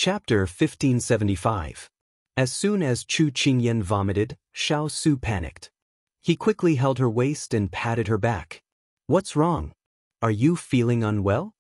Chapter 1575. As soon as Chu Qingyan vomited, Xiao Su panicked. He quickly held her waist and patted her back. "What's wrong? Are you feeling unwell?"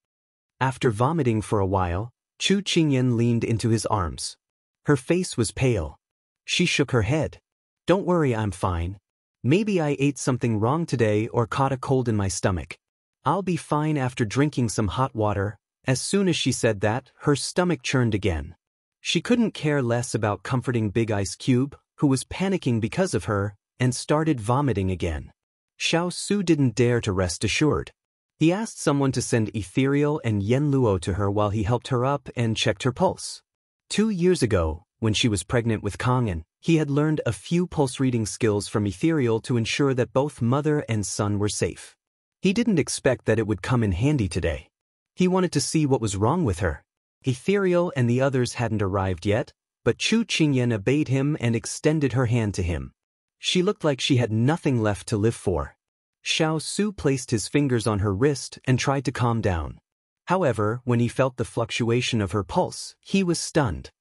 After vomiting for a while, Chu Qingyan leaned into his arms. Her face was pale. She shook her head. "Don't worry, I'm fine. Maybe I ate something wrong today or caught a cold in my stomach. I'll be fine after drinking some hot water." As soon as she said that, her stomach churned again. She couldn't care less about comforting Big Ice Cube, who was panicking because of her, and started vomiting again. Xiao Su didn't dare to rest assured. He asked someone to send Ethereal and Yen Luo to her while he helped her up and checked her pulse. 2 years ago, when she was pregnant with Kang'an, he had learned a few pulse-reading skills from Ethereal to ensure that both mother and son were safe. He didn't expect that it would come in handy today. He wanted to see what was wrong with her. Ethereal and the others hadn't arrived yet, but Chu Qingyan obeyed him and extended her hand to him. She looked like she had nothing left to live for. Xiao Su placed his fingers on her wrist and tried to calm down. However, when he felt the fluctuation of her pulse, he was stunned.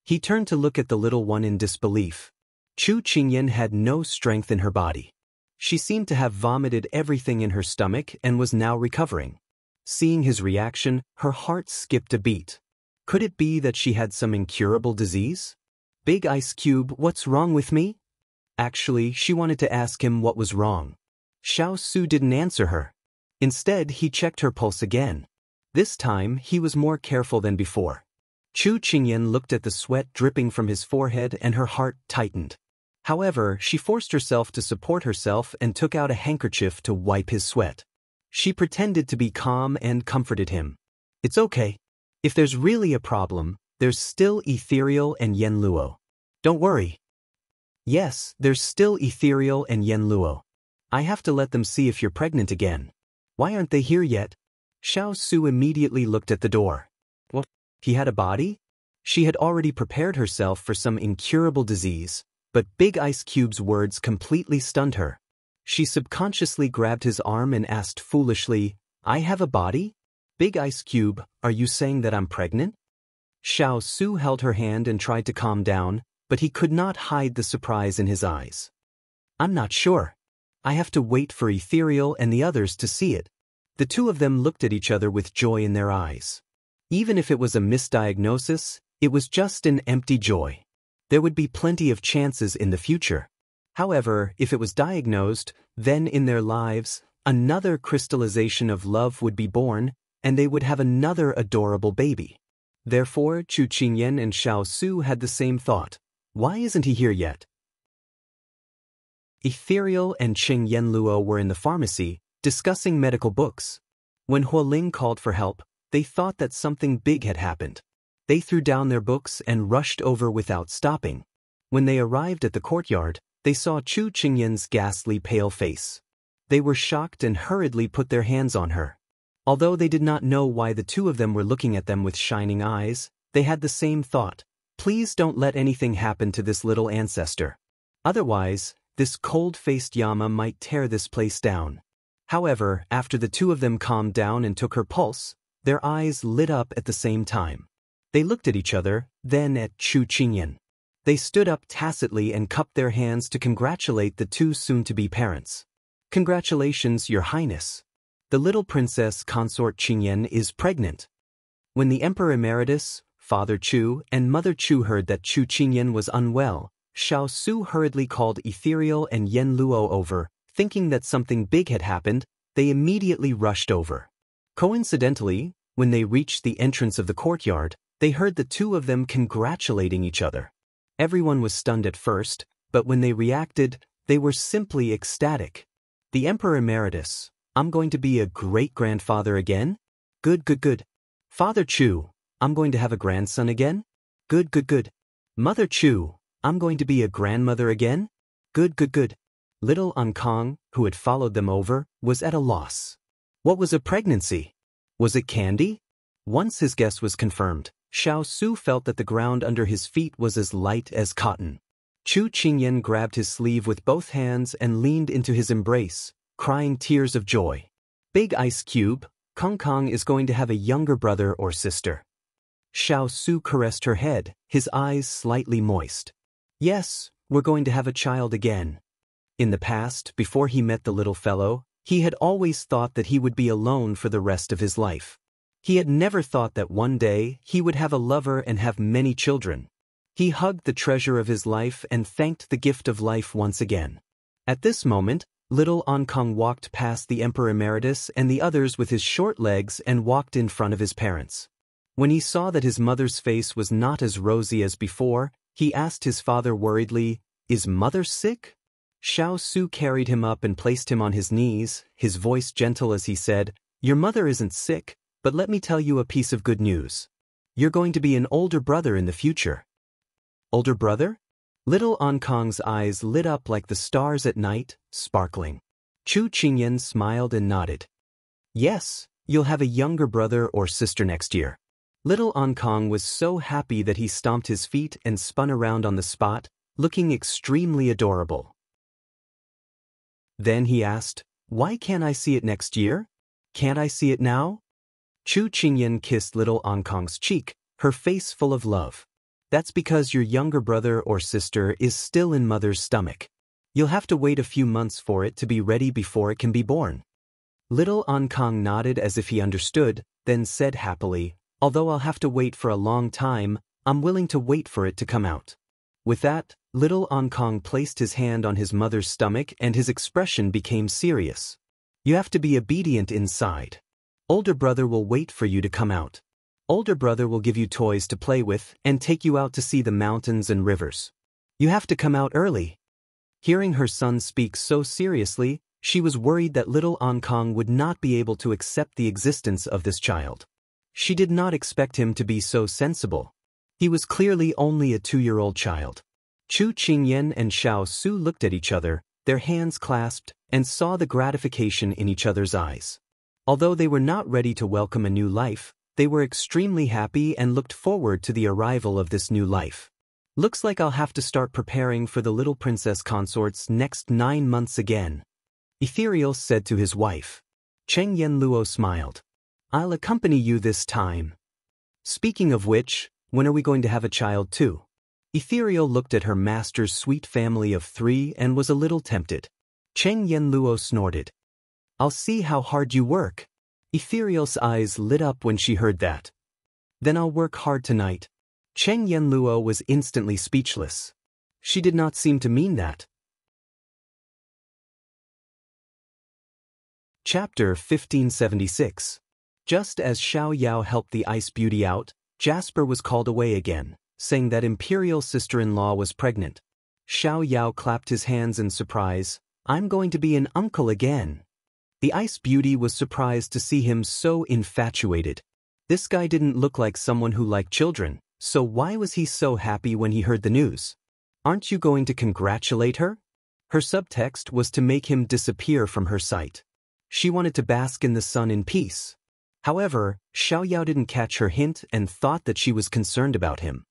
He turned to look at the little one in disbelief. Chu Qingyan had no strength in her body. She seemed to have vomited everything in her stomach and was now recovering. Seeing his reaction, her heart skipped a beat. Could it be that she had some incurable disease? "Big Ice Cube, what's wrong with me?" Actually, she wanted to ask him what was wrong. Xiao Su didn't answer her. Instead, he checked her pulse again. This time, he was more careful than before. Chu Qingyan looked at the sweat dripping from his forehead and her heart tightened. However, she forced herself to support herself and took out a handkerchief to wipe his sweat. She pretended to be calm and comforted him. "It's okay. If there's really a problem, there's still Ethereal and Yen Luo. Don't worry." "Yes, there's still Ethereal and Yen Luo. I have to let them see if you're pregnant again. Why aren't they here yet?" Xiao Su immediately looked at the door. What? He had a body? She had already prepared herself for some incurable disease, but Big Ice Cube's words completely stunned her. She subconsciously grabbed his arm and asked foolishly, "I have a body? Big Ice Cube, are you saying that I'm pregnant?" Xiao Su held her hand and tried to calm down, but he could not hide the surprise in his eyes. "I'm not sure. I have to wait for Ethereal and the others to see it." The two of them looked at each other with joy in their eyes. Even if it was a misdiagnosis, it was just an empty joy. There would be plenty of chances in the future. However, if it was diagnosed, then in their lives, another crystallization of love would be born, and they would have another adorable baby. Therefore, Chu Qingyan and Xiao Su had the same thought. Why isn't he here yet? Ethereal and Qing Yenluo were in the pharmacy, discussing medical books. When Huoling called for help, they thought that something big had happened. They threw down their books and rushed over without stopping. When they arrived at the courtyard, they saw Chu Qingyan's ghastly pale face. They were shocked and hurriedly put their hands on her. Although they did not know why the two of them were looking at them with shining eyes, they had the same thought. Please don't let anything happen to this little ancestor. Otherwise, this cold-faced Yama might tear this place down. However, after the two of them calmed down and took her pulse, their eyes lit up at the same time. They looked at each other, then at Chu Qingyan. They stood up tacitly and cupped their hands to congratulate the two soon-to-be parents. "Congratulations, Your Highness. The little princess consort Qingyan is pregnant." When the Emperor Emeritus, Father Chu, and Mother Chu heard that Chu Qingyan was unwell, Xiao Su hurriedly called Ethereal and Yen Luo over. Thinking that something big had happened, they immediately rushed over. Coincidentally, when they reached the entrance of the courtyard, they heard the two of them congratulating each other. Everyone was stunned at first, but when they reacted, they were simply ecstatic. "The Emperor Emeritus, I'm going to be a great-grandfather again? Good. Father Chu, I'm going to have a grandson again? Good. Mother Chu, I'm going to be a grandmother again? Good. Little Ankang, who had followed them over, was at a loss. What was a pregnancy? Was it candy? Once his guess was confirmed, Xiao Su felt that the ground under his feet was as light as cotton. Chu Qingyan grabbed his sleeve with both hands and leaned into his embrace, crying tears of joy. "Big Ice Cube, Kong Kong is going to have a younger brother or sister." Xiao Su caressed her head, his eyes slightly moist. Yes, we're going to have a child again. In the past, before he met the little fellow, he had always thought that he would be alone for the rest of his life. He had never thought that one day he would have a lover and have many children. He hugged the treasure of his life and thanked the gift of life once again. At this moment, little Ankang walked past the Emperor Emeritus and the others with his short legs and walked in front of his parents. When he saw that his mother's face was not as rosy as before, he asked his father worriedly, "Is mother sick?" Xiao Su carried him up and placed him on his knees, his voice gentle as he said, "Your mother isn't sick, but let me tell you a piece of good news. You're going to be an older brother in the future." Older brother? Little Ankang's eyes lit up like the stars at night, sparkling. Chu Qingyan smiled and nodded. Yes, you'll have a younger brother or sister next year. Little Ankang was so happy that he stomped his feet and spun around on the spot, looking extremely adorable. Then he asked, "Why can't I see it next year? Can't I see it now?" Chu Qingyan kissed little Ankang's cheek, her face full of love. "That's because your younger brother or sister is still in mother's stomach. You'll have to wait a few months for it to be ready before it can be born." Little Ankang nodded as if he understood, then said happily, "Although I'll have to wait for a long time, I'm willing to wait for it to come out." With that, little Ankang placed his hand on his mother's stomach and his expression became serious. "You have to be obedient inside. Older brother will wait for you to come out. Older brother will give you toys to play with and take you out to see the mountains and rivers. You have to come out early." Hearing her son speak so seriously, she was worried that little Ankang would not be able to accept the existence of this child. She did not expect him to be so sensible. He was clearly only a 2-year-old child. Chu Qingyan and Xiao Su looked at each other, their hands clasped, and saw the gratification in each other's eyes. Although they were not ready to welcome a new life, they were extremely happy and looked forward to the arrival of this new life. "Looks like I'll have to start preparing for the little princess consort's next 9 months again," Ethereal said to his wife. Cheng Yenluo smiled. "I'll accompany you this time. Speaking of which, when are we going to have a child too?" Ethereal looked at her master's sweet family of 3 and was a little tempted. Cheng Yenluo snorted. "I'll see how hard you work." Ethereal's eyes lit up when she heard that. "Then I'll work hard tonight." Cheng Yenluo was instantly speechless. She did not seem to mean that. Chapter 1576. Just as Xiao Yao helped the Ice Beauty out, Jasper was called away again, saying that Imperial sister-in-law was pregnant. Xiao Yao clapped his hands in surprise. "I'm going to be an uncle again." The Ice Beauty was surprised to see him so infatuated. This guy didn't look like someone who liked children, so why was he so happy when he heard the news? "Aren't you going to congratulate her?" Her subtext was to make him disappear from her sight. She wanted to bask in the sun in peace. However, Xiao Yao didn't catch her hint and thought that she was concerned about him.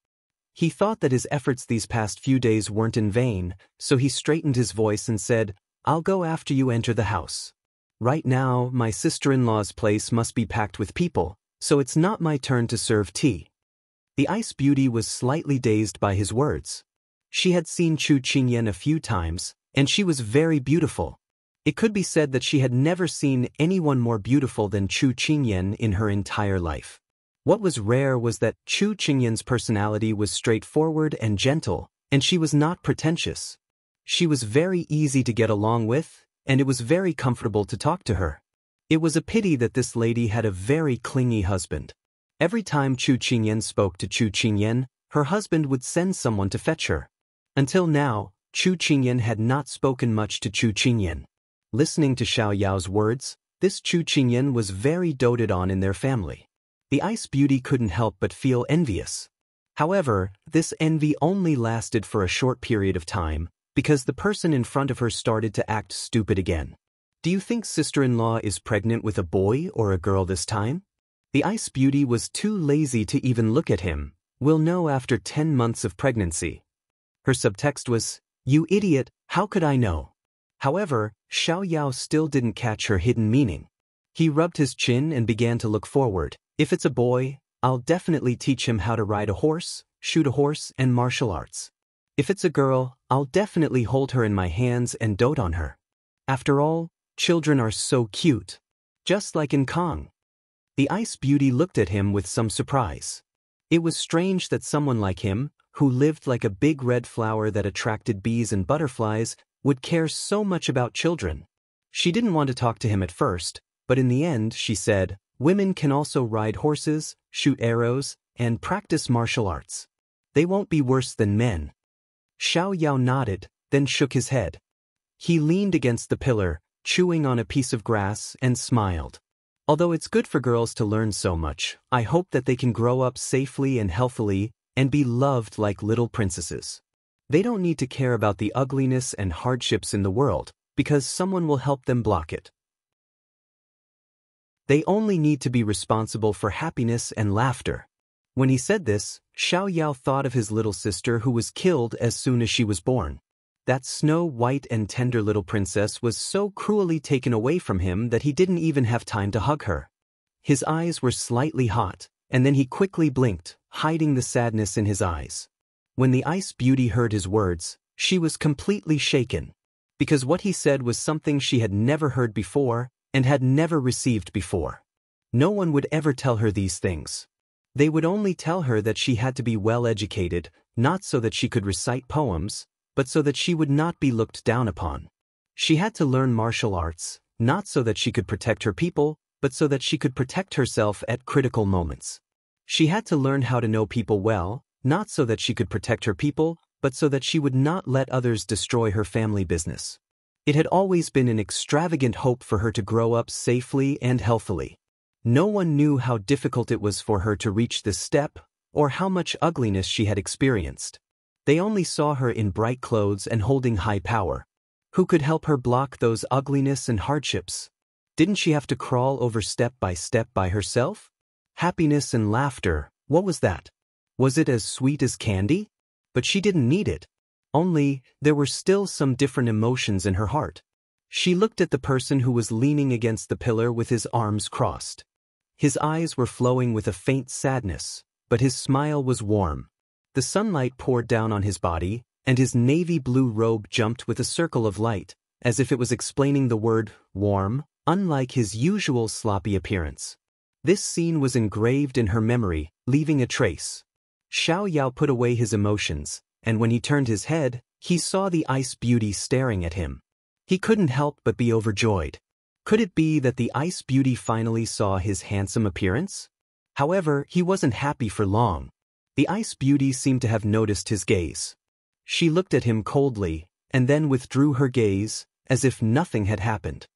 He thought that his efforts these past few days weren't in vain, so he straightened his voice and said, "I'll go after you enter the house. Right now, my sister-in-law's place must be packed with people, so it's not my turn to serve tea." The Ice Beauty was slightly dazed by his words. She had seen Chu Qingyan a few times, and she was very beautiful. It could be said that she had never seen anyone more beautiful than Chu Qingyan in her entire life. What was rare was that Chu Qingyan's personality was straightforward and gentle, and she was not pretentious. She was very easy to get along with, and it was very comfortable to talk to her. It was a pity that this lady had a very clingy husband. Every time Chu Qingyan spoke to Chu Qingyan, her husband would send someone to fetch her. Until now, Chu Qingyan had not spoken much to Chu Qingyan. Listening to Xiao Yao's words, this Chu Qingyan was very doted on in their family. The Ice Beauty couldn't help but feel envious. However, this envy only lasted for a short period of time, because the person in front of her started to act stupid again. "Do you think sister-in-law is pregnant with a boy or a girl this time?" The Ice Beauty was too lazy to even look at him. "We'll know after 10 months of pregnancy." Her subtext was, "You idiot, how could I know?" However, Xiao Yao still didn't catch her hidden meaning. He rubbed his chin and began to look forward. "If it's a boy, I'll definitely teach him how to ride a horse, shoot a horse, and martial arts. If it's a girl, I'll definitely hold her in my hands and dote on her. After all, children are so cute. Just like in Kong. The Ice Beauty looked at him with some surprise. It was strange that someone like him, who lived like a big red flower that attracted bees and butterflies, would care so much about children. She didn't want to talk to him at first, but in the end she said, "Women can also ride horses, shoot arrows, and practice martial arts. They won't be worse than men." Xiao Yao nodded, then shook his head. He leaned against the pillar, chewing on a piece of grass, and smiled. "Although it's good for girls to learn so much, I hope that they can grow up safely and healthily and be loved like little princesses. They don't need to care about the ugliness and hardships in the world, because someone will help them block it. They only need to be responsible for happiness and laughter." When he said this, Xiao Yao thought of his little sister who was killed as soon as she was born. That snow-white and tender little princess was so cruelly taken away from him that he didn't even have time to hug her. His eyes were slightly hot, and then he quickly blinked, hiding the sadness in his eyes. When the Ice Beauty heard his words, she was completely shaken. Because what he said was something she had never heard before and had never received before. No one would ever tell her these things. They would only tell her that she had to be well educated, not so that she could recite poems, but so that she would not be looked down upon. She had to learn martial arts, not so that she could protect her people, but so that she could protect herself at critical moments. She had to learn how to know people well, not so that she could protect her people, but so that she would not let others destroy her family business. It had always been an extravagant hope for her to grow up safely and healthily. No one knew how difficult it was for her to reach this step, or how much ugliness she had experienced. They only saw her in bright clothes and holding high power. Who could help her block those ugliness and hardships? Didn't she have to crawl over step by herself? Happiness and laughter, what was that? Was it as sweet as candy? But she didn't need it. Only, there were still some different emotions in her heart. She looked at the person who was leaning against the pillar with his arms crossed. His eyes were flowing with a faint sadness, but his smile was warm. The sunlight poured down on his body, and his navy blue robe jumped with a circle of light, as if it was explaining the word warm, unlike his usual sloppy appearance. This scene was engraved in her memory, leaving a trace. Xiao Yao put away his emotions, and when he turned his head, he saw the Ice Beauty staring at him. He couldn't help but be overjoyed. Could it be that the Ice Beauty finally saw his handsome appearance? However, he wasn't happy for long. The Ice Beauty seemed to have noticed his gaze. She looked at him coldly, and then withdrew her gaze, as if nothing had happened.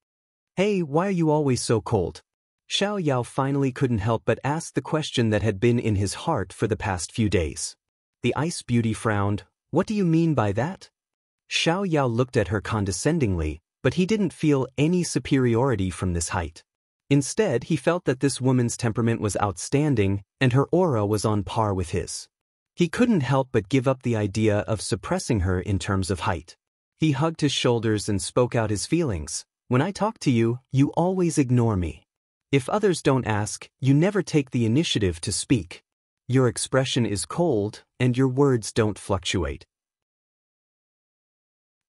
"Hey, why are you always so cold?" Xiao Yao finally couldn't help but ask the question that had been in his heart for the past few days. The Ice Beauty frowned. "What do you mean by that?" Xiao Yao looked at her condescendingly, but he didn't feel any superiority from this height. Instead, he felt that this woman's temperament was outstanding, and her aura was on par with his. He couldn't help but give up the idea of suppressing her in terms of height. He hugged his shoulders and spoke out his feelings. "When I talk to you, you always ignore me. If others don't ask, you never take the initiative to speak. Your expression is cold, and your words don't fluctuate.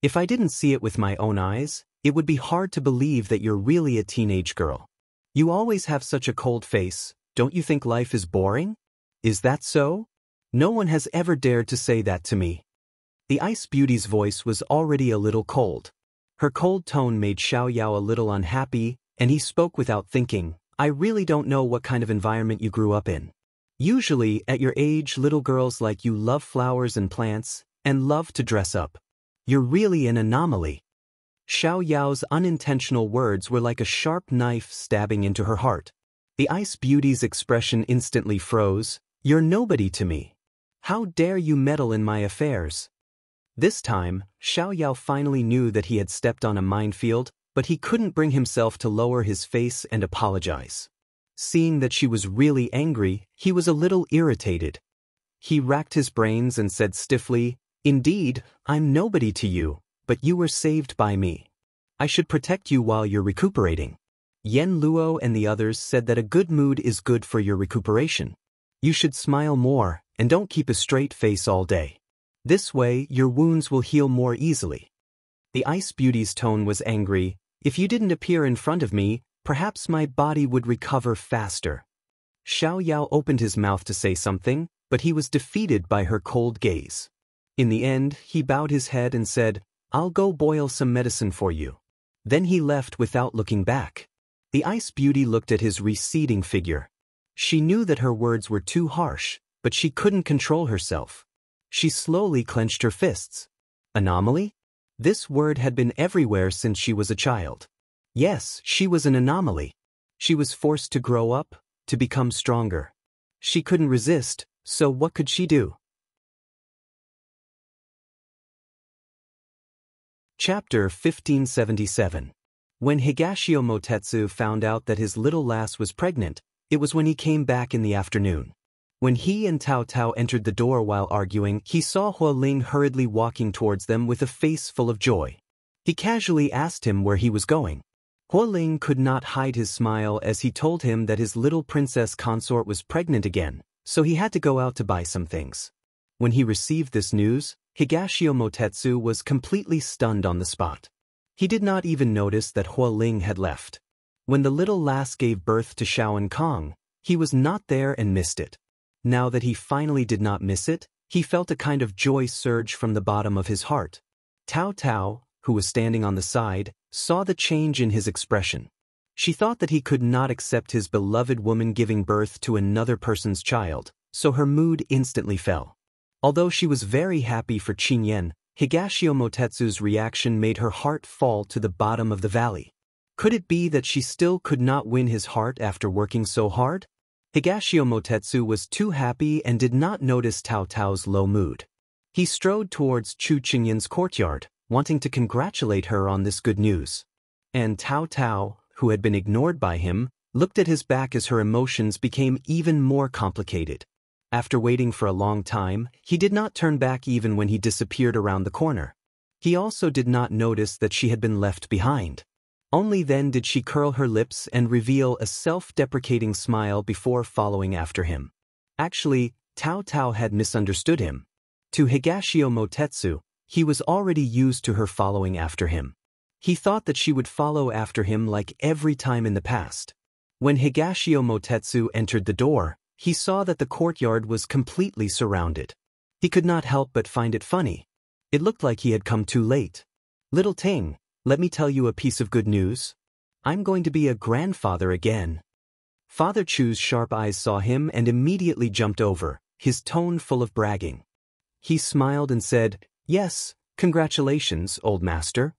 If I didn't see it with my own eyes, it would be hard to believe that you're really a teenage girl. You always have such a cold face. Don't you think life is boring? Is that so? No one has ever dared to say that to me." The Ice Beauty's voice was already a little cold. Her cold tone made Xiao Yao a little unhappy, and he spoke without thinking. "I really don't know what kind of environment you grew up in. Usually, at your age, little girls like you love flowers and plants, and love to dress up. You're really an anomaly." Xiao Yao's unintentional words were like a sharp knife stabbing into her heart. The Ice Beauty's expression instantly froze. "You're nobody to me. How dare you meddle in my affairs?" This time, Xiao Yao finally knew that he had stepped on a minefield, but he couldn't bring himself to lower his face and apologize. Seeing that she was really angry, he was a little irritated. He racked his brains and said stiffly, "Indeed, I'm nobody to you, but you were saved by me. I should protect you while you're recuperating. Yen Luo and the others said that a good mood is good for your recuperation. You should smile more, and don't keep a straight face all day. This way, your wounds will heal more easily. The Ice Beauty's tone was angry. If you didn't appear in front of me, perhaps my body would recover faster. Xiao opened his mouth to say something, but he was defeated by her cold gaze. In the end, he bowed his head and said, "I'll go boil some medicine for you." Then he left without looking back. The Ice Beauty looked at his receding figure. She knew that her words were too harsh, but she couldn't control herself. She slowly clenched her fists. Anomaly? This word had been everywhere since she was a child. Yes, she was an anomaly. She was forced to grow up, to become stronger. She couldn't resist, so what could she do? Chapter 1577. When Higashio Motetsu found out that his little lass was pregnant, it was when he came back in the afternoon. When he and Tao Tao entered the door while arguing, he saw Hua Ling hurriedly walking towards them with a face full of joy. He casually asked him where he was going. Hua Ling could not hide his smile as he told him that his little princess consort was pregnant again, so he had to go out to buy some things. When he received this news, Higashio Motetsu was completely stunned on the spot. He did not even notice that Hua Ling had left. When the little lass gave birth to Xiao and Kong, he was not there and missed it. Now that he finally did not miss it, he felt a kind of joy surge from the bottom of his heart. Tao Tao, who was standing on the side, saw the change in his expression. She thought that he could not accept his beloved woman giving birth to another person's child, so her mood instantly fell. Although she was very happy for Qingyan, Higashio Motetsu's reaction made her heart fall to the bottom of the valley. Could it be that she still could not win his heart after working so hard? Higashio Motetsu was too happy and did not notice Tao Tao's low mood. He strode towards Chu Qingyan's courtyard, wanting to congratulate her on this good news. And Tao Tao, who had been ignored by him, looked at his back as her emotions became even more complicated. After waiting for a long time, he did not turn back even when he disappeared around the corner. He also did not notice that she had been left behind. Only then did she curl her lips and reveal a self-deprecating smile before following after him. Actually, Tao Tao had misunderstood him. To Higashio Motetsu, he was already used to her following after him. He thought that she would follow after him like every time in the past. When Higashio Motetsu entered the door, he saw that the courtyard was completely surrounded. He could not help but find it funny. It looked like he had come too late. "Little Ting, let me tell you a piece of good news. I'm going to be a grandfather again." Father Chu's sharp eyes saw him and immediately jumped over, his tone full of bragging. He smiled and said, "Yes, congratulations, old master."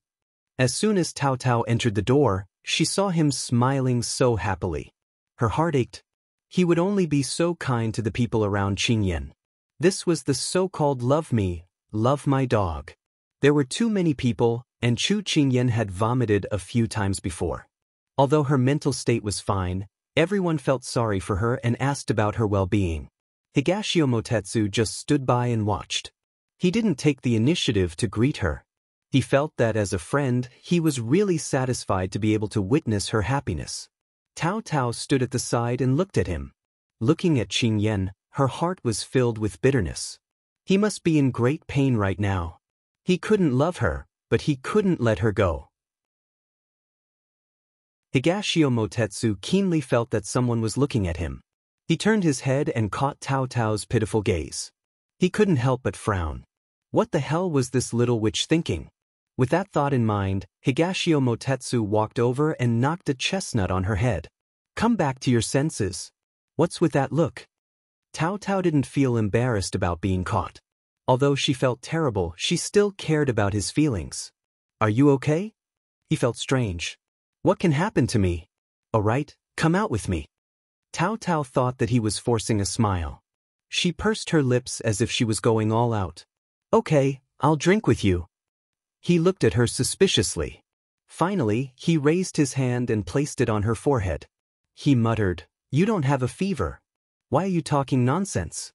As soon as Tao Tao entered the door, she saw him smiling so happily. Her heart ached. He would only be so kind to the people around Qingyan. This was the so-called love me, love my dog. There were too many people, and Chu Qingyan had vomited a few times before. Although her mental state was fine, everyone felt sorry for her and asked about her well-being. Higashio Motetsu just stood by and watched. He didn't take the initiative to greet her. He felt that as a friend, he was really satisfied to be able to witness her happiness. Tao Tao stood at the side and looked at him. Looking at Qingyan, her heart was filled with bitterness. He must be in great pain right now. He couldn't love her, but he couldn't let her go. Higashio Motetsu keenly felt that someone was looking at him. He turned his head and caught Tao Tao's pitiful gaze. He couldn't help but frown. What the hell was this little witch thinking? With that thought in mind, Higashio Motetsu walked over and knocked a chestnut on her head. "Come back to your senses. What's with that look?" Tao Tao didn't feel embarrassed about being caught. Although she felt terrible, she still cared about his feelings. "Are you okay?" He felt strange. "What can happen to me? All right, come out with me." Tao Tao thought that he was forcing a smile. She pursed her lips as if she was going all out. "Okay, I'll drink with you." He looked at her suspiciously. Finally, he raised his hand and placed it on her forehead. He muttered, "You don't have a fever. Why are you talking nonsense?"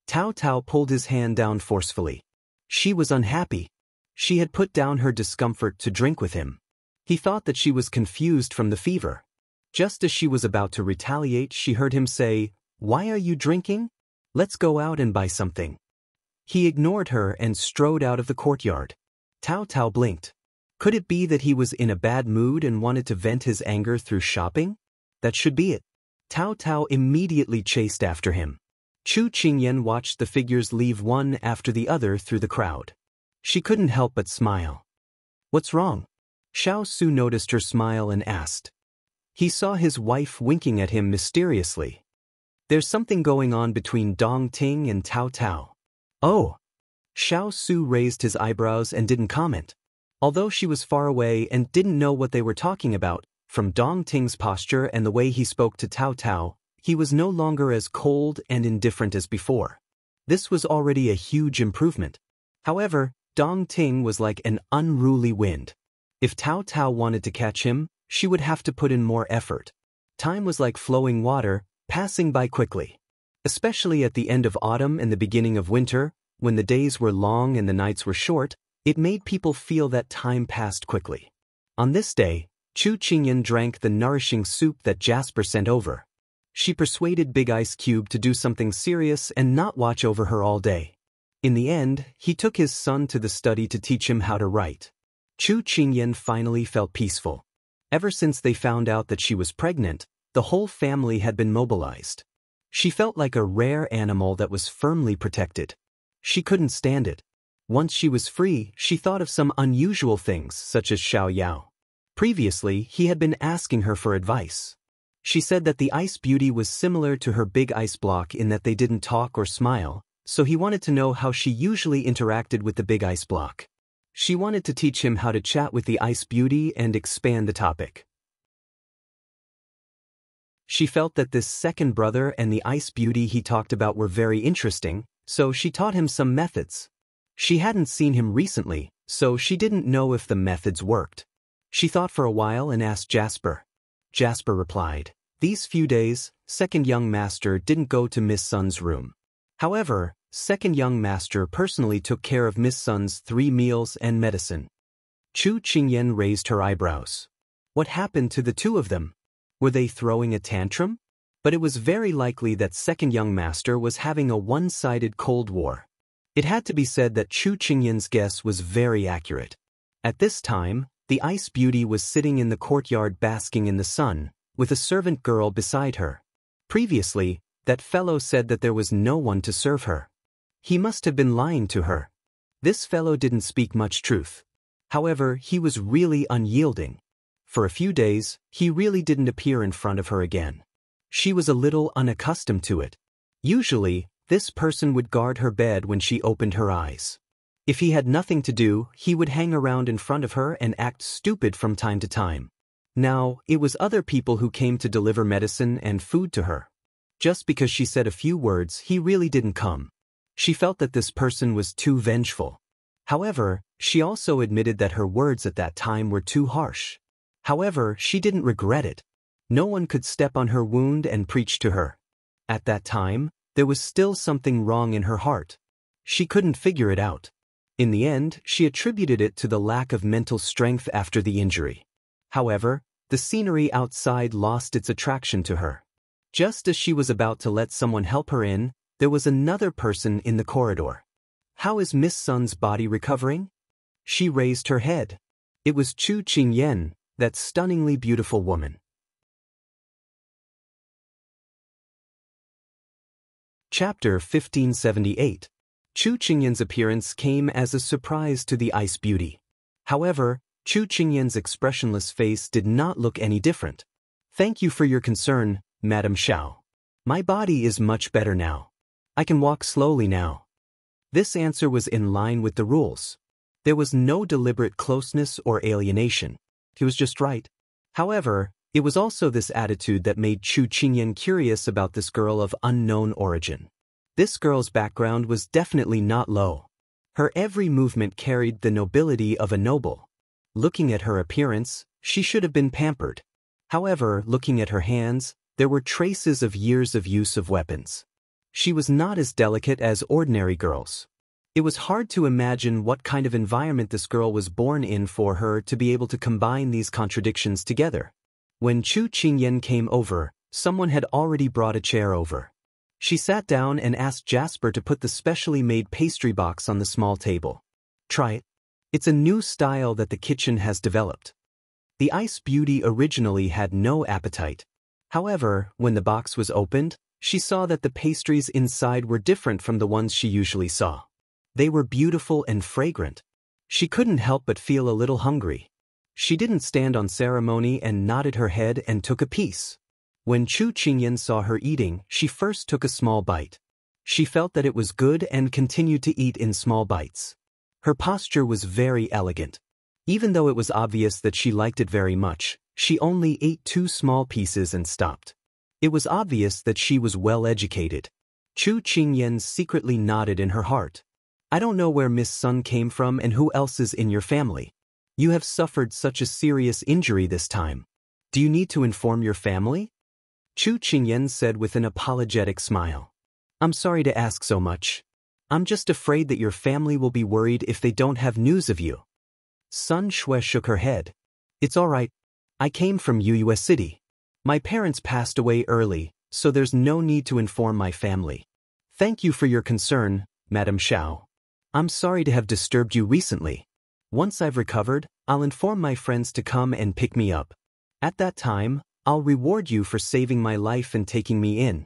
Tao Tao pulled his hand down forcefully. She was unhappy. She had put down her discomfort to drink with him. He thought that she was confused from the fever. Just as she was about to retaliate, she heard him say, Why are you drinking? Let's go out and buy something. He ignored her and strode out of the courtyard. Cao Cao blinked. Could it be that he was in a bad mood and wanted to vent his anger through shopping? That should be it. Cao Cao immediately chased after him. Chu Qingyan watched the figures leave one after the other through the crowd. She couldn't help but smile. What's wrong? Xiao Su noticed her smile and asked. He saw his wife winking at him mysteriously. There's something going on between Dong Ting and Cao Cao. Oh! Xiao Su raised his eyebrows and didn't comment. Although she was far away and didn't know what they were talking about, from Dong Ting's posture and the way he spoke to Cao Cao, he was no longer as cold and indifferent as before. This was already a huge improvement. However, Dong Ting was like an unruly wind. If Cao Cao wanted to catch him, she would have to put in more effort. Time was like flowing water, passing by quickly. Especially at the end of autumn and the beginning of winter, when the days were long and the nights were short, it made people feel that time passed quickly. On this day, Chu Qingyan drank the nourishing soup that Jasper sent over. She persuaded Big Ice Cube to do something serious and not watch over her all day. In the end, he took his son to the study to teach him how to write. Chu Qingyan finally felt peaceful. Ever since they found out that she was pregnant, the whole family had been mobilized. She felt like a rare animal that was firmly protected. She couldn't stand it. Once she was free, she thought of some unusual things such as Xiao Yao. Previously, he had been asking her for advice. She said that the Ice Beauty was similar to her big ice block in that they didn't talk or smile, so he wanted to know how she usually interacted with the big ice block. She wanted to teach him how to chat with the Ice Beauty and expand the topic. She felt that this second brother and the Ice Beauty he talked about were very interesting, so she taught him some methods. She hadn't seen him recently, so she didn't know if the methods worked. She thought for a while and asked Jasper. Jasper replied, "These few days, second young master didn't go to Miss Sun's room. However, second young master personally took care of Miss Sun's 3 meals and medicine." Chu Qingyan raised her eyebrows. What happened to the two of them? Were they throwing a tantrum? But it was very likely that second young master was having a one-sided Cold War. It had to be said that Chu Qingyan's guess was very accurate. At this time, the Ice Beauty was sitting in the courtyard basking in the sun, with a servant girl beside her. Previously, that fellow said that there was no one to serve her. He must have been lying to her. This fellow didn't speak much truth. However, he was really unyielding. For a few days, he really didn't appear in front of her again. She was a little unaccustomed to it. Usually, this person would guard her bed when she opened her eyes. If he had nothing to do, he would hang around in front of her and act stupid from time to time. Now, it was other people who came to deliver medicine and food to her. Just because she said a few words, he really didn't come. She felt that this person was too vengeful. However, she also admitted that her words at that time were too harsh. However, she didn't regret it. No one could step on her wound and preach to her. At that time, there was still something wrong in her heart. She couldn't figure it out. In the end, she attributed it to the lack of mental strength after the injury. However, the scenery outside lost its attraction to her. Just as she was about to let someone help her in, there was another person in the corridor. "How is Miss Sun's body recovering?" She raised her head. It was Chu Qingyan, that stunningly beautiful woman. Chapter 1578. Chu Qingyan's appearance came as a surprise to the Ice Beauty. However, Chu Qingyan's expressionless face did not look any different. "Thank you for your concern, Madam Xiao. My body is much better now. I can walk slowly now." This answer was in line with the rules. There was no deliberate closeness or alienation. He was just right. However, it was also this attitude that made Chu Qingyan curious about this girl of unknown origin. This girl's background was definitely not low. Her every movement carried the nobility of a noble. Looking at her appearance, she should have been pampered. However, looking at her hands, there were traces of years of use of weapons. She was not as delicate as ordinary girls. It was hard to imagine what kind of environment this girl was born in for her to be able to combine these contradictions together. When Chu Qingyan came over, someone had already brought a chair over. She sat down and asked Jasper to put the specially made pastry box on the small table. Try it. It's a new style that the kitchen has developed. The Ice Beauty originally had no appetite. However, when the box was opened, she saw that the pastries inside were different from the ones she usually saw. They were beautiful and fragrant. She couldn't help but feel a little hungry. She didn't stand on ceremony and nodded her head and took a piece. When Chu Qingyan saw her eating, she first took a small bite. She felt that it was good and continued to eat in small bites. Her posture was very elegant. Even though it was obvious that she liked it very much, she only ate 2 small pieces and stopped. It was obvious that she was well educated. Chu Qingyan secretly nodded in her heart. I don't know where Miss Sun came from and who else is in your family. You have suffered such a serious injury this time. Do you need to inform your family? Chu Qingyan said with an apologetic smile. I'm sorry to ask so much. I'm just afraid that your family will be worried if they don't have news of you. Sun Shui shook her head. It's all right. I came from US City. My parents passed away early, so there's no need to inform my family. Thank you for your concern, Madam Xiao. I'm sorry to have disturbed you recently. Once I've recovered, I'll inform my friends to come and pick me up. At that time, I'll reward you for saving my life and taking me in.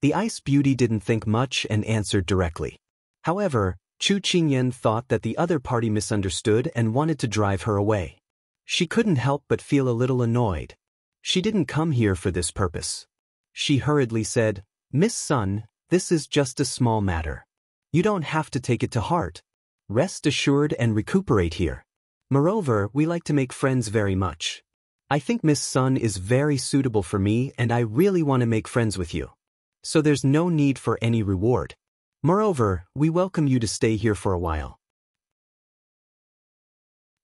The Ice Beauty didn't think much and answered directly. However, Chu Qingyan thought that the other party misunderstood and wanted to drive her away. She couldn't help but feel a little annoyed. She didn't come here for this purpose. She hurriedly said, Miss Sun, this is just a small matter. You don't have to take it to heart. Rest assured and recuperate here. Moreover, we like to make friends very much. I think Miss Sun is very suitable for me and I really want to make friends with you. So there's no need for any reward. Moreover, we welcome you to stay here for a while.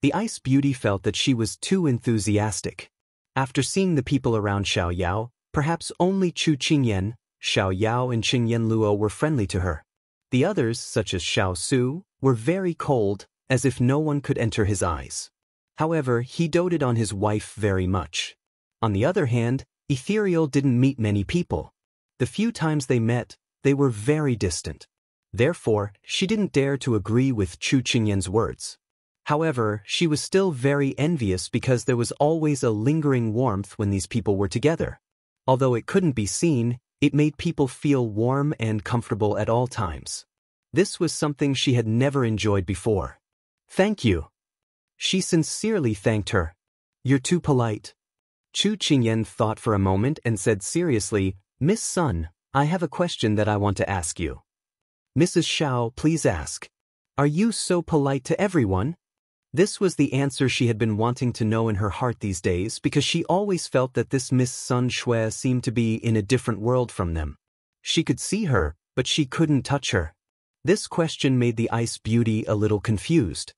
The Ice Beauty felt that she was too enthusiastic. After seeing the people around Xiao Yao, perhaps only Chu Qingyan, Xiao Yao and Qingyan Luo were friendly to her. The others, such as Xiao Su, were very cold, as if no one could enter his eyes. However, he doted on his wife very much. On the other hand, Ethereal didn't meet many people. The few times they met, they were very distant. Therefore, she didn't dare to agree with Chu Qingyan's words. However, she was still very envious because there was always a lingering warmth when these people were together. Although it couldn't be seen, it made people feel warm and comfortable at all times. This was something she had never enjoyed before. Thank you. She sincerely thanked her. You're too polite. Chu Qingyan thought for a moment and said seriously, Miss Sun, I have a question that I want to ask you. Mrs. Xiao, please ask. Are you so polite to everyone? This was the answer she had been wanting to know in her heart these days because she always felt that this Miss Sun Shui seemed to be in a different world from them. She could see her, but she couldn't touch her. This question made the Ice Beauty a little confused.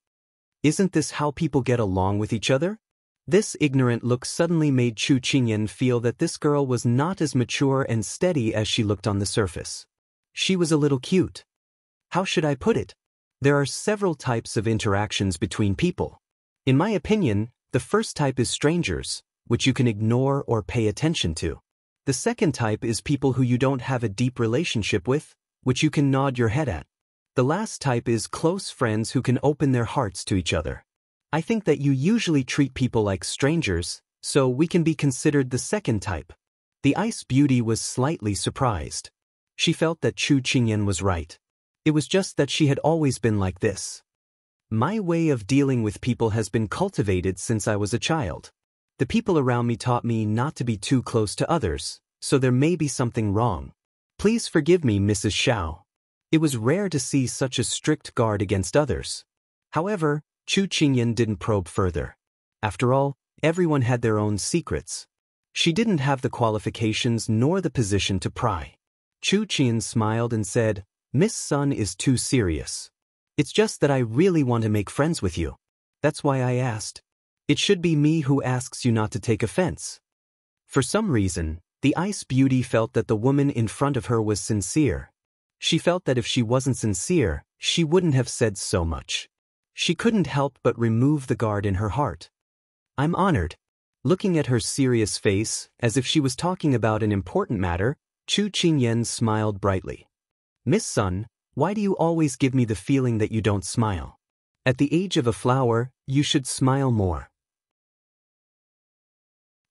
Isn't this how people get along with each other? This ignorant look suddenly made Chu Qingyan feel that this girl was not as mature and steady as she looked on the surface. She was a little cute. How should I put it? There are several types of interactions between people. In my opinion, the first type is strangers, which you can ignore or pay attention to. The second type is people who you don't have a deep relationship with, which you can nod your head at. The last type is close friends who can open their hearts to each other. I think that you usually treat people like strangers, so we can be considered the second type. The Ice Beauty was slightly surprised. She felt that Chu Qingyan was right. It was just that she had always been like this. My way of dealing with people has been cultivated since I was a child. The people around me taught me not to be too close to others, so there may be something wrong. Please forgive me, Mrs. Xiao. It was rare to see such a strict guard against others. However, Chu Qingyan didn't probe further. After all, everyone had their own secrets. She didn't have the qualifications nor the position to pry. Chu Qingyan smiled and said, Miss Sun is too serious. It's just that I really want to make friends with you. That's why I asked. It should be me who asks you not to take offense. For some reason, the Ice Beauty felt that the woman in front of her was sincere. She felt that if she wasn't sincere, she wouldn't have said so much. She couldn't help but remove the guard in her heart. I'm honored. Looking at her serious face, as if she was talking about an important matter, Chu Qingyan smiled brightly. Miss Sun, why do you always give me the feeling that you don't smile? At the age of a flower, you should smile more.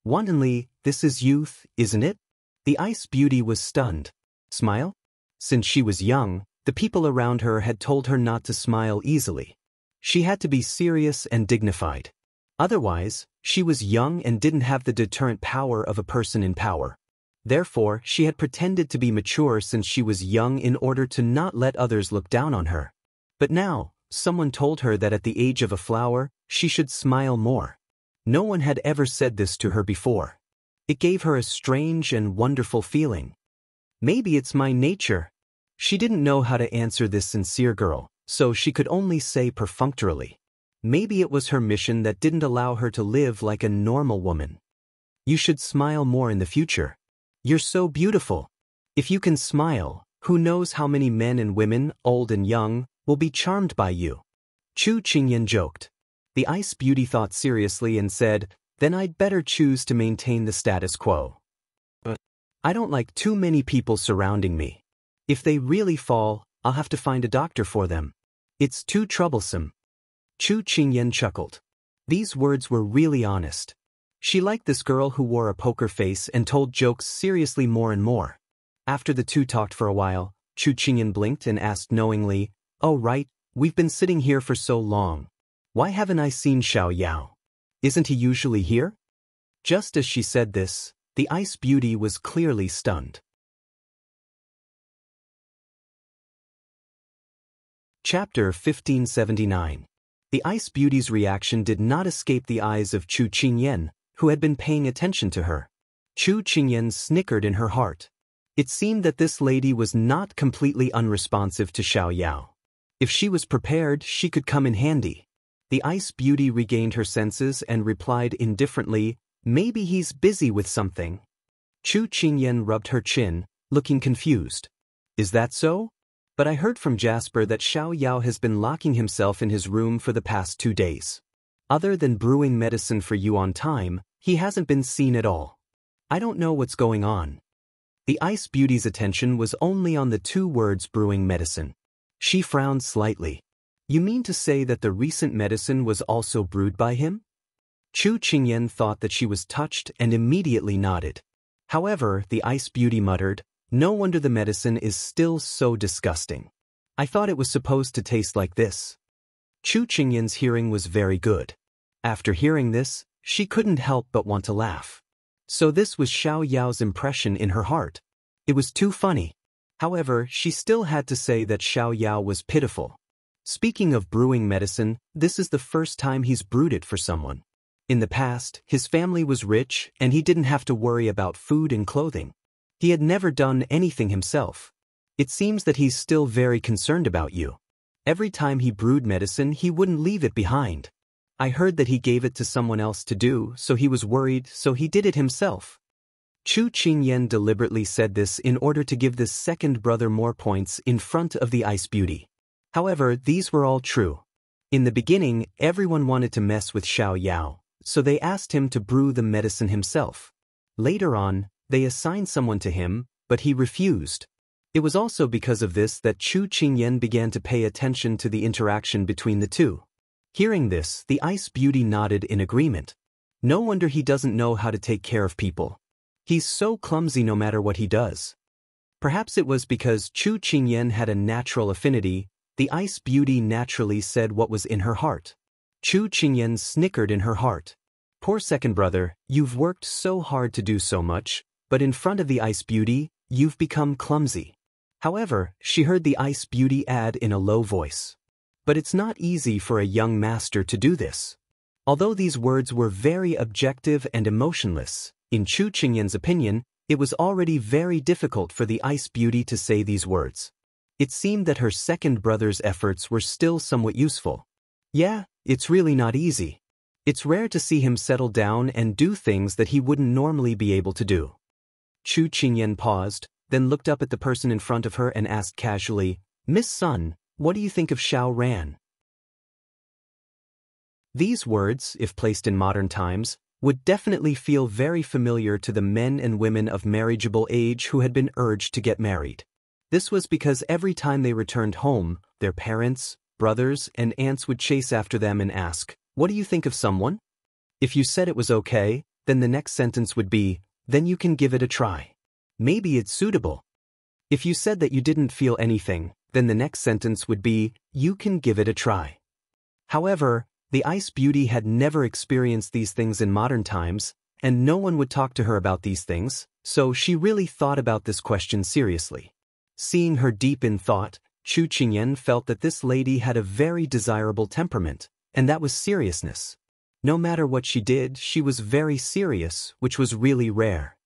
Wantonly, this is youth, isn't it? The ice beauty was stunned. Smile? Since she was young, the people around her had told her not to smile easily. She had to be serious and dignified. Otherwise, she was young and didn't have the deterrent power of a person in power. Therefore, she had pretended to be mature since she was young in order to not let others look down on her. But now, someone told her that at the age of a flower, she should smile more. No one had ever said this to her before. It gave her a strange and wonderful feeling. Maybe it's my nature. She didn't know how to answer this sincere girl, so she could only say perfunctorily. Maybe it was her mission that didn't allow her to live like a normal woman. You should smile more in the future. You're so beautiful. If you can smile, who knows how many men and women, old and young, will be charmed by you. Chu Qingyan joked. The ice beauty thought seriously and said, then I'd better choose to maintain the status quo. But I don't like too many people surrounding me. If they really fall, I'll have to find a doctor for them. It's too troublesome. Chu Qingyan chuckled. These words were really honest. She liked this girl who wore a poker face and told jokes seriously more and more. After the two talked for a while, Chu Qingyan blinked and asked knowingly, oh right, we've been sitting here for so long. Why haven't I seen Xiao? Isn't he usually here? Just as she said this, the ice beauty was clearly stunned. Chapter 1579. The ice beauty's reaction did not escape the eyes of Chu Qingyan, who had been paying attention to her. Chu Qingyan snickered in her heart. It seemed that this lady was not completely unresponsive to Xiao. If she was prepared, she could come in handy. The ice beauty regained her senses and replied indifferently, maybe he's busy with something. Chu Qingyan rubbed her chin, looking confused. Is that so? But I heard from Jasper that Xiao has been locking himself in his room for the past 2 days. Other than brewing medicine for you on time, he hasn't been seen at all. I don't know what's going on. The ice beauty's attention was only on the 2 words brewing medicine. She frowned slightly. You mean to say that the recent medicine was also brewed by him? Chu Qingyan thought that she was touched and immediately nodded. However, the ice beauty muttered, no wonder the medicine is still so disgusting. I thought it was supposed to taste like this. Chu Qingyan's hearing was very good. After hearing this, she couldn't help but want to laugh. So this was Xiao's impression in her heart. It was too funny. However, she still had to say that Xiao was pitiful. Speaking of brewing medicine, this is the first time he's brewed it for someone. In the past, his family was rich and he didn't have to worry about food and clothing. He had never done anything himself. It seems that he's still very concerned about you. Every time he brewed medicine, he wouldn't leave it behind. I heard that he gave it to someone else to do, so he was worried, so he did it himself. Chu Qingyan deliberately said this in order to give this second brother more points in front of the ice beauty. However, these were all true. In the beginning, everyone wanted to mess with Xiao, so they asked him to brew the medicine himself. Later on, they assigned someone to him, but he refused. It was also because of this that Chu Qingyan began to pay attention to the interaction between the two. Hearing this, the ice beauty nodded in agreement. No wonder he doesn't know how to take care of people. He's so clumsy no matter what he does. Perhaps it was because Chu Qingyan had a natural affinity. The ice beauty naturally said what was in her heart. Chu Qingyan snickered in her heart. Poor second brother, you've worked so hard to do so much, but in front of the ice beauty, you've become clumsy. However, she heard the ice beauty add in a low voice. But it's not easy for a young master to do this. Although these words were very objective and emotionless, in Chu Qingyan's opinion, it was already very difficult for the ice beauty to say these words. It seemed that her second brother's efforts were still somewhat useful. Yeah, it's really not easy. It's rare to see him settle down and do things that he wouldn't normally be able to do. Chu Qingyan paused, then looked up at the person in front of her and asked casually, Miss Sun, what do you think of Xiao Ran? These words, if placed in modern times, would definitely feel very familiar to the men and women of marriageable age who had been urged to get married. This was because every time they returned home, their parents, brothers, and aunts would chase after them and ask, "What do you think of someone?" If you said it was okay, then the next sentence would be, "Then you can give it a try. Maybe it's suitable." If you said that you didn't feel anything, then the next sentence would be, "You can give it a try." However, the Ice Beauty had never experienced these things in modern times, and no one would talk to her about these things, so she really thought about this question seriously. Seeing her deep in thought, Chu Qingyan felt that this lady had a very desirable temperament, and that was seriousness. No matter what she did, she was very serious, which was really rare.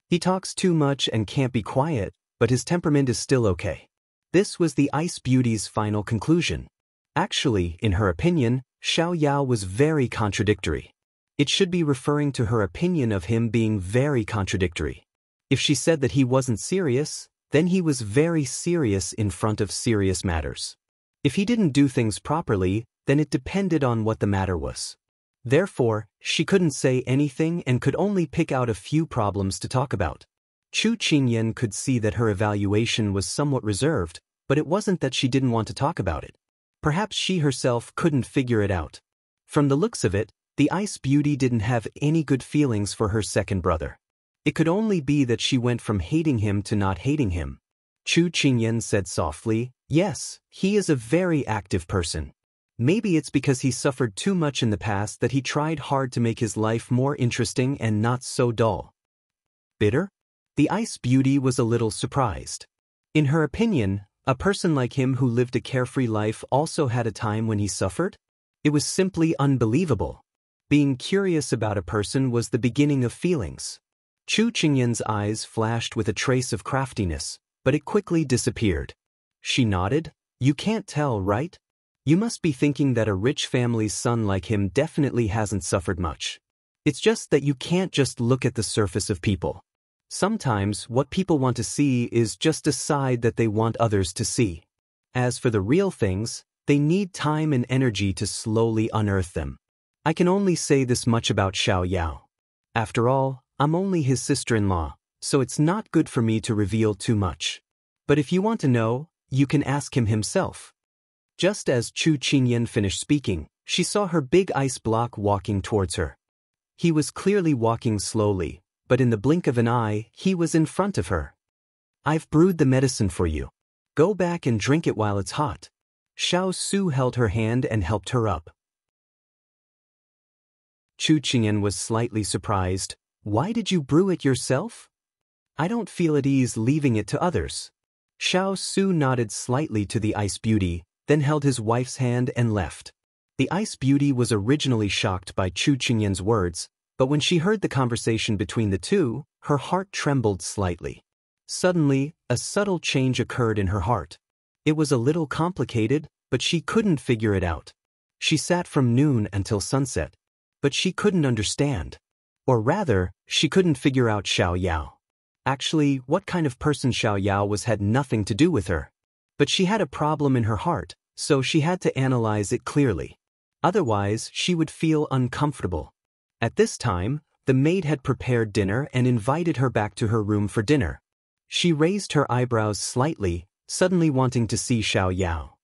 He talks too much and can't be quiet, but his temperament is still okay. This was the Ice Beauty's final conclusion. Actually, in her opinion, Xiao was very contradictory. It should be referring to her opinion of him being very contradictory. If she said that he wasn't serious, then he was very serious in front of serious matters. If he didn't do things properly, then it depended on what the matter was. Therefore, she couldn't say anything and could only pick out a few problems to talk about. Chu Qingyan could see that her evaluation was somewhat reserved, but it wasn't that she didn't want to talk about it. Perhaps she herself couldn't figure it out. From the looks of it, the Ice Beauty didn't have any good feelings for her second brother. It could only be that she went from hating him to not hating him. Chu Qingyan said softly, "Yes, he is a very active person. Maybe it's because he suffered too much in the past that he tried hard to make his life more interesting and not so dull." Bitter? The Ice Beauty was a little surprised. In her opinion, a person like him who lived a carefree life also had a time when he suffered? It was simply unbelievable. Being curious about a person was the beginning of feelings. Chu Qingyan's eyes flashed with a trace of craftiness, but it quickly disappeared. She nodded. "You can't tell, right? You must be thinking that a rich family's son like him definitely hasn't suffered much. It's just that you can't just look at the surface of people. Sometimes what people want to see is just a side that they want others to see. As for the real things, they need time and energy to slowly unearth them. I can only say this much about Xiao. After all, I'm only his sister-in-law, so it's not good for me to reveal too much. But if you want to know, you can ask him himself." Just as Chu Qingyan finished speaking, she saw her big ice block walking towards her. He was clearly walking slowly, but in the blink of an eye, he was in front of her. "I've brewed the medicine for you. Go back and drink it while it's hot." Xiao Su held her hand and helped her up. Chu Qingyan was slightly surprised. "Why did you brew it yourself? I don't feel at ease leaving it to others." Xiao Su nodded slightly to the Ice Beauty, then held his wife's hand and left. The Ice Beauty was originally shocked by Chu Qingyan's words, but when she heard the conversation between the two, her heart trembled slightly. Suddenly, a subtle change occurred in her heart. It was a little complicated, but she couldn't figure it out. She sat from noon until sunset, but she couldn't understand. Or rather, she couldn't figure out Xiao. Actually, what kind of person Xiao was had nothing to do with her. But she had a problem in her heart, so she had to analyze it clearly. Otherwise, she would feel uncomfortable. At this time, the maid had prepared dinner and invited her back to her room for dinner. She raised her eyebrows slightly, suddenly wanting to see Xiao.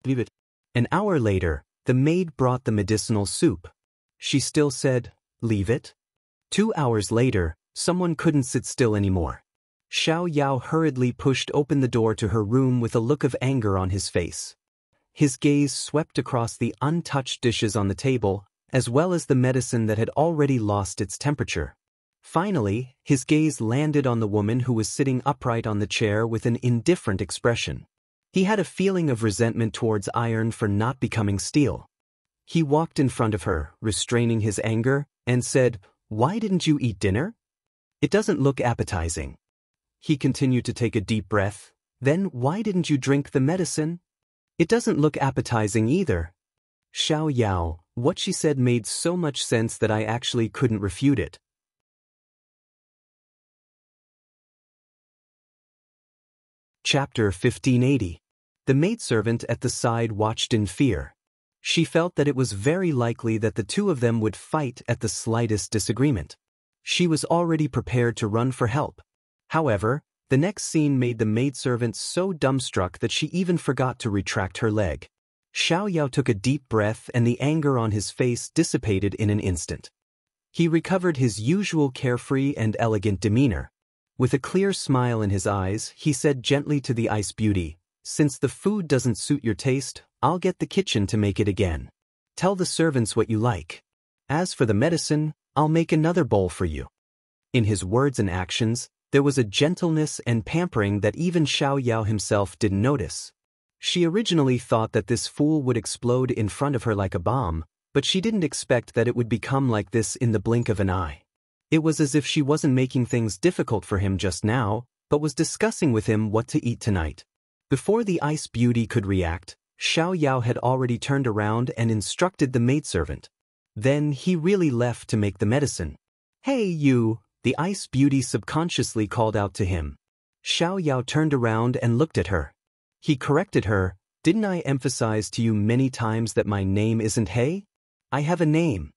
"Leave it." An hour later, the maid brought the medicinal soup. She still said, "Leave it." 2 hours later, someone couldn't sit still anymore. Xiao hurriedly pushed open the door to her room with a look of anger on his face. His gaze swept across the untouched dishes on the table, as well as the medicine that had already lost its temperature. Finally, his gaze landed on the woman who was sitting upright on the chair with an indifferent expression. He had a feeling of resentment towards iron for not becoming steel. He walked in front of her, restraining his anger, and said, "Why didn't you eat dinner? It doesn't look appetizing." He continued to take a deep breath. "Then why didn't you drink the medicine? It doesn't look appetizing either." Xiao, what she said made so much sense that I actually couldn't refute it. Chapter 1580. The maidservant at the side watched in fear. She felt that it was very likely that the two of them would fight at the slightest disagreement. She was already prepared to run for help. However, the next scene made the maidservant so dumbstruck that she even forgot to retract her leg. Xiao took a deep breath and the anger on his face dissipated in an instant. He recovered his usual carefree and elegant demeanor. With a clear smile in his eyes, he said gently to the ice beauty, "Since the food doesn't suit your taste, I'll get the kitchen to make it again. Tell the servants what you like. As for the medicine, I'll make another bowl for you." In his words and actions, there was a gentleness and pampering that even Xiao himself didn't notice. She originally thought that this fool would explode in front of her like a bomb, but she didn't expect that it would become like this in the blink of an eye. It was as if she wasn't making things difficult for him just now, but was discussing with him what to eat tonight. Before the ice beauty could react, Xiao had already turned around and instructed the maidservant. Then he really left to make the medicine. "Hey you," the ice beauty subconsciously called out to him. Xiao turned around and looked at her. He corrected her, "Didn't I emphasize to you many times that my name isn't Hey? I have a name."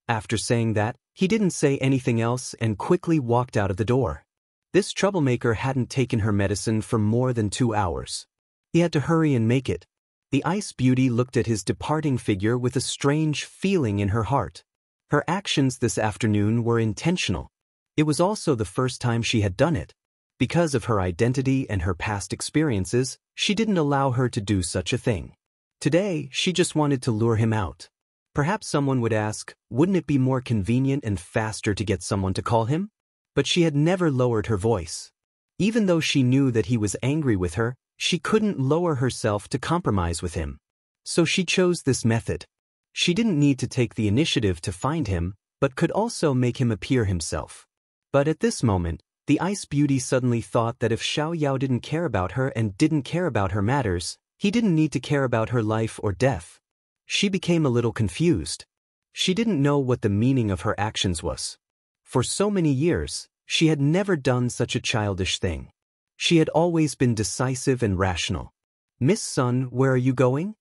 After saying that, he didn't say anything else and quickly walked out of the door. This troublemaker hadn't taken her medicine for more than 2 hours. He had to hurry and make it. The ice beauty looked at his departing figure with a strange feeling in her heart. Her actions this afternoon were intentional. It was also the first time she had done it. Because of her identity and her past experiences, she didn't allow her to do such a thing. Today, she just wanted to lure him out. Perhaps someone would ask, wouldn't it be more convenient and faster to get someone to call him? But she had never lowered her voice. Even though she knew that he was angry with her, she couldn't lower herself to compromise with him. So she chose this method. She didn't need to take the initiative to find him, but could also make him appear himself. But at this moment, the ice beauty suddenly thought that if Xiao didn't care about her and didn't care about her matters, he didn't need to care about her life or death. She became a little confused. She didn't know what the meaning of her actions was. For so many years, she had never done such a childish thing. She had always been decisive and rational. "Miss Sun, where are you going?"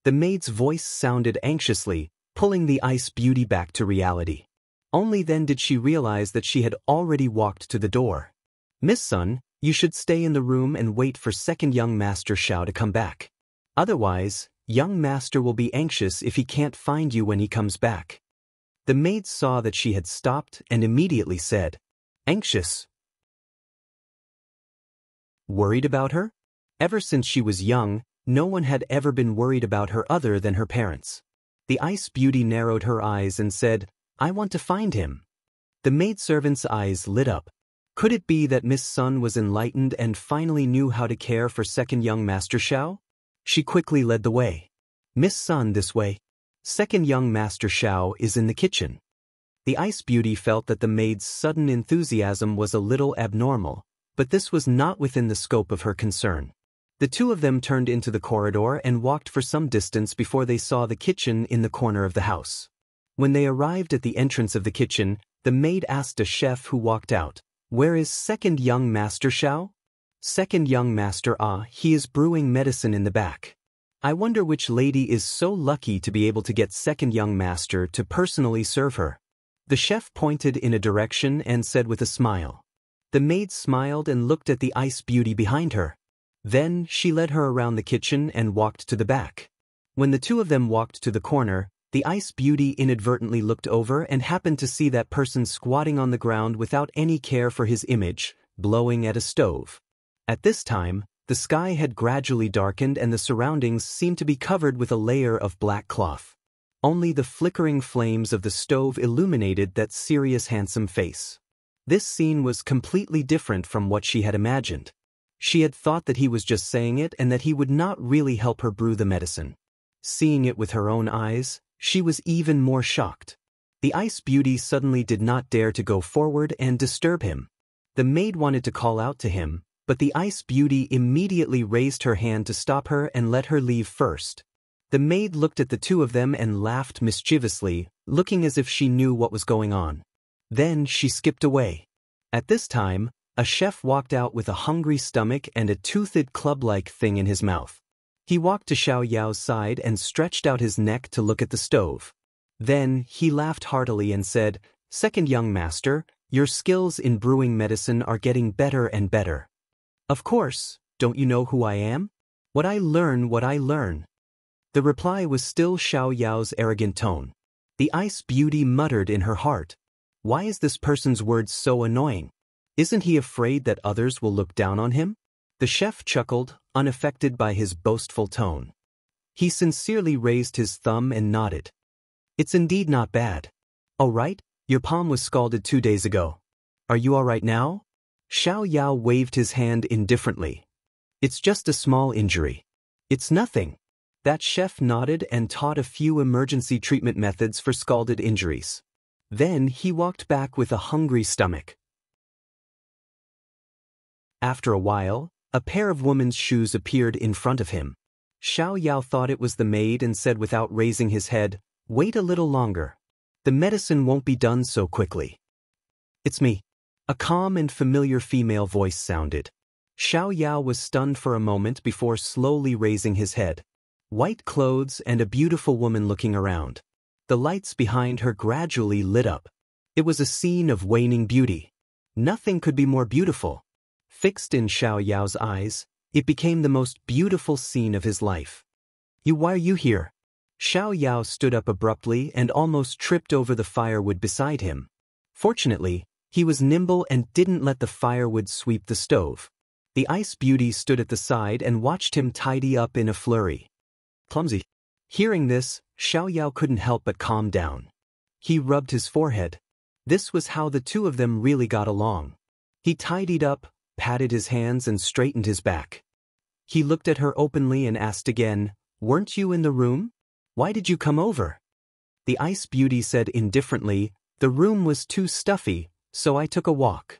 The maid's voice sounded anxiously, pulling the ice beauty back to reality. Only then did she realize that she had already walked to the door. "Miss Sun, you should stay in the room and wait for second young master Xiao to come back. Otherwise, young master will be anxious if he can't find you when he comes back." The maid saw that she had stopped and immediately said, "Anxious? Worried about her?" Ever since she was young, no one had ever been worried about her other than her parents. The ice beauty narrowed her eyes and said, "I want to find him." The maidservant's eyes lit up. Could it be that Miss Sun was enlightened and finally knew how to care for second young Master Xiao? She quickly led the way. "Miss Sun, this way. Second young Master Xiao is in the kitchen." The ice beauty felt that the maid's sudden enthusiasm was a little abnormal, but this was not within the scope of her concern. The two of them turned into the corridor and walked for some distance before they saw the kitchen in the corner of the house. When they arrived at the entrance of the kitchen, the maid asked a chef who walked out, "Where is second young Master Xiao?" "Second young master, he is brewing medicine in the back. I wonder which lady is so lucky to be able to get second young master to personally serve her." The chef pointed in a direction and said with a smile. The maid smiled and looked at the ice beauty behind her. Then she led her around the kitchen and walked to the back. When the two of them walked to the corner, the ice beauty inadvertently looked over and happened to see that person squatting on the ground without any care for his image, blowing at a stove. At this time, the sky had gradually darkened and the surroundings seemed to be covered with a layer of black cloth. Only the flickering flames of the stove illuminated that serious handsome face. This scene was completely different from what she had imagined. She had thought that he was just saying it and that he would not really help her brew the medicine. Seeing it with her own eyes, she was even more shocked. The ice beauty suddenly did not dare to go forward and disturb him. The maid wanted to call out to him, but the ice beauty immediately raised her hand to stop her and let her leave first. The maid looked at the two of them and laughed mischievously, looking as if she knew what was going on. Then she skipped away. At this time, a chef walked out with a hungry stomach and a toothed club-like thing in his mouth. He walked to Xiao Yao's side and stretched out his neck to look at the stove. Then, he laughed heartily and said, "Second young master, your skills in brewing medicine are getting better and better." "Of course, don't you know who I am? What I learn. The reply was still Xiao Yao's arrogant tone. The ice beauty muttered in her heart. Why is this person's words so annoying? Isn't he afraid that others will look down on him? The chef chuckled, unaffected by his boastful tone. He sincerely raised his thumb and nodded. It's indeed not bad. Oh right, your palm was scalded 2 days ago. Are you all right now? Xiao Yao waved his hand indifferently. It's just a small injury. It's nothing. That chef nodded and taught a few emergency treatment methods for scalded injuries. Then he walked back with a hungry stomach. After a while, a pair of women's shoes appeared in front of him. Xiao Yao thought it was the maid and said without raising his head, "Wait a little longer. The medicine won't be done so quickly." "It's me." A calm and familiar female voice sounded. Xiao Yao was stunned for a moment before slowly raising his head. White clothes and a beautiful woman looking around. The lights behind her gradually lit up. It was a scene of waning beauty. Nothing could be more beautiful. Fixed in Xiao Yao's eyes, it became the most beautiful scene of his life. Why are you here?" Xiao Yao stood up abruptly and almost tripped over the firewood beside him. Fortunately, he was nimble and didn't let the firewood sweep the stove. The ice beauty stood at the side and watched him tidy up in a flurry. Clumsy. Hearing this, Xiao Yao couldn't help but calm down. He rubbed his forehead. This was how the two of them really got along. He tidied up, patted his hands and straightened his back. He looked at her openly and asked again, "Weren't you in the room? Why did you come over?" The ice beauty said indifferently, "The room was too stuffy, so I took a walk."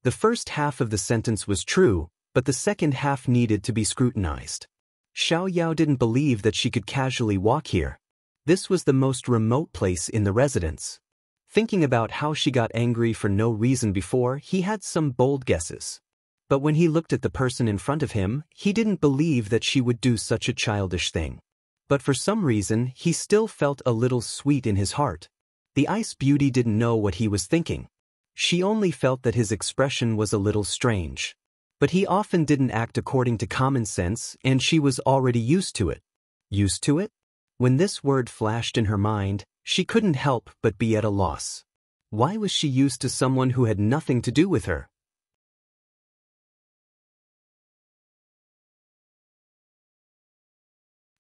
The first half of the sentence was true, but the second half needed to be scrutinized. Xiao Yao didn't believe that she could casually walk here. This was the most remote place in the residence. Thinking about how she got angry for no reason before, he had some bold guesses. But when he looked at the person in front of him, he didn't believe that she would do such a childish thing. But for some reason, he still felt a little sweet in his heart. The ice beauty didn't know what he was thinking. She only felt that his expression was a little strange. But he often didn't act according to common sense, and she was already used to it. Used to it? When this word flashed in her mind, she couldn't help but be at a loss. Why was she used to someone who had nothing to do with her?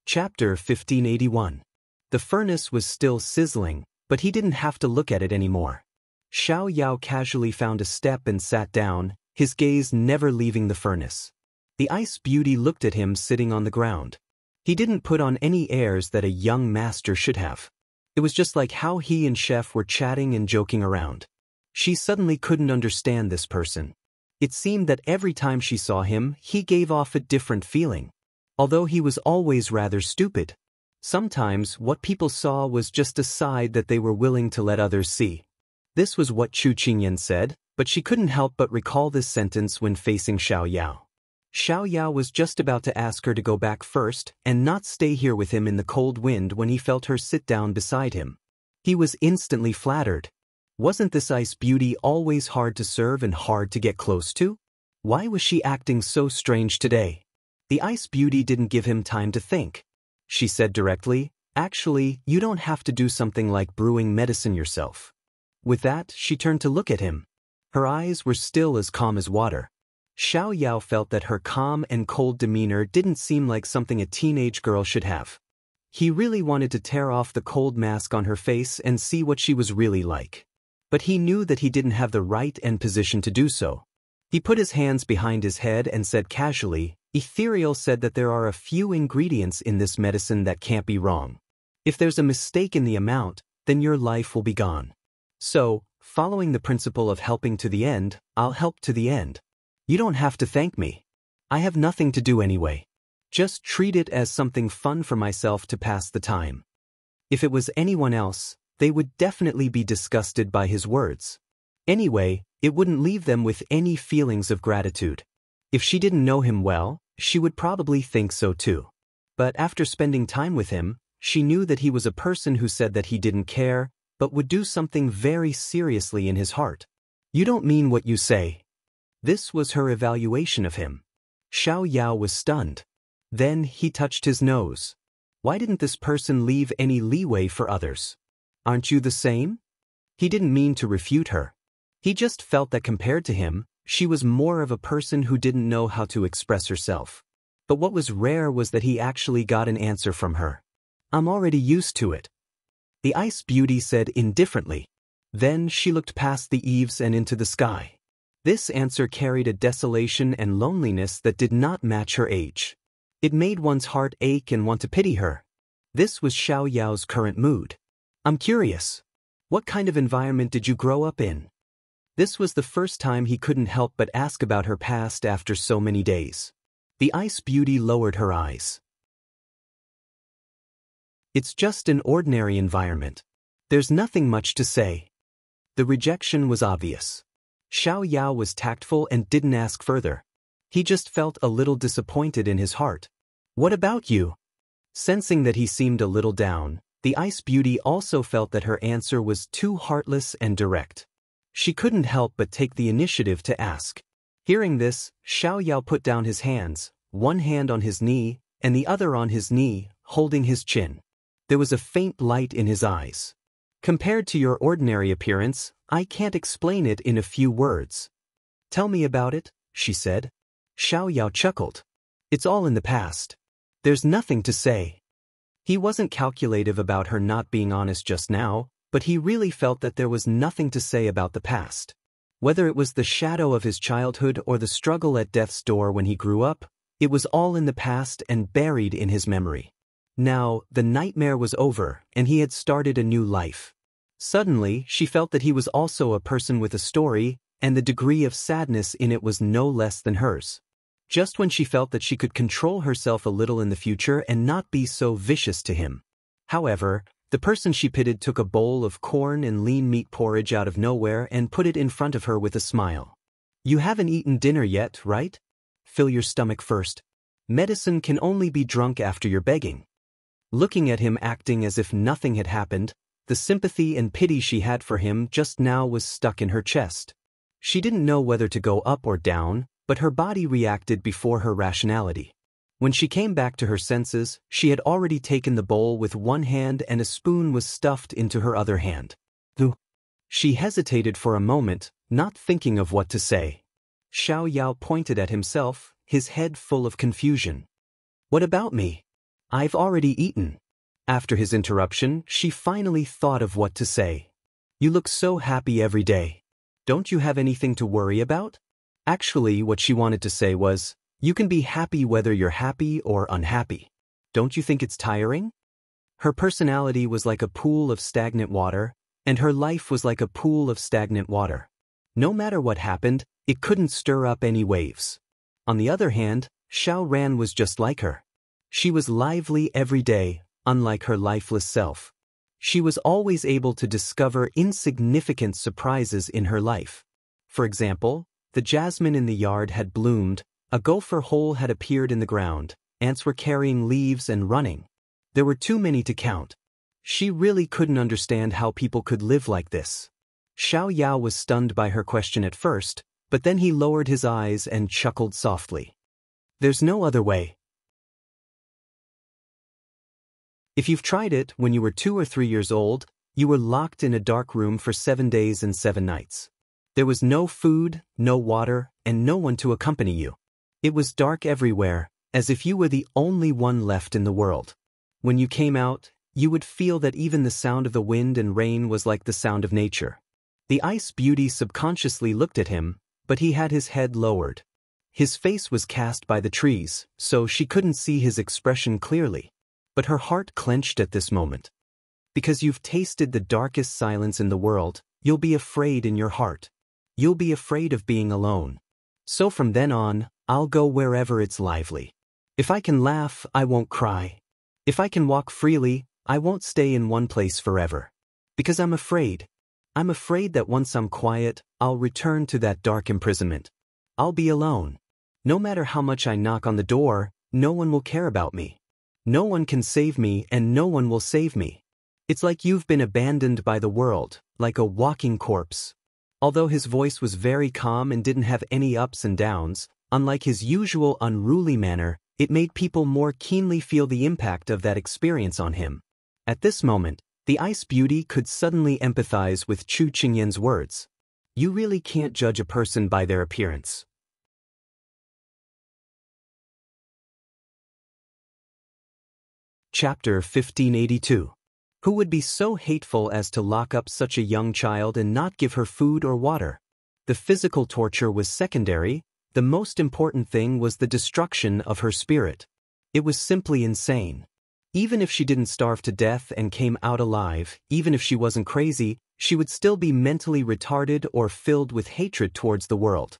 Chapter 1581. The furnace was still sizzling, but he didn't have to look at it anymore. Xiao Yao casually found a step and sat down, his gaze never leaving the furnace. The ice beauty looked at him sitting on the ground. He didn't put on any airs that a young master should have. It was just like how he and Chef were chatting and joking around. She suddenly couldn't understand this person. It seemed that every time she saw him, he gave off a different feeling. Although he was always rather stupid. Sometimes what people saw was just a side that they were willing to let others see. This was what Chu Qingyan said, but she couldn't help but recall this sentence when facing Xiao Yao. Xiao Yao was just about to ask her to go back first and not stay here with him in the cold wind when he felt her sit down beside him. He was instantly flattered. Wasn't this ice beauty always hard to serve and hard to get close to? Why was she acting so strange today? The ice beauty didn't give him time to think. She said directly, "Actually, you don't have to do something like brewing medicine yourself." With that, she turned to look at him. Her eyes were still as calm as water. Xiao Yao felt that her calm and cold demeanor didn't seem like something a teenage girl should have. He really wanted to tear off the cold mask on her face and see what she was really like. But he knew that he didn't have the right and position to do so. He put his hands behind his head and said casually, "Ethereal said that there are a few ingredients in this medicine that can't be wrong. If there's a mistake in the amount, then your life will be gone. So, following the principle of helping to the end, I'll help to the end. You don't have to thank me. I have nothing to do anyway. Just treat it as something fun for myself to pass the time." If it was anyone else, they would definitely be disgusted by his words. Anyway, it wouldn't leave them with any feelings of gratitude. If she didn't know him well, she would probably think so too. But after spending time with him, she knew that he was a person who said that he didn't care, but would do something very seriously in his heart. You don't mean what you say. This was her evaluation of him. Xiao was stunned. Then he touched his nose. Why didn't this person leave any leeway for others? Aren't you the same? He didn't mean to refute her. He just felt that compared to him, she was more of a person who didn't know how to express herself. But what was rare was that he actually got an answer from her. I'm already used to it. The ice beauty said indifferently. Then she looked past the eaves and into the sky. This answer carried a desolation and loneliness that did not match her age. It made one's heart ache and want to pity her. This was Xiao's current mood. I'm curious. What kind of environment did you grow up in? This was the first time he couldn't help but ask about her past after so many days. The ice beauty lowered her eyes. It's just an ordinary environment. There's nothing much to say. The rejection was obvious. Xiao was tactful and didn't ask further. He just felt a little disappointed in his heart. What about you? Sensing that he seemed a little down, the ice beauty also felt that her answer was too heartless and direct. She couldn't help but take the initiative to ask. Hearing this, Xiao put down his hands, one hand on his knee, and the other on his knee, holding his chin. There was a faint light in his eyes. Compared to your ordinary appearance, I can't explain it in a few words. Tell me about it, she said. Xiao chuckled. It's all in the past. There's nothing to say. He wasn't calculative about her not being honest just now, but he really felt that there was nothing to say about the past. Whether it was the shadow of his childhood or the struggle at death's door when he grew up, it was all in the past and buried in his memory. Now, the nightmare was over, and he had started a new life. Suddenly, she felt that he was also a person with a story, and the degree of sadness in it was no less than hers. Just when she felt that she could control herself a little in the future and not be so vicious to him. However, the person she pitied took a bowl of corn and lean meat porridge out of nowhere and put it in front of her with a smile. You haven't eaten dinner yet, right? Fill your stomach first. Medicine can only be drunk after you're begging. Looking at him acting as if nothing had happened, the sympathy and pity she had for him just now was stuck in her chest. She didn't know whether to go up or down, but her body reacted before her rationality. When she came back to her senses, she had already taken the bowl with one hand and a spoon was stuffed into her other hand. She hesitated for a moment, not thinking of what to say. Xiao pointed at himself, his head full of confusion. What about me? I've already eaten. After his interruption, she finally thought of what to say. You look so happy every day. Don't you have anything to worry about? Actually, what she wanted to say was, you can be happy whether you're happy or unhappy. Don't you think it's tiring? Her personality was like a pool of stagnant water, and her life was like a pool of stagnant water. No matter what happened, it couldn't stir up any waves. On the other hand, Xiao Ran was just like her. She was lively every day, unlike her lifeless self. She was always able to discover insignificant surprises in her life. For example, the jasmine in the yard had bloomed, a gopher hole had appeared in the ground, ants were carrying leaves and running. There were too many to count. She really couldn't understand how people could live like this. Xiao was stunned by her question at first, but then he lowered his eyes and chuckled softly. There's no other way. If you've tried it when you were 2 or 3 years old, you were locked in a dark room for 7 days and 7 nights. There was no food, no water, and no one to accompany you. It was dark everywhere, as if you were the only one left in the world. When you came out, you would feel that even the sound of the wind and rain was like the sound of nature. The ice beauty subconsciously looked at him, but he had his head lowered. His face was cast by the trees, so she couldn't see his expression clearly. But her heart clenched at this moment. Because you've tasted the darkest silence in the world, you'll be afraid in your heart. You'll be afraid of being alone. So from then on, I'll go wherever it's lively. If I can laugh, I won't cry. If I can walk freely, I won't stay in one place forever. Because I'm afraid. I'm afraid that once I'm quiet, I'll return to that dark imprisonment. I'll be alone. No matter how much I knock on the door, no one will care about me. No one can save me and no one will save me. It's like you've been abandoned by the world, like a walking corpse. Although his voice was very calm and didn't have any ups and downs, unlike his usual unruly manner, it made people more keenly feel the impact of that experience on him. At this moment, the Ice Beauty could suddenly empathize with Chu Qingyan's words. You really can't judge a person by their appearance. Chapter 1582. Who would be so hateful as to lock up such a young child and not give her food or water? The physical torture was secondary. The most important thing was the destruction of her spirit. It was simply insane. Even if she didn't starve to death and came out alive, even if she wasn't crazy, she would still be mentally retarded or filled with hatred towards the world.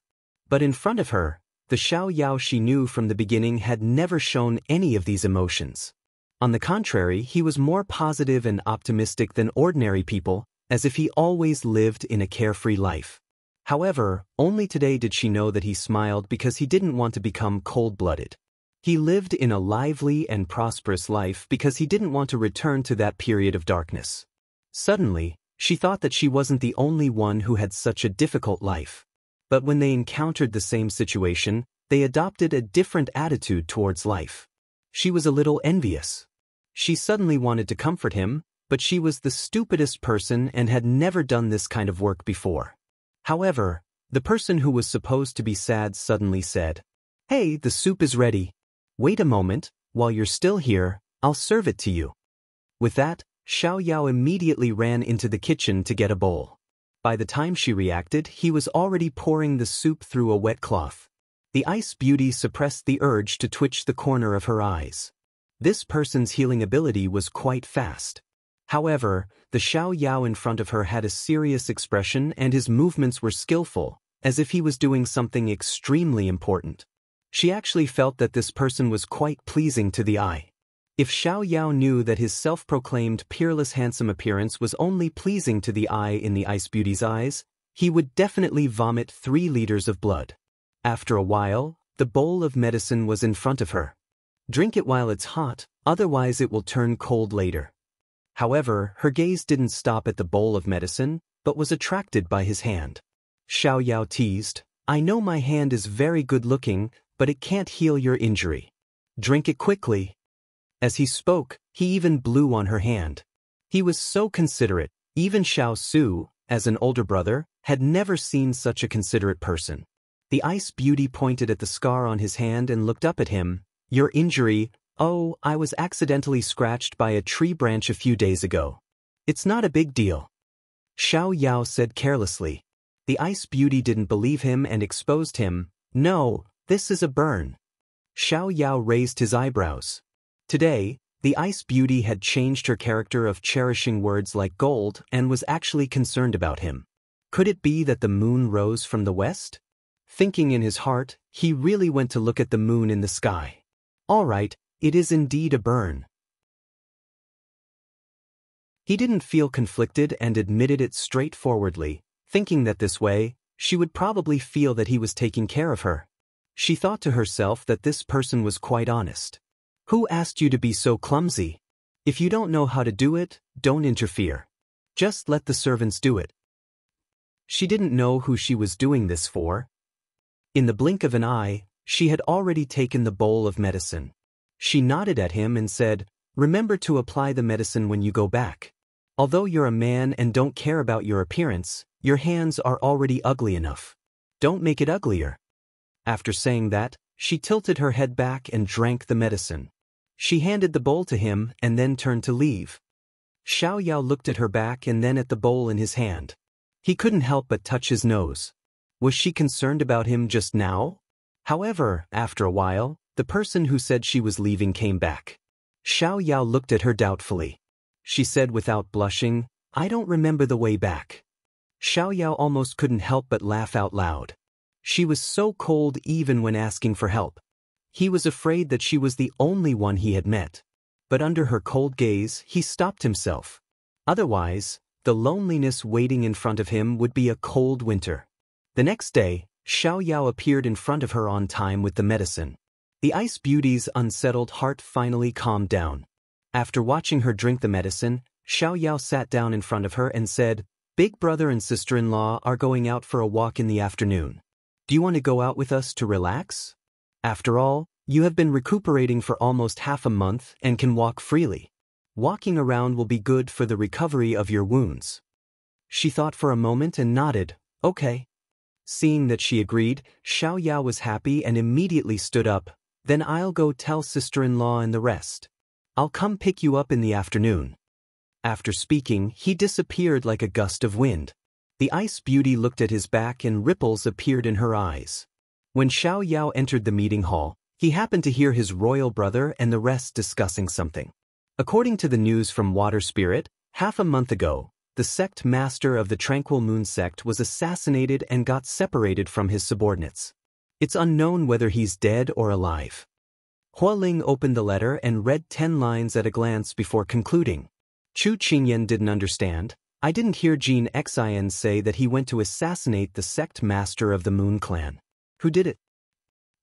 But in front of her, the Xiao she knew from the beginning had never shown any of these emotions. On the contrary, he was more positive and optimistic than ordinary people, as if he always lived in a carefree life. However, only today did she know that he smiled because he didn't want to become cold-blooded. He lived in a lively and prosperous life because he didn't want to return to that period of darkness. Suddenly, she thought that she wasn't the only one who had such a difficult life. But when they encountered the same situation, they adopted a different attitude towards life. She was a little envious. She suddenly wanted to comfort him, but she was the stupidest person and had never done this kind of work before. However, the person who was supposed to be sad suddenly said, "Hey, the soup is ready. Wait a moment, while you're still here, I'll serve it to you." With that, Xiao immediately ran into the kitchen to get a bowl. By the time she reacted, he was already pouring the soup through a wet cloth. The Ice Beauty suppressed the urge to twitch the corner of her eyes. This person's healing ability was quite fast. However, the Xiao in front of her had a serious expression and his movements were skillful, as if he was doing something extremely important. She actually felt that this person was quite pleasing to the eye. If Xiao knew that his self-proclaimed peerless handsome appearance was only pleasing to the eye in the Ice Beauty's eyes, he would definitely vomit 3 liters of blood. After a while, the bowl of medicine was in front of her. Drink it while it's hot, otherwise it will turn cold later. However, her gaze didn't stop at the bowl of medicine, but was attracted by his hand. Xiao teased, "I know my hand is very good looking, but it can't heal your injury. Drink it quickly." As he spoke, he even blew on her hand. He was so considerate. Even Xiao Su, as an older brother, had never seen such a considerate person. The Ice Beauty pointed at the scar on his hand and looked up at him. "Your injury? Oh, I was accidentally scratched by a tree branch a few days ago. It's not a big deal." Xiao said carelessly. The Ice Beauty didn't believe him and exposed him. "No, this is a burn." Xiao raised his eyebrows. Today, the Ice Beauty had changed her character of cherishing words like gold and was actually concerned about him. Could it be that the moon rose from the west? Thinking in his heart, he really went to look at the moon in the sky. All right, it is indeed a burn. He didn't feel conflicted and admitted it straightforwardly, thinking that this way, she would probably feel that he was taking care of her. She thought to herself that this person was quite honest. Who asked you to be so clumsy? If you don't know how to do it, don't interfere. Just let the servants do it. She didn't know who she was doing this for. In the blink of an eye, she had already taken the bowl of medicine. She nodded at him and said, "Remember to apply the medicine when you go back. Although you're a man and don't care about your appearance, your hands are already ugly enough. Don't make it uglier." After saying that, she tilted her head back and drank the medicine. She handed the bowl to him and then turned to leave. Xiao looked at her back and then at the bowl in his hand. He couldn't help but touch his nose. Was she concerned about him just now? However, after a while, the person who said she was leaving came back. Xiao looked at her doubtfully. She said without blushing, "I don't remember the way back." Xiao almost couldn't help but laugh out loud. She was so cold even when asking for help. He was afraid that she was the only one he had met. But under her cold gaze, he stopped himself. Otherwise, the loneliness waiting in front of him would be a cold winter. The next day, Xiao appeared in front of her on time with the medicine. The Ice Beauty's unsettled heart finally calmed down. After watching her drink the medicine, Xiao sat down in front of her and said, "Big brother and sister-in-law are going out for a walk in the afternoon. Do you want to go out with us to relax? After all, you have been recuperating for almost half a month and can walk freely. Walking around will be good for the recovery of your wounds." She thought for a moment and nodded, "Okay." Seeing that she agreed, Xiao was happy and immediately stood up. "Then I'll go tell sister-in-law and the rest. I'll come pick you up in the afternoon." After speaking, he disappeared like a gust of wind. The Ice Beauty looked at his back and ripples appeared in her eyes. When Xiao entered the meeting hall, he happened to hear his royal brother and the rest discussing something. According to the news from Water Spirit, half a month ago, the sect master of the Tranquil Moon sect was assassinated and got separated from his subordinates. It's unknown whether he's dead or alive. Hua Ling opened the letter and read 10 lines at a glance before concluding. Chu Qingyan didn't understand. "I didn't hear Jin Xian say that he went to assassinate the sect master of the Moon Clan. Who did it?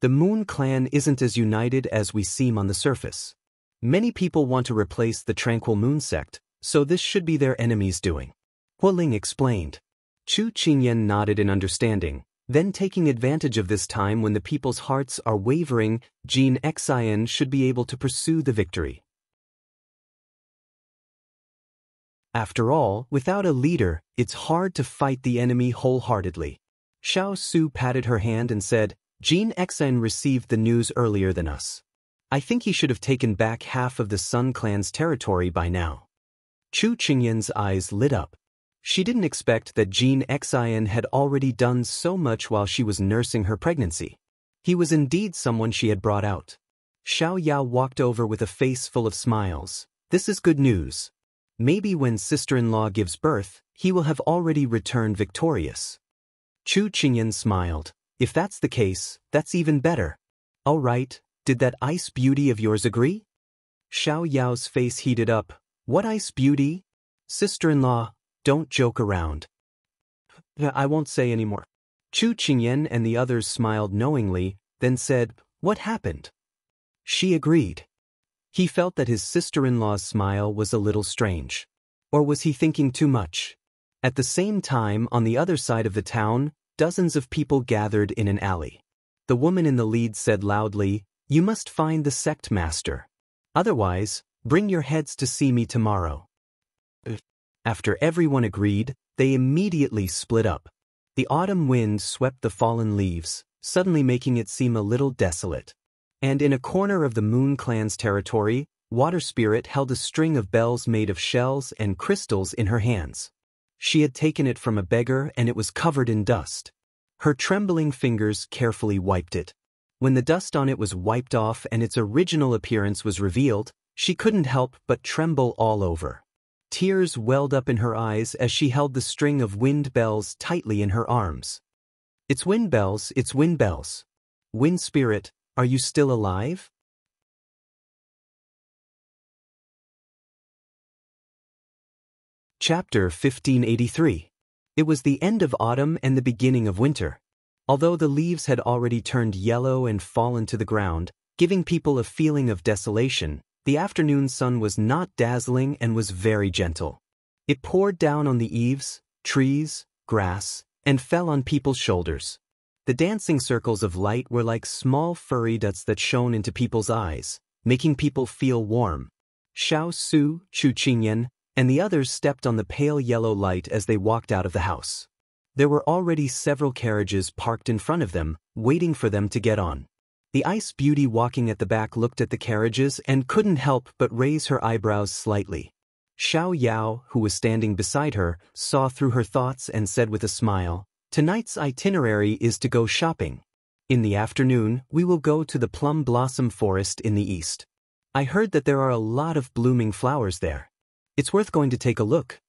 The Moon Clan isn't as united as we seem on the surface. Many people want to replace the Tranquil Moon sect, so this should be their enemy's doing," Hua Ling explained. Chu Qingyan nodded in understanding. Then, taking advantage of this time when the people's hearts are wavering, Jin Xian should be able to pursue the victory. After all, without a leader, it's hard to fight the enemy wholeheartedly. Xiao Su patted her hand and said, "Jin Xian received the news earlier than us. I think he should have taken back half of the Sun Clan's territory by now." Chu Qingyan's eyes lit up. She didn't expect that Jin Xian had already done so much while she was nursing her pregnancy. He was indeed someone she had brought out. Xiao walked over with a face full of smiles. "This is good news. Maybe when sister-in-law gives birth, he will have already returned victorious." Chu Qingyan smiled. "If that's the case, that's even better." "All right, did that Ice Beauty of yours agree?" Xiao's face heated up. "What Ice Beauty? Sister-in-law, don't joke around." "I won't say any more." Chu Qingyan and the others smiled knowingly, then said, "What happened?" She agreed. He felt that his sister-in-law's smile was a little strange. Or was he thinking too much? At the same time, on the other side of the town, dozens of people gathered in an alley. The woman in the lead said loudly, "You must find the sect master. Otherwise, bring your heads to see me tomorrow." After everyone agreed, they immediately split up. The autumn wind swept the fallen leaves, suddenly making it seem a little desolate. And in a corner of the Moon Clan's territory, Water Spirit held a string of bells made of shells and crystals in her hands. She had taken it from a beggar and it was covered in dust. Her trembling fingers carefully wiped it. When the dust on it was wiped off and its original appearance was revealed, she couldn't help but tremble all over. Tears welled up in her eyes as she held the string of wind bells tightly in her arms. "It's wind bells, it's wind bells. Wind Spirit, are you still alive?" Chapter 1583. It was the end of autumn and the beginning of winter. Although the leaves had already turned yellow and fallen to the ground, giving people a feeling of desolation, the afternoon sun was not dazzling and was very gentle. It poured down on the eaves, trees, grass, and fell on people's shoulders. The dancing circles of light were like small furry dots that shone into people's eyes, making people feel warm. Xiao Su, Chu Qingyan, and the others stepped on the pale yellow light as they walked out of the house. There were already several carriages parked in front of them, waiting for them to get on. The Ice Beauty walking at the back looked at the carriages and couldn't help but raise her eyebrows slightly. Xiao, who was standing beside her, saw through her thoughts and said with a smile, "Tonight's itinerary is to go shopping. In the afternoon, we will go to the plum blossom forest in the east. I heard that there are a lot of blooming flowers there. It's worth going to take a look."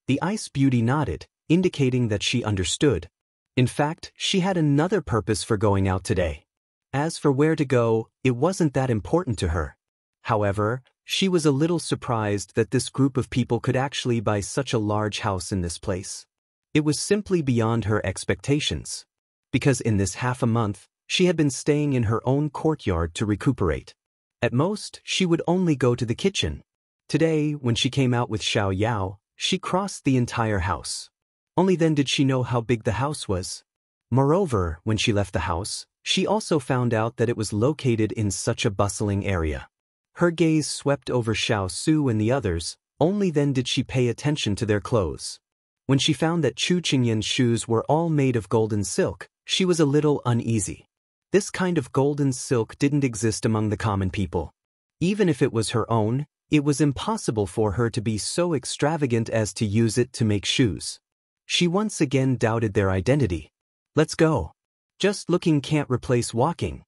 The Ice Beauty nodded, indicating that she understood. In fact, she had another purpose for going out today. As for where to go, it wasn't that important to her. However, she was a little surprised that this group of people could actually buy such a large house in this place. It was simply beyond her expectations. Because in this half a month, She had been staying in her own courtyard to recuperate. At most, she would only go to the kitchen. Today, when she came out with Xiao Yao, she crossed the entire house. Only then did she know how big the house was. Moreover, when she left the house, she also found out that it was located in such a bustling area. Her gaze swept over Xiao Su and the others, only then did she pay attention to their clothes. When she found that Chu Qingyan's shoes were all made of golden silk, she was a little uneasy. This kind of golden silk didn't exist among the common people. Even if it was her own, it was impossible for her to be so extravagant as to use it to make shoes. She once again doubted their identity. Let's go. Just looking can't replace walking.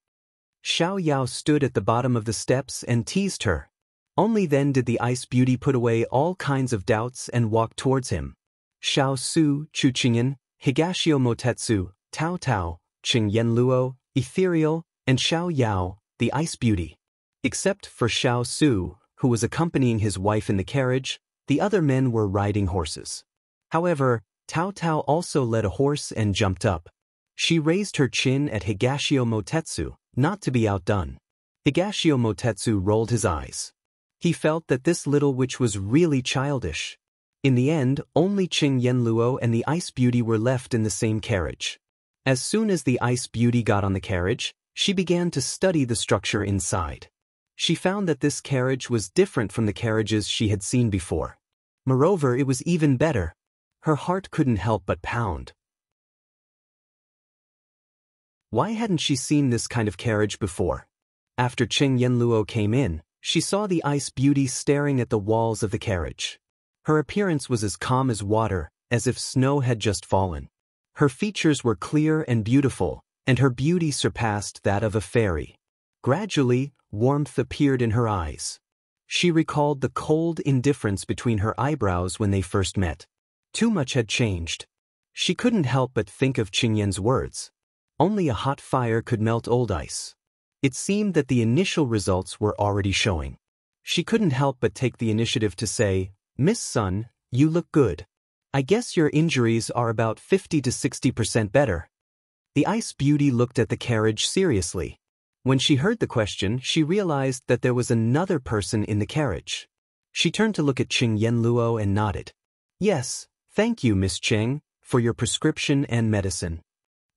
Xiao Yao stood at the bottom of the steps and teased her. Only then did the ice beauty put away all kinds of doubts and walk towards him. Xiao Su, Chu Qingyan, Higashio Motetsu, Tao Tao, Qingyan Luo, Ethereal, and Xiao Yao, the ice beauty. Except for Xiao Su, who was accompanying his wife in the carriage, the other men were riding horses. However, Tao Tao also led a horse and jumped up. She raised her chin at Higashio Motetsu, not to be outdone. Higashio Motetsu rolled his eyes. He felt that this little witch was really childish. In the end, only Qingyan Luo and the ice beauty were left in the same carriage. As soon as the ice beauty got on the carriage, she began to study the structure inside. She found that this carriage was different from the carriages she had seen before. Moreover, it was even better. Her heart couldn't help but pound. Why hadn't she seen this kind of carriage before? After Qingyan Luo came in, she saw the ice beauty staring at the walls of the carriage. Her appearance was as calm as water, as if snow had just fallen. Her features were clear and beautiful, and her beauty surpassed that of a fairy. Gradually, warmth appeared in her eyes. She recalled the cold indifference between her eyebrows when they first met. Too much had changed. She couldn't help but think of Qingyan's words. Only a hot fire could melt old ice. It seemed that the initial results were already showing. She couldn't help but take the initiative to say, "Miss Sun, you look good. I guess your injuries are about 50 to 60% better." The ice beauty looked at the carriage seriously. When she heard the question, she realized that there was another person in the carriage. She turned to look at Qingyan Luo and nodded. "Yes, thank you, Miss Cheng, for your prescription and medicine."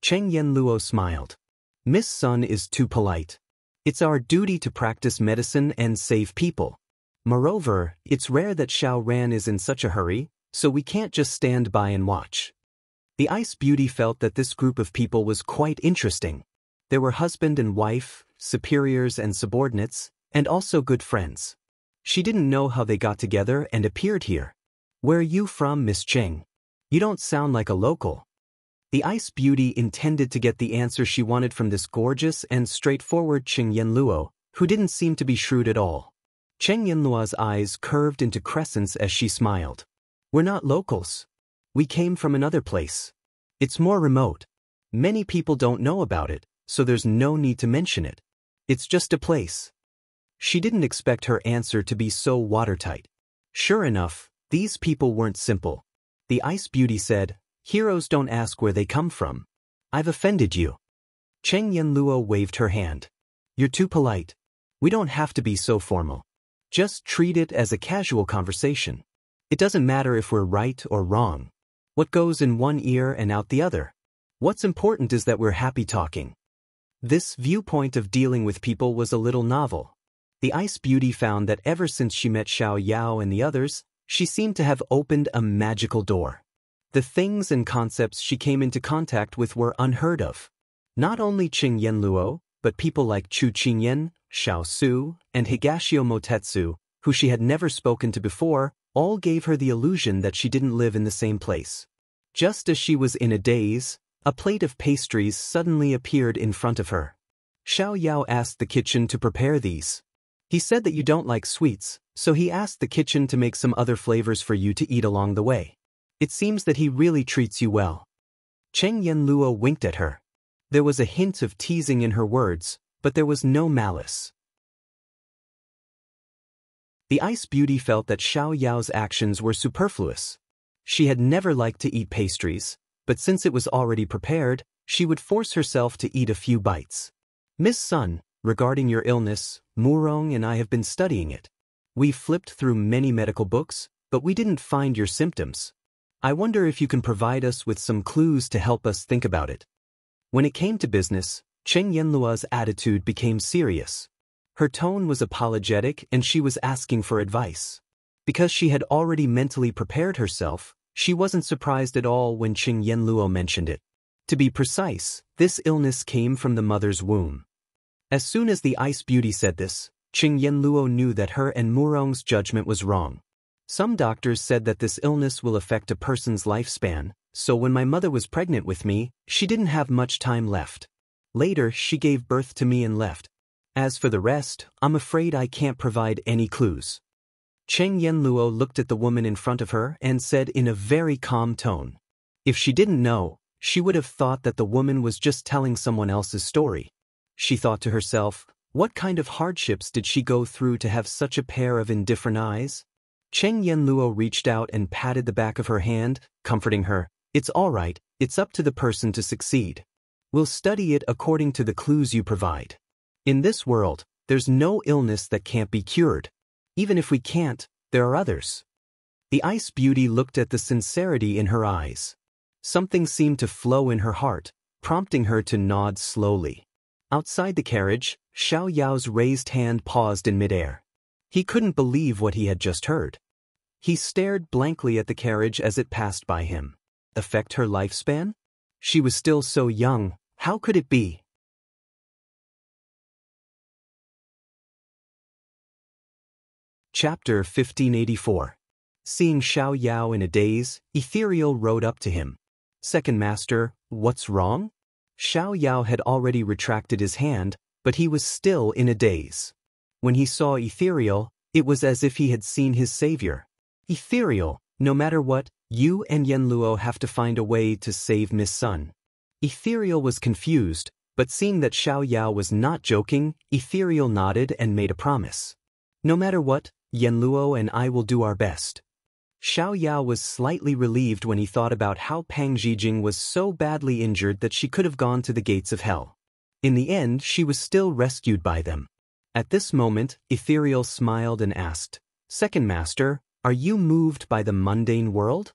Qingyan Luo smiled. "Miss Sun is too polite. It's our duty to practice medicine and save people. Moreover, it's rare that Xiao Ran is in such a hurry, so we can't just stand by and watch." The ice beauty felt that this group of people was quite interesting. There were husband and wife, superiors and subordinates, and also good friends. She didn't know how they got together and appeared here. "Where are you from, Miss Cheng? You don't sound like a local." The ice beauty intended to get the answer she wanted from this gorgeous and straightforward Qingyan Luo, who didn't seem to be shrewd at all. Qingyan Luo's eyes curved into crescents as she smiled. "We're not locals. We came from another place. It's more remote. Many people don't know about it, so there's no need to mention it. It's just a place." She didn't expect her answer to be so watertight. Sure enough, these people weren't simple. The ice beauty said, "Heroes don't ask where they come from. I've offended you." Qingyan Luo waved her hand. "You're too polite. We don't have to be so formal. Just treat it as a casual conversation. It doesn't matter if we're right or wrong. What goes in one ear and out the other? What's important is that we're happy talking." This viewpoint of dealing with people was a little novel. The ice beauty found that ever since she met Xiao Yao and the others, she seemed to have opened a magical door. The things and concepts she came into contact with were unheard of. Not only Qingyan Luo, but people like Chu Qingyan, Xiao Su, and Higashio Motetsu, who she had never spoken to before, all gave her the illusion that she didn't live in the same place. Just as she was in a daze, a plate of pastries suddenly appeared in front of her. Xiao Yao asked the kitchen to prepare these. He said that you don't like sweets, so he asked the kitchen to make some other flavors for you to eat along the way. It seems that he really treats you well. Qingyan Luo winked at her. There was a hint of teasing in her words, but there was no malice. The ice beauty felt that Xiao Yao's actions were superfluous. She had never liked to eat pastries, but since it was already prepared, She would force herself to eat a few bites. Miss Sun, regarding your illness, Murong and I have been studying it. We've flipped through many medical books, but we didn't find your symptoms. I wonder if you can provide us with some clues to help us think about it. When it came to business, Cheng Yanlua's attitude became serious. Her tone was apologetic and she was asking for advice. Because she had already mentally prepared herself, she wasn't surprised at all when Cheng Yanluo mentioned it. To be precise, this illness came from the mother's womb. As soon as the Ice Beauty said this, Cheng Yanluo knew that her and Murong's judgment was wrong. Some doctors said that this illness will affect a person's lifespan, so when my mother was pregnant with me, she didn't have much time left. Later, she gave birth to me and left. As for the rest, I'm afraid I can't provide any clues. Cheng Yanluo looked at the woman in front of her and said in a very calm tone. If she didn't know, she would have thought that the woman was just telling someone else's story. She thought to herself, what kind of hardships did she go through to have such a pair of indifferent eyes? Cheng Yanluo reached out and patted the back of her hand, comforting her. It's all right, it's up to the person to succeed. We'll study it according to the clues you provide. In this world, there's no illness that can't be cured. Even if we can't, there are others. The Ice Beauty looked at the sincerity in her eyes. Something seemed to flow in her heart, prompting her to nod slowly. Outside the carriage, Xiao Yao's raised hand paused in midair. He couldn't believe what he had just heard. He stared blankly at the carriage as it passed by him. Affect her lifespan? She was still so young, how could it be? Chapter 1584. Seeing Xiao Yao in a daze, Ethereal rode up to him. Second Master, what's wrong? Xiao Yao had already retracted his hand, but he was still in a daze. When he saw Ethereal, it was as if he had seen his savior. Ethereal, no matter what, you and Yanluo have to find a way to save Miss Sun. Ethereal was confused, but seeing that Xiao Yao was not joking, Ethereal nodded and made a promise. No matter what, Yanluo and I will do our best. Xiao Yao was slightly relieved when he thought about how Pang Zhijing was so badly injured that she could have gone to the gates of hell. In the end, she was still rescued by them. At this moment, Ethereal smiled and asked, Second Master, are you moved by the mundane world?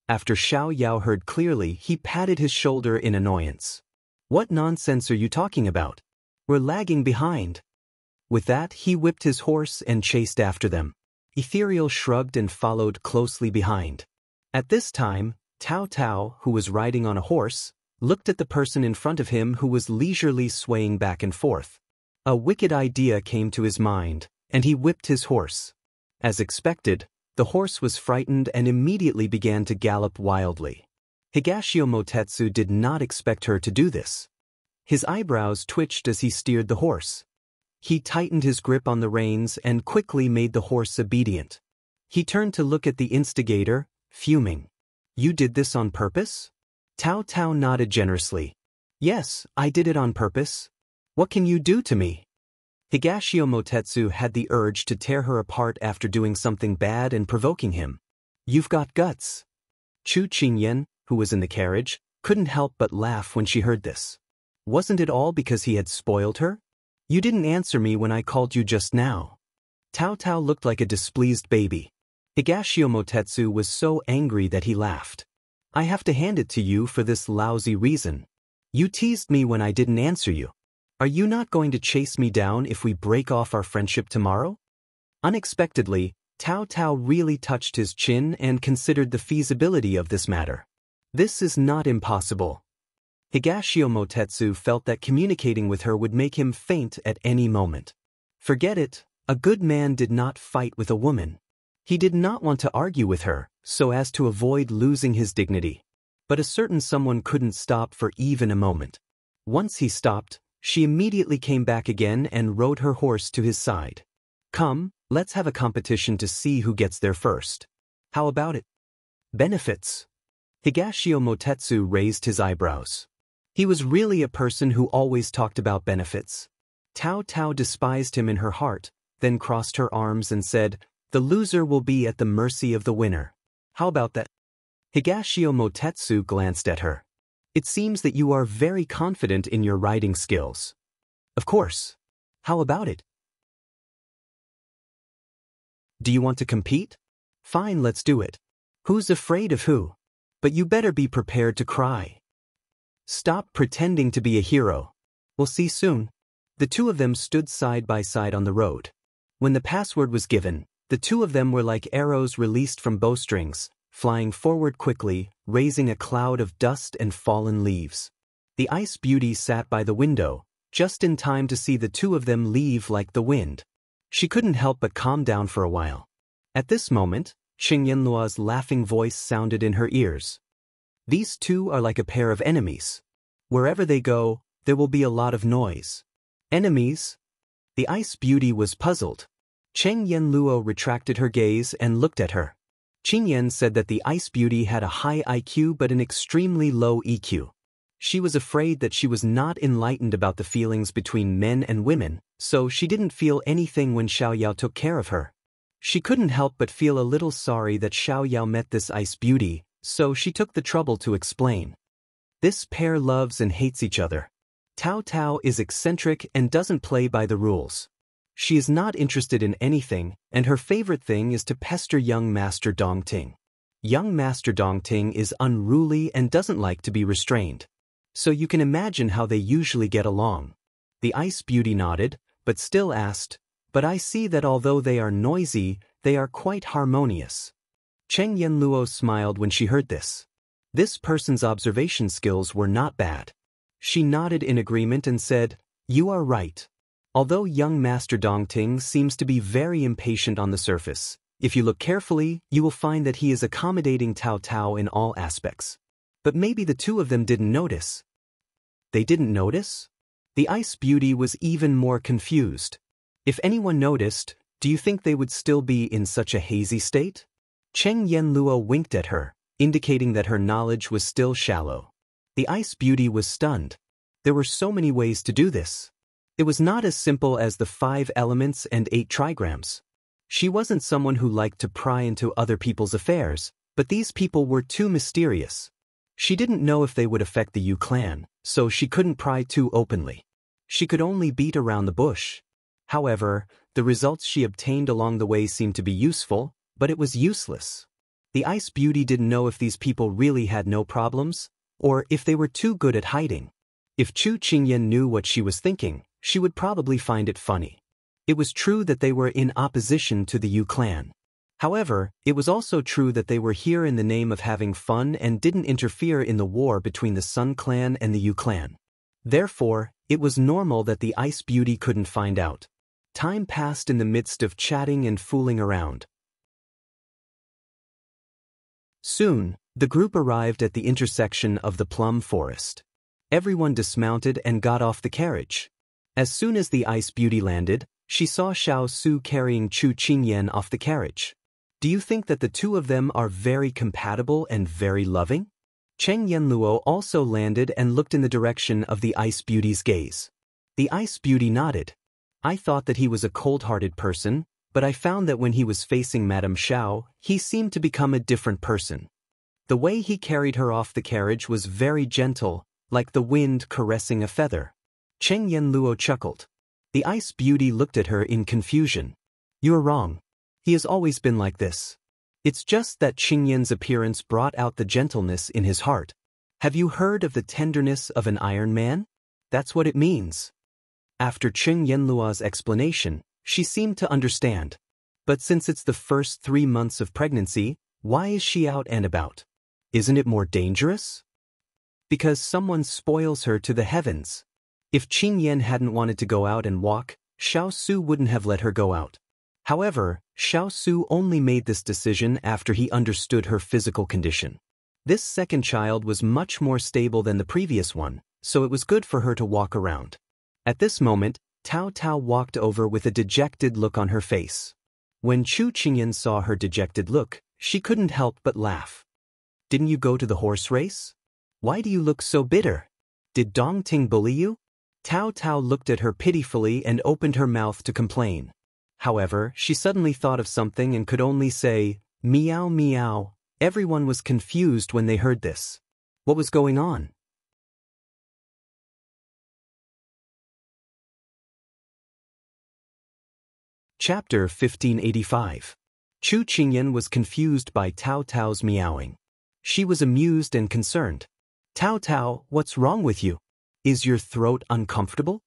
After Xiao Yao heard clearly, he patted his shoulder in annoyance. What nonsense are you talking about? We're lagging behind. With that, he whipped his horse and chased after them. Ethereal shrugged and followed closely behind. At this time, Tao Tao, who was riding on a horse, looked at the person in front of him who was leisurely swaying back and forth. A wicked idea came to his mind, and he whipped his horse. As expected, the horse was frightened and immediately began to gallop wildly. Higashio Motetsu did not expect her to do this. His eyebrows twitched as he steered the horse. He tightened his grip on the reins and quickly made the horse obedient. He turned to look at the instigator, fuming. You did this on purpose? Tao Tao nodded generously. Yes, I did it on purpose. What can you do to me? Higashio Motetsu had the urge to tear her apart after doing something bad and provoking him. You've got guts. Chu Qingyan, who was in the carriage, couldn't help but laugh when she heard this. Wasn't it all because he had spoiled her? You didn't answer me when I called you just now. Tao Tao looked like a displeased baby. Higashio Motetsu was so angry that he laughed. I have to hand it to you for this lousy reason. You teased me when I didn't answer you. Are you not going to chase me down if we break off our friendship tomorrow? Unexpectedly, Tao Tao really touched his chin and considered the feasibility of this matter. This is not impossible. Higashio Motetsu felt that communicating with her would make him faint at any moment. Forget it, a good man did not fight with a woman. He did not want to argue with her, so as to avoid losing his dignity. But a certain someone couldn't stop for even a moment. Once he stopped, she immediately came back again and rode her horse to his side. Come, let's have a competition to see who gets there first. How about it? Benefits. Higashio Motetsu raised his eyebrows. He was really a person who always talked about benefits. Tao Tao despised him in her heart, then crossed her arms and said, The loser will be at the mercy of the winner. How about that? Higashio Motetsu glanced at her. It seems that you are very confident in your riding skills. Of course. How about it? Do you want to compete? Fine, let's do it. Who's afraid of who? But you better be prepared to cry. Stop pretending to be a hero. We'll see soon. The two of them stood side by side on the road. When the password was given, the two of them were like arrows released from bowstrings, flying forward quickly, raising a cloud of dust and fallen leaves. The Ice Beauty sat by the window, just in time to see the two of them leave like the wind. She couldn't help but calm down for a while. At this moment, Qing Yanluo's laughing voice sounded in her ears. These two are like a pair of enemies. Wherever they go, there will be a lot of noise. Enemies? The Ice Beauty was puzzled. Qing Yanluo retracted her gaze and looked at her. Qing Yan said that the Ice Beauty had a high IQ but an extremely low EQ. She was afraid that she was not enlightened about the feelings between men and women, so she didn't feel anything when Xiao took care of her. She couldn't help but feel a little sorry that Xiao met this Ice Beauty, so she took the trouble to explain. This pair loves and hates each other. Tao Tao is eccentric and doesn't play by the rules. She is not interested in anything, and her favorite thing is to pester young Master Dongting. Young Master Dongting is unruly and doesn't like to be restrained. So you can imagine how they usually get along. The Ice Beauty nodded, but still asked, "But I see that although they are noisy, they are quite harmonious." Qing Yanluo smiled when she heard this. This person's observation skills were not bad. She nodded in agreement and said, "You are right. Although young Master Dongting seems to be very impatient on the surface, if you look carefully, you will find that he is accommodating Tao Tao in all aspects. But maybe the two of them didn't notice." They didn't notice? The Ice Beauty was even more confused. If anyone noticed, do you think they would still be in such a hazy state? Qing Yanluo winked at her, indicating that her knowledge was still shallow. The Ice Beauty was stunned. There were so many ways to do this. It was not as simple as the 5 elements and 8 trigrams. She wasn't someone who liked to pry into other people's affairs, but these people were too mysterious. She didn't know if they would affect the Yu clan, so she couldn't pry too openly. She could only beat around the bush. However, the results she obtained along the way seemed to be useful, but it was useless. The Ice Beauty didn't know if these people really had no problems, or if they were too good at hiding. If Chu Qingyan knew what she was thinking, she would probably find it funny. It was true that they were in opposition to the Yu clan. However, it was also true that they were here in the name of having fun and didn't interfere in the war between the Sun clan and the Yu clan. Therefore, it was normal that the Ice Beauty couldn't find out. Time passed in the midst of chatting and fooling around. Soon, the group arrived at the intersection of the plum forest. Everyone dismounted and got off the carriage. As soon as the Ice Beauty landed, she saw Xiao Su carrying Chu Qingyan off the carriage. Do you think that the two of them are very compatible and very loving? Qing Yanluo also landed and looked in the direction of the Ice Beauty's gaze. The Ice Beauty nodded. I thought that he was a cold-hearted person, but I found that when he was facing Madame Xiao, he seemed to become a different person. The way he carried her off the carriage was very gentle, like the wind caressing a feather. Qing Yanluo chuckled. The Ice Beauty looked at her in confusion. You're wrong. He has always been like this. It's just that Qingyan's appearance brought out the gentleness in his heart. Have you heard of the tenderness of an Iron Man? That's what it means. After Qing Yanluo's explanation, she seemed to understand. But since it's the first 3 months of pregnancy, why is she out and about? Isn't it more dangerous? Because someone spoils her to the heavens. If Qingyan hadn't wanted to go out and walk, Xiao Su wouldn't have let her go out. However, Xiao Su only made this decision after he understood her physical condition. This second child was much more stable than the previous one, so it was good for her to walk around. At this moment, Tao Tao walked over with a dejected look on her face. When Chu Qingyan saw her dejected look, she couldn't help but laugh. Didn't you go to the horse race? Why do you look so bitter? Did Dongting bully you? Tao Tao looked at her pitifully and opened her mouth to complain. However, she suddenly thought of something and could only say, meow meow. Everyone was confused when they heard this. What was going on? Chapter 1585. Chu Qingyan was confused by Tao Tao's meowing. She was amused and concerned. Tao Tao, what's wrong with you? Is your throat uncomfortable?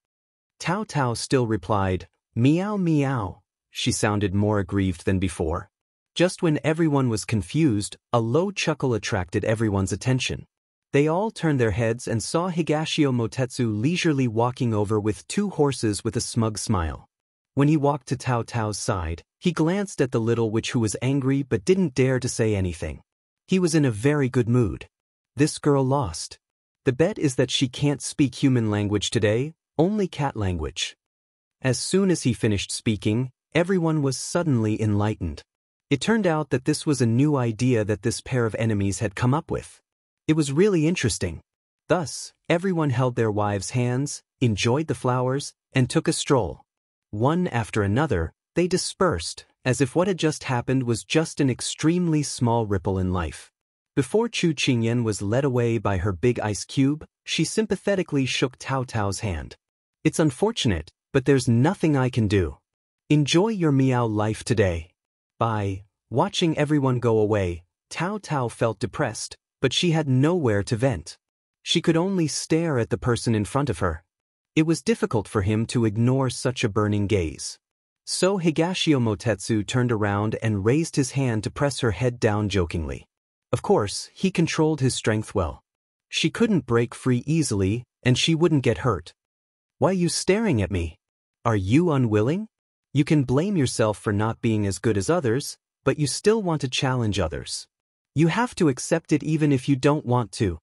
Tao Tao still replied, meow meow. She sounded more aggrieved than before. Just when everyone was confused, a low chuckle attracted everyone's attention. They all turned their heads and saw Higashio Motetsu leisurely walking over with 2 horses with a smug smile. When he walked to Tao Tao's side, he glanced at the little witch who was angry but didn't dare to say anything. He was in a very good mood. This girl lost. The bet is that she can't speak human language today, only cat language. As soon as he finished speaking, everyone was suddenly enlightened. It turned out that this was a new idea that this pair of enemies had come up with. It was really interesting. Thus, everyone held their wives' hands, enjoyed the flowers, and took a stroll. One after another, they dispersed, as if what had just happened was just an extremely small ripple in life. Before Chu Qingyan was led away by her big ice cube, she sympathetically shook Tao Tao's hand. It's unfortunate, but there's nothing I can do. Enjoy your meow life today. By watching everyone go away, Tao Tao felt depressed, but she had nowhere to vent. She could only stare at the person in front of her. It was difficult for him to ignore such a burning gaze. So Higashio Motetsu turned around and raised his hand to press her head down jokingly. Of course, he controlled his strength well. She couldn't break free easily, and she wouldn't get hurt. Why are you staring at me? Are you unwilling? You can blame yourself for not being as good as others, but you still want to challenge others. You have to accept it even if you don't want to.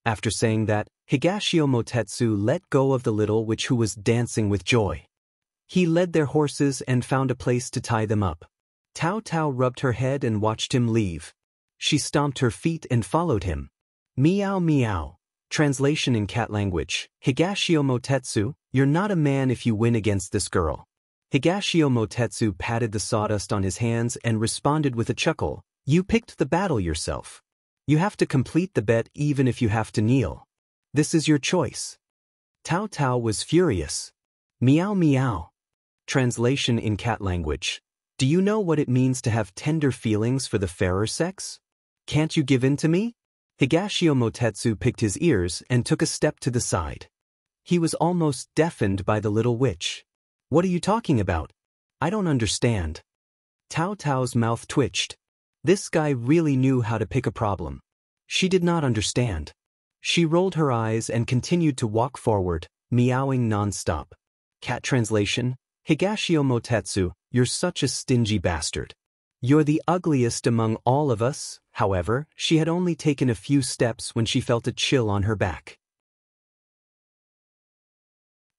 After saying that, Higashio Motetsu let go of the little witch who was dancing with joy. He led their horses and found a place to tie them up. Tao Tao rubbed her head and watched him leave. She stomped her feet and followed him. Meow meow. Translation in cat language. Higashio Motetsu, you're not a man if you win against this girl. Higashio Motetsu patted the sawdust on his hands and responded with a chuckle. You picked the battle yourself. You have to complete the bet even if you have to kneel. This is your choice. Tao Tao was furious. Meow meow. Translation in cat language. Do you know what it means to have tender feelings for the fairer sex? Can't you give in to me? Higashio Motetsu picked his ears and took a step to the side. He was almost deafened by the little witch. What are you talking about? I don't understand. Tao Tao's mouth twitched. This guy really knew how to pick a problem. She did not understand. She rolled her eyes and continued to walk forward, meowing non-stop. Cat translation. Higashio Motetsu, you're such a stingy bastard. You're the ugliest among all of us. However, she had only taken a few steps when she felt a chill on her back.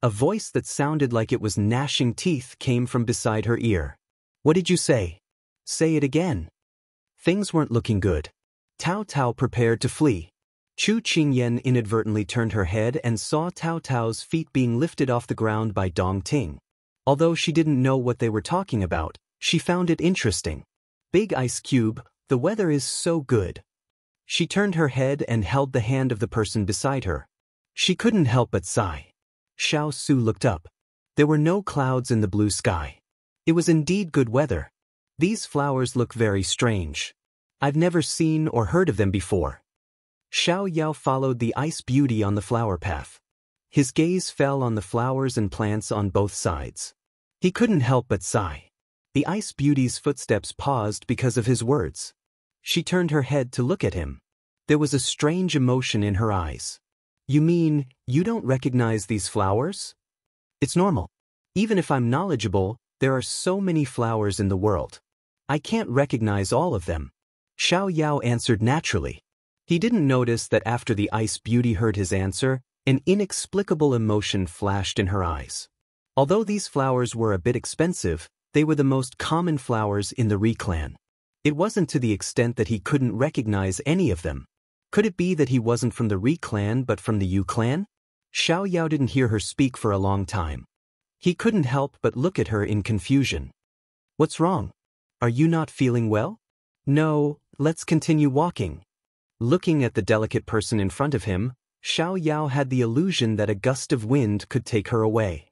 A voice that sounded like it was gnashing teeth came from beside her ear. What did you say? Say it again. Things weren't looking good. Tao Tao prepared to flee. Chu Qingyan inadvertently turned her head and saw Tao Tao's feet being lifted off the ground by Dong Ting. Although she didn't know what they were talking about, she found it interesting. Big ice cube, the weather is so good. She turned her head and held the hand of the person beside her. She couldn't help but sigh. Xiao Su looked up. There were no clouds in the blue sky. It was indeed good weather. These flowers look very strange. I've never seen or heard of them before. Xiao Yao followed the ice beauty on the flower path. His gaze fell on the flowers and plants on both sides. He couldn't help but sigh. The ice beauty's footsteps paused because of his words. She turned her head to look at him. There was a strange emotion in her eyes. You mean, you don't recognize these flowers? It's normal. Even if I'm knowledgeable, there are so many flowers in the world. I can't recognize all of them. Xiao Yao answered naturally. He didn't notice that after the ice beauty heard his answer, an inexplicable emotion flashed in her eyes. Although these flowers were a bit expensive, they were the most common flowers in the Ri clan. It wasn't to the extent that he couldn't recognize any of them. Could it be that he wasn't from the Ri clan but from the Yu clan? Xiao Yao didn't hear her speak for a long time. He couldn't help but look at her in confusion. What's wrong? Are you not feeling well? No, let's continue walking. Looking at the delicate person in front of him, Xiao Yao had the illusion that a gust of wind could take her away.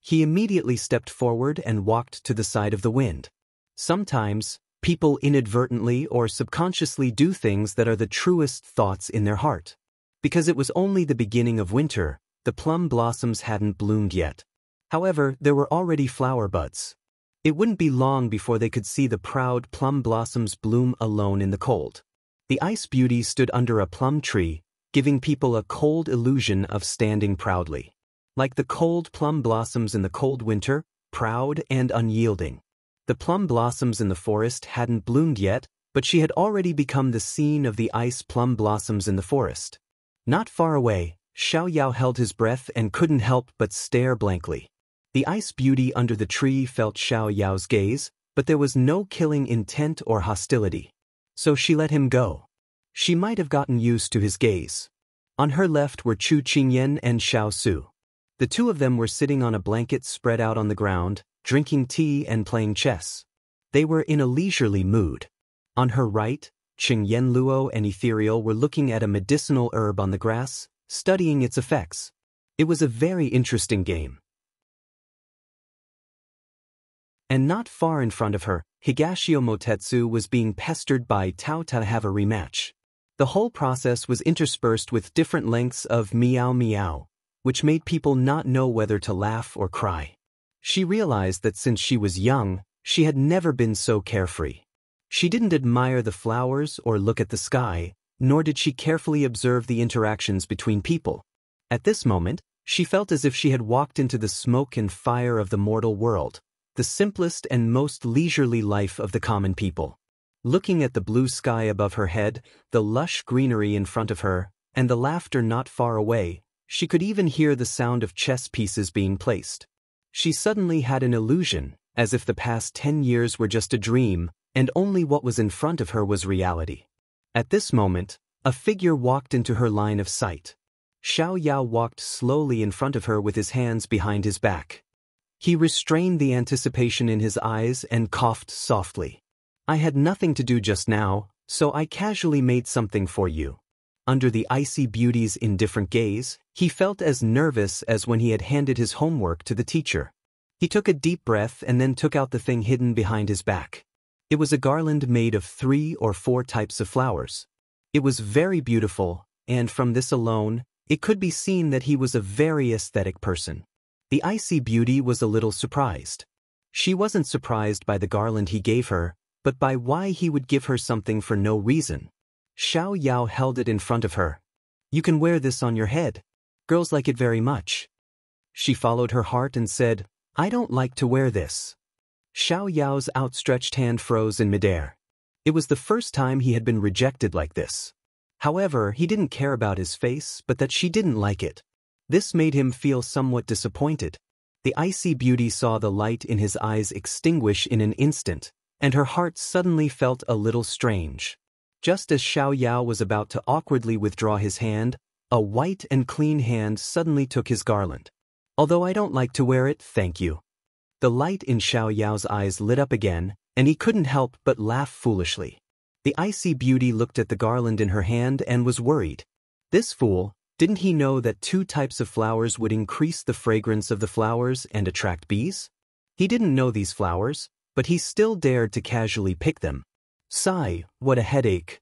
He immediately stepped forward and walked to the side of the wind. Sometimes, people inadvertently or subconsciously do things that are the truest thoughts in their heart. Because it was only the beginning of winter, the plum blossoms hadn't bloomed yet. However, there were already flower buds. It wouldn't be long before they could see the proud plum blossoms bloom alone in the cold. The ice beauty stood under a plum tree, giving people a cold illusion of standing proudly. Like the cold plum blossoms in the cold winter, proud and unyielding. The plum blossoms in the forest hadn't bloomed yet, but she had already become the scene of the ice plum blossoms in the forest. Not far away, Xiao held his breath and couldn't help but stare blankly. The ice beauty under the tree felt Xiao's gaze, but there was no killing intent or hostility. So she let him go. She might have gotten used to his gaze. On her left were Chu Qingyan and Xiao Su. The two of them were sitting on a blanket spread out on the ground, drinking tea and playing chess. They were in a leisurely mood. On her right, Qingyan Luo and Ethereal were looking at a medicinal herb on the grass, studying its effects. It was a very interesting game. And not far in front of her, Higashio Motetsu was being pestered by Tao to have a rematch. The whole process was interspersed with different lengths of meow meow, which made people not know whether to laugh or cry. She realized that since she was young, she had never been so carefree. She didn't admire the flowers or look at the sky, nor did she carefully observe the interactions between people. At this moment, she felt as if she had walked into the smoke and fire of the mortal world, the simplest and most leisurely life of the common people. Looking at the blue sky above her head, the lush greenery in front of her, and the laughter not far away, she could even hear the sound of chess pieces being placed. She suddenly had an illusion, as if the past 10 years were just a dream, and only what was in front of her was reality. At this moment, a figure walked into her line of sight. Xiao walked slowly in front of her with his hands behind his back. He restrained the anticipation in his eyes and coughed softly. "I had nothing to do just now, so I casually made something for you." Under the icy beauty's indifferent gaze, he felt as nervous as when he had handed his homework to the teacher. He took a deep breath and then took out the thing hidden behind his back. It was a garland made of 3 or 4 types of flowers. It was very beautiful, and from this alone, it could be seen that he was a very aesthetic person. The icy beauty was a little surprised. She wasn't surprised by the garland he gave her, but by why he would give her something for no reason. Xiao held it in front of her. "You can wear this on your head. Girls like it very much." She followed her heart and said, "I don't like to wear this." Xiao's outstretched hand froze in midair. It was the first time he had been rejected like this. However, he didn't care about his face, but that she didn't like it. This made him feel somewhat disappointed. The icy beauty saw the light in his eyes extinguish in an instant, and her heart suddenly felt a little strange. Just as Xiao was about to awkwardly withdraw his hand, a white and clean hand suddenly took his garland. "Although I don't like to wear it, thank you." The light in Xiao's eyes lit up again, and he couldn't help but laugh foolishly. The icy beauty looked at the garland in her hand and was worried. This fool, didn't he know that 2 types of flowers would increase the fragrance of the flowers and attract bees? He didn't know these flowers, but he still dared to casually pick them. Sigh, what a headache.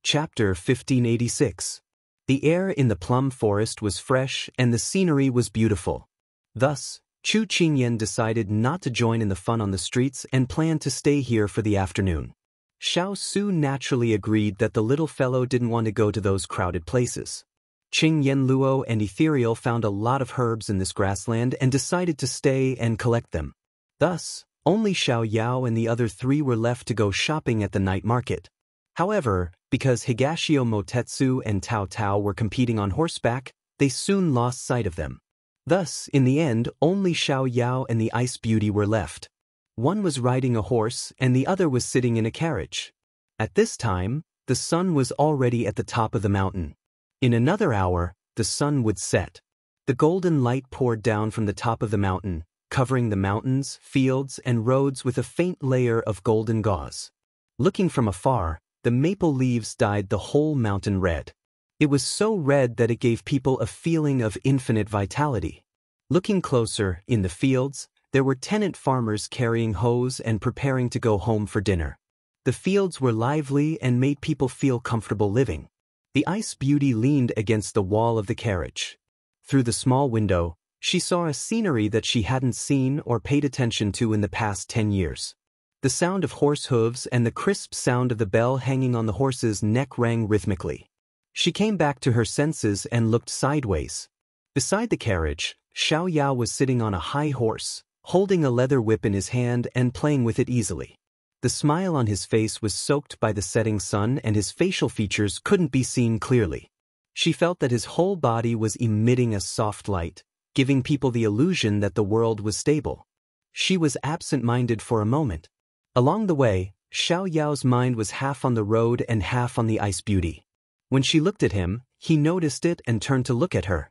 Chapter 1586. The air in the plum forest was fresh and the scenery was beautiful. Thus, Chu Qingyan decided not to join in the fun on the streets and planned to stay here for the afternoon. Xiao Su naturally agreed that the little fellow didn't want to go to those crowded places. Qingyan Luo and Ethereal found a lot of herbs in this grassland and decided to stay and collect them. Thus, only Xiao and the other 3 were left to go shopping at the night market. However, because Higashio Motetsu and Tao were competing on horseback, they soon lost sight of them. Thus, in the end, only Xiao and the Ice Beauty were left. One was riding a horse and the other was sitting in a carriage. At this time, the sun was already at the top of the mountain. In another hour, the sun would set. The golden light poured down from the top of the mountain, covering the mountains, fields, and roads with a faint layer of golden gauze. Looking from afar, the maple leaves dyed the whole mountain red. It was so red that it gave people a feeling of infinite vitality. Looking closer, in the fields, there were tenant farmers carrying hoes and preparing to go home for dinner. The fields were lively and made people feel comfortable living. The Ice Beauty leaned against the wall of the carriage. Through the small window, she saw a scenery that she hadn't seen or paid attention to in the past 10 years. The sound of horse hooves and the crisp sound of the bell hanging on the horse's neck rang rhythmically. She came back to her senses and looked sideways. Beside the carriage, Xiao was sitting on a high horse, holding a leather whip in his hand and playing with it easily. The smile on his face was soaked by the setting sun and his facial features couldn't be seen clearly. She felt that his whole body was emitting a soft light, giving people the illusion that the world was stable. She was absent-minded for a moment. Along the way, Xiao's mind was half on the road and half on the Ice Beauty. When she looked at him, he noticed it and turned to look at her.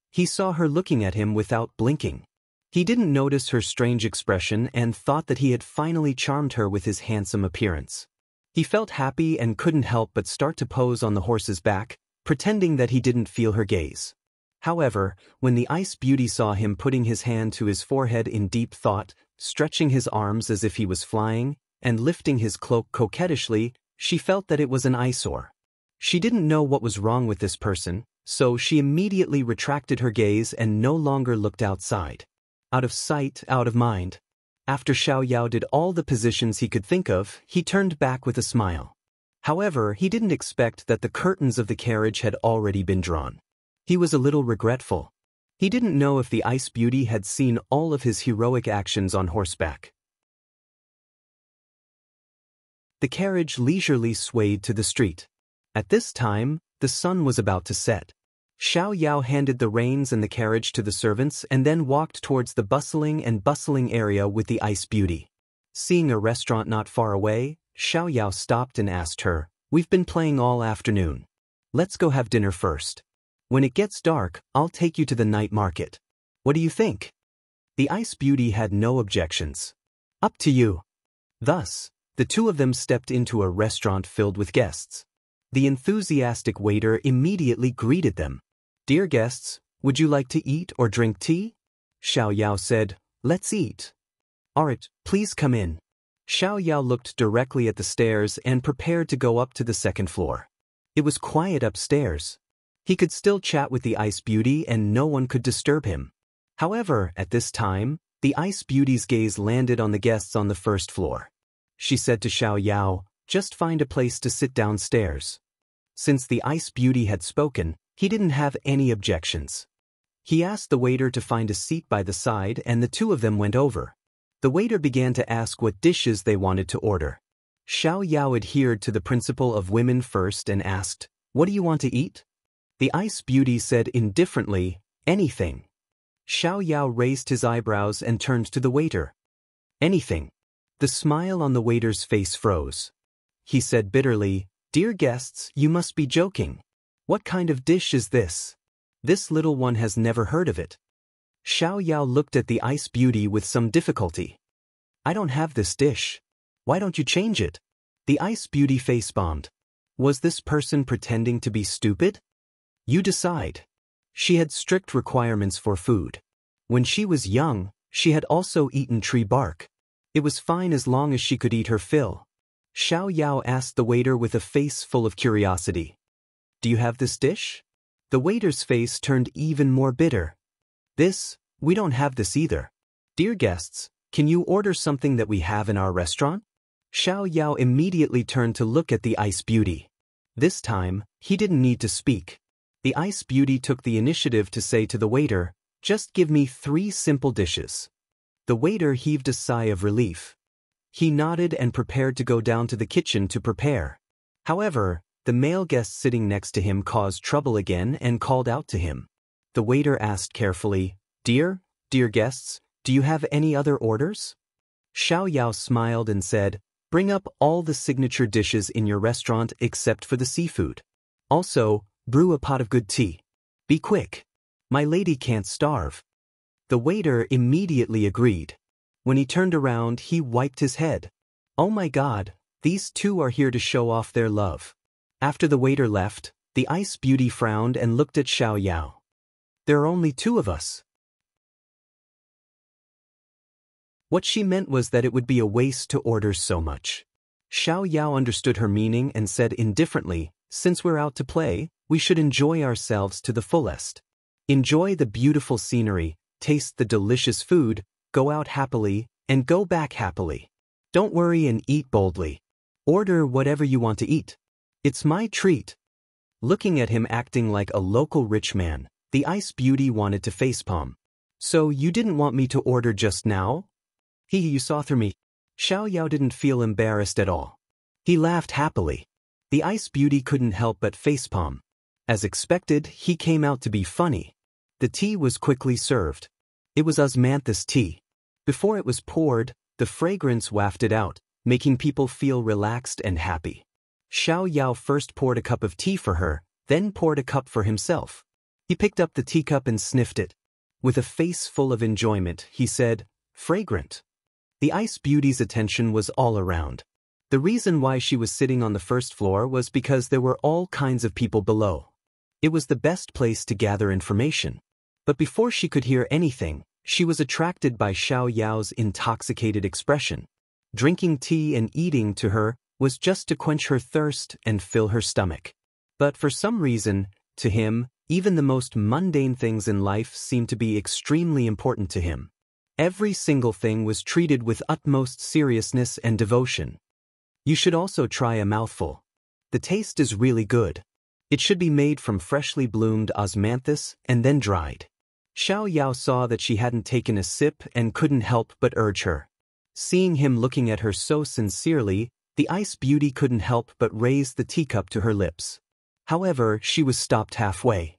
He saw her looking at him without blinking. He didn't notice her strange expression and thought that he had finally charmed her with his handsome appearance. He felt happy and couldn't help but start to pose on the horse's back, pretending that he didn't feel her gaze. However, when the Ice Beauty saw him putting his hand to his forehead in deep thought, stretching his arms as if he was flying, and lifting his cloak coquettishly, she felt that it was an eyesore. She didn't know what was wrong with this person, so she immediately retracted her gaze and no longer looked outside. Out of sight, out of mind. After Xiao did all the positions he could think of, he turned back with a smile. However, he didn't expect that the curtains of the carriage had already been drawn. He was a little regretful. He didn't know if the Ice Beauty had seen all of his heroic actions on horseback. The carriage leisurely swayed to the street. At this time, the sun was about to set. Xiao handed the reins and the carriage to the servants and then walked towards the bustling area with the Ice Beauty. Seeing a restaurant not far away, Xiao stopped and asked her, "We've been playing all afternoon. Let's go have dinner first. When it gets dark, I'll take you to the night market. What do you think?" The Ice Beauty had no objections. "Up to you." Thus, the two of them stepped into a restaurant filled with guests. The enthusiastic waiter immediately greeted them. "Dear guests, would you like to eat or drink tea?" Xiao said, "Let's eat." "Alright, please come in." Xiao looked directly at the stairs and prepared to go up to the second floor. It was quiet upstairs. He could still chat with the Ice Beauty and no one could disturb him. However, at this time, the Ice Beauty's gaze landed on the guests on the first floor. She said to Xiao, "Just find a place to sit downstairs." Since the Ice Beauty had spoken, he didn't have any objections. He asked the waiter to find a seat by the side and the two of them went over. The waiter began to ask what dishes they wanted to order. Xiao adhered to the principle of women first and asked, "What do you want to eat?" The Ice Beauty said indifferently, "Anything." Xiao raised his eyebrows and turned to the waiter. "Anything." The smile on the waiter's face froze. He said bitterly, "Dear guests, you must be joking. What kind of dish is this? This little one has never heard of it." Xiao looked at the Ice Beauty with some difficulty. "I don't have this dish. Why don't you change it?" The Ice Beauty face-bombed. Was this person pretending to be stupid? You decide. She had strict requirements for food. When she was young, she had also eaten tree bark. It was fine as long as she could eat her fill. Xiao asked the waiter with a face full of curiosity. "Do you have this dish?" The waiter's face turned even more bitter. We don't have this either. Dear guests, can you order something that we have in our restaurant?" Xiao immediately turned to look at the Ice Beauty. This time, he didn't need to speak. The Ice Beauty took the initiative to say to the waiter, "Just give me 3 simple dishes." The waiter heaved a sigh of relief. He nodded and prepared to go down to the kitchen to prepare. However, the male guest sitting next to him caused trouble again and called out to him. The waiter asked carefully, Dear guests, do you have any other orders?" Xiao smiled and said, "Bring up all the signature dishes in your restaurant except for the seafood. Also, brew a pot of good tea. Be quick. My lady can't starve." The waiter immediately agreed. When he turned around, he wiped his head. "Oh my God, these two are here to show off their love." After the waiter left, The ice beauty frowned and looked at Xiao Yao. There are only two of us. What she meant was that it would be a waste to order so much. Xiao Yao understood her meaning and said indifferently, since we're out to play, we should enjoy ourselves to the fullest. Enjoy the beautiful scenery, taste the delicious food, go out happily, and go back happily. Don't worry and eat boldly. Order whatever you want to eat. It's my treat. Looking at him acting like a local rich man, the ice beauty wanted to facepalm. So you didn't want me to order just now? You saw through me. Xiao Yao didn't feel embarrassed at all. He laughed happily. The ice beauty couldn't help but facepalm. As expected, he came out to be funny. The tea was quickly served. It was osmanthus tea. Before it was poured, the fragrance wafted out, making people feel relaxed and happy. Xiao Yao first poured a cup of tea for her, then poured a cup for himself. He picked up the teacup and sniffed it. With a face full of enjoyment, he said, "Fragrant." The ice beauty's attention was all around. The reason why she was sitting on the first floor was because there were all kinds of people below. It was the best place to gather information. But before she could hear anything, she was attracted by Xiao Yao's intoxicated expression. Drinking tea and eating to her was just to quench her thirst and fill her stomach. But for some reason, to him, even the most mundane things in life seemed to be extremely important to him. Every single thing was treated with utmost seriousness and devotion. You should also try a mouthful. The taste is really good. It should be made from freshly bloomed osmanthus and then dried. Xiao Yao saw that she hadn't taken a sip and couldn't help but urge her. Seeing him looking at her so sincerely, the ice beauty couldn't help but raise the teacup to her lips. However, she was stopped halfway.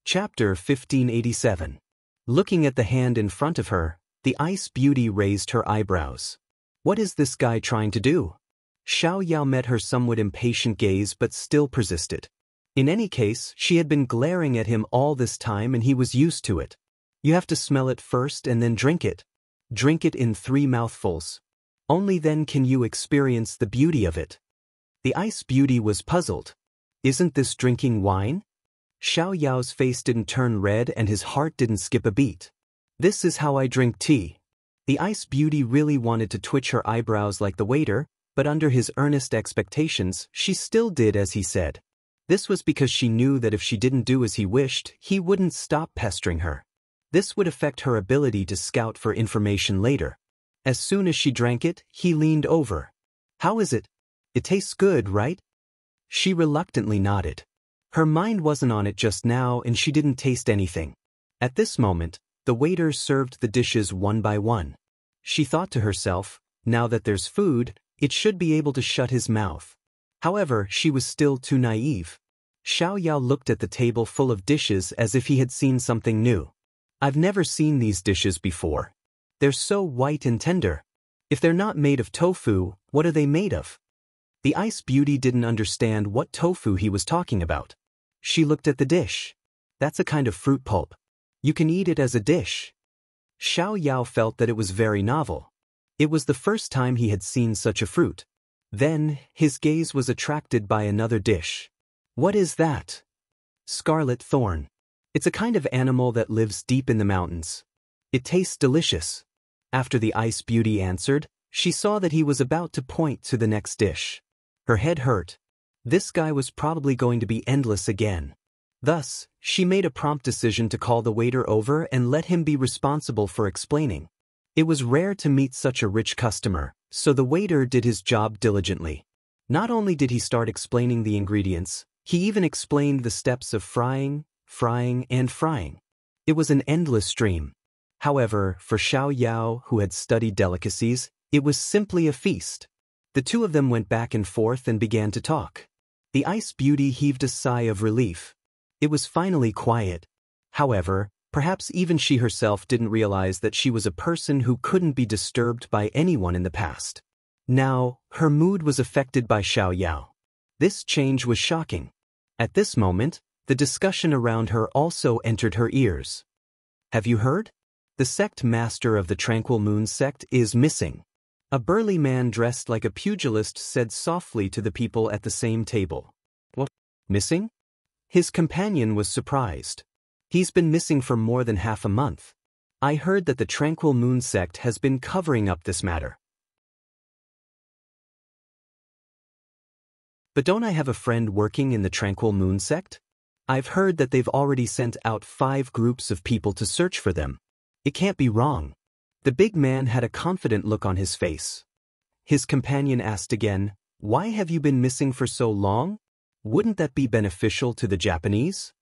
Chapter 1587. Looking at the hand in front of her, the ice beauty raised her eyebrows. What is this guy trying to do? Xiao Yao met her somewhat impatient gaze but still persisted. In any case, she had been glaring at him all this time and he was used to it. You have to smell it first and then drink it. Drink it in 3 mouthfuls. Only then can you experience the beauty of it. The ice beauty was puzzled. Isn't this drinking wine? Xiao Yao's face didn't turn red and his heart didn't skip a beat. This is how I drink tea. The ice beauty really wanted to twitch her eyebrows like the waiter, but under his earnest expectations, she still did as he said. This was because she knew that if she didn't do as he wished, he wouldn't stop pestering her. This would affect her ability to scout for information later. As soon as she drank it, he leaned over. How is it? It tastes good, right? She reluctantly nodded. Her mind wasn't on it just now and she didn't taste anything. At this moment, the waiter served the dishes one by one. She thought to herself, now that there's food, it should be able to shut his mouth. However, she was still too naive. Xiao Yao looked at the table full of dishes as if he had seen something new. I've never seen these dishes before. They're so white and tender. If they're not made of tofu, what are they made of? The ice beauty didn't understand what tofu he was talking about. She looked at the dish. That's a kind of fruit pulp. You can eat it as a dish. Xiao Yao felt that it was very novel. It was the first time he had seen such a fruit. Then, his gaze was attracted by another dish. What is that? Scarlet thorn. It's a kind of animal that lives deep in the mountains. It tastes delicious. After the ice beauty answered, she saw that he was about to point to the next dish. Her head hurt. This guy was probably going to be endless again. Thus, she made a prompt decision to call the waiter over and let him be responsible for explaining. It was rare to meet such a rich customer, so the waiter did his job diligently. Not only did he start explaining the ingredients, he even explained the steps of frying, and frying. It was an endless stream. However, for Xiao Yao, who had studied delicacies, it was simply a feast. The two of them went back and forth and began to talk. The ice beauty heaved a sigh of relief. It was finally quiet. However, perhaps even she herself didn't realize that she was a person who couldn't be disturbed by anyone in the past. Now, her mood was affected by Xiao Yao. This change was shocking. At this moment, the discussion around her also entered her ears. Have you heard? The sect master of the Tranquil Moon sect is missing. A burly man dressed like a pugilist said softly to the people at the same table. What? Missing? His companion was surprised. He's been missing for more than half a month. I heard that the Tranquil Moon sect has been covering up this matter. But don't I have a friend working in the Tranquil Moon sect? I've heard that they've already sent out 5 groups of people to search for them. It can't be wrong. The big man had a confident look on his face. His companion asked again, "Why have you been missing for so long? Wouldn't that be beneficial to the Japanese?"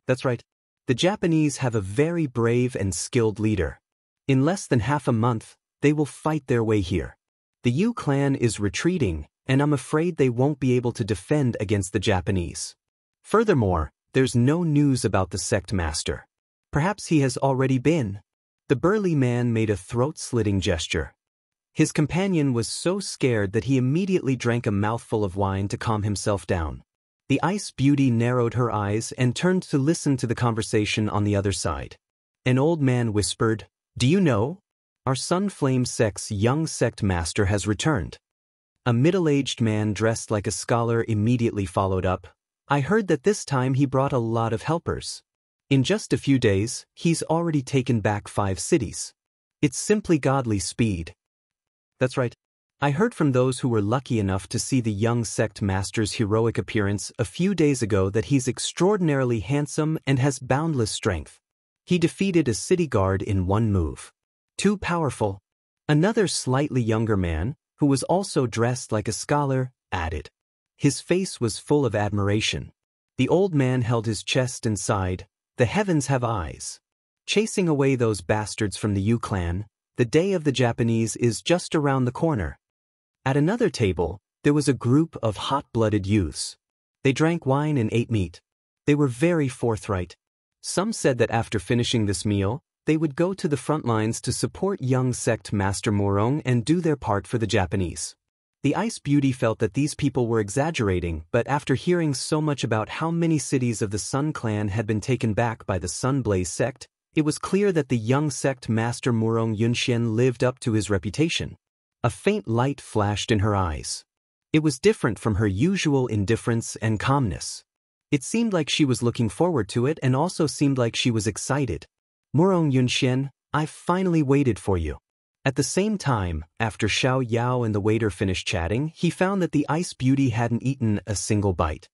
That's right. The Japanese have a very brave and skilled leader. In less than half a month, they will fight their way here. The Yu clan is retreating, and I'm afraid they won't be able to defend against the Japanese. Furthermore, there's no news about the sect master. Perhaps he has already been. The burly man made a throat-slitting gesture. His companion was so scared that he immediately drank a mouthful of wine to calm himself down. The ice beauty narrowed her eyes and turned to listen to the conversation on the other side. An old man whispered, "Do you know? Our Sunflame sect's young sect master has returned." A middle-aged man dressed like a scholar immediately followed up, "I heard that this time he brought a lot of helpers. In just a few days, he's already taken back 5 cities. It's simply godly speed." That's right. I heard from those who were lucky enough to see the young sect master's heroic appearance a few days ago that he's extraordinarily handsome and has boundless strength. He defeated a city guard in one move. Too powerful. Another slightly younger man, who was also dressed like a scholar, added. His face was full of admiration. The old man held his chest and sighed, "The heavens have eyes. Chasing away those bastards from the Yu clan, the day of the Japanese is just around the corner." At another table, there was a group of hot-blooded youths. They drank wine and ate meat. They were very forthright. Some said that after finishing this meal, they would go to the front lines to support young sect master Murong and do their part for the Japanese. The Ice Beauty felt that these people were exaggerating, but after hearing so much about how many cities of the Sun clan had been taken back by the Sunblaze sect, it was clear that the young sect master Murong Yunxian lived up to his reputation. A faint light flashed in her eyes. It was different from her usual indifference and calmness. It seemed like she was looking forward to it and also seemed like she was excited. "Murong Yunxian, I've finally waited for you." At the same time, after Xiao and the waiter finished chatting, he found that the Ice Beauty hadn't eaten a single bite.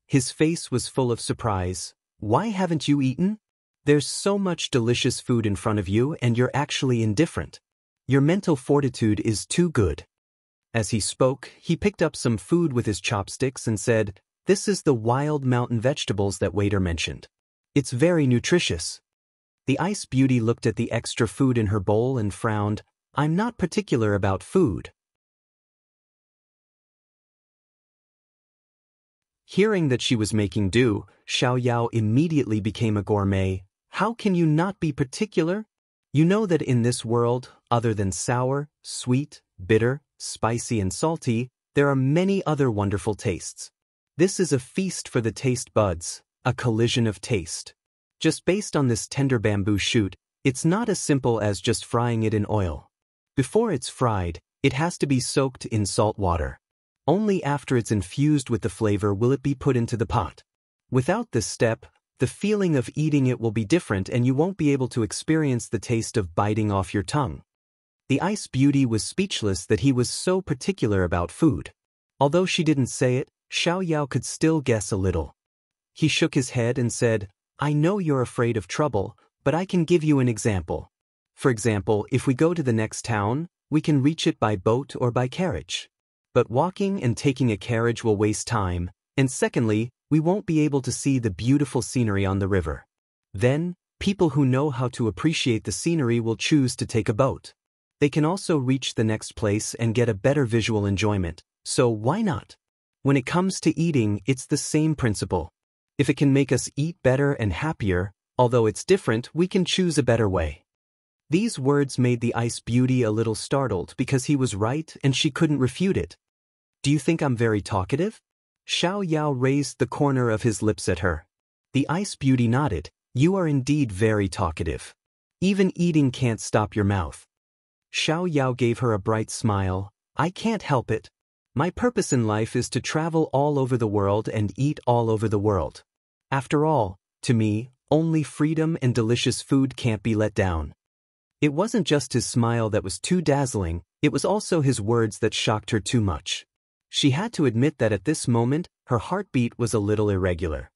His face was full of surprise. "Why haven't you eaten? There's so much delicious food in front of you and you're actually indifferent. Your mental fortitude is too good." As he spoke, he picked up some food with his chopsticks and said, "This is the wild mountain vegetables that waiter mentioned. It's very nutritious." The Ice Beauty looked at the extra food in her bowl and frowned. "I'm not particular about food." Hearing that she was making do, Xiao immediately became a gourmet. "How can you not be particular? You know that in this world, other than sour, sweet, bitter, spicy and salty, there are many other wonderful tastes. This is a feast for the taste buds, a collision of taste. Just based on this tender bamboo shoot, it's not as simple as just frying it in oil. Before it's fried, it has to be soaked in salt water. Only after it's infused with the flavor will it be put into the pot. Without this step, the feeling of eating it will be different and you won't be able to experience the taste of biting off your tongue." The Ice Beauty was speechless that he was so particular about food. Although she didn't say it, Xiao could still guess a little. He shook his head and said, "I know you're afraid of trouble, but I can give you an example. For example, if we go to the next town, we can reach it by boat or by carriage. But walking and taking a carriage will waste time, and secondly, we won't be able to see the beautiful scenery on the river. Then, people who know how to appreciate the scenery will choose to take a boat. They can also reach the next place and get a better visual enjoyment, so why not? When it comes to eating, it's the same principle. If it can make us eat better and happier, although it's different, we can choose a better way." These words made the Ice Beauty a little startled because he was right and she couldn't refute it. "Do you think I'm very talkative?" Xiao raised the corner of his lips at her. The Ice Beauty nodded. "You are indeed very talkative. Even eating can't stop your mouth." Xiao Yao gave her a bright smile. I can't help it. My purpose in life is to travel all over the world and eat all over the world. After all, to me, only freedom and delicious food can't be let down. It wasn't just his smile that was too dazzling, it was also his words that shocked her too much. She had to admit that at this moment, her heartbeat was a little irregular.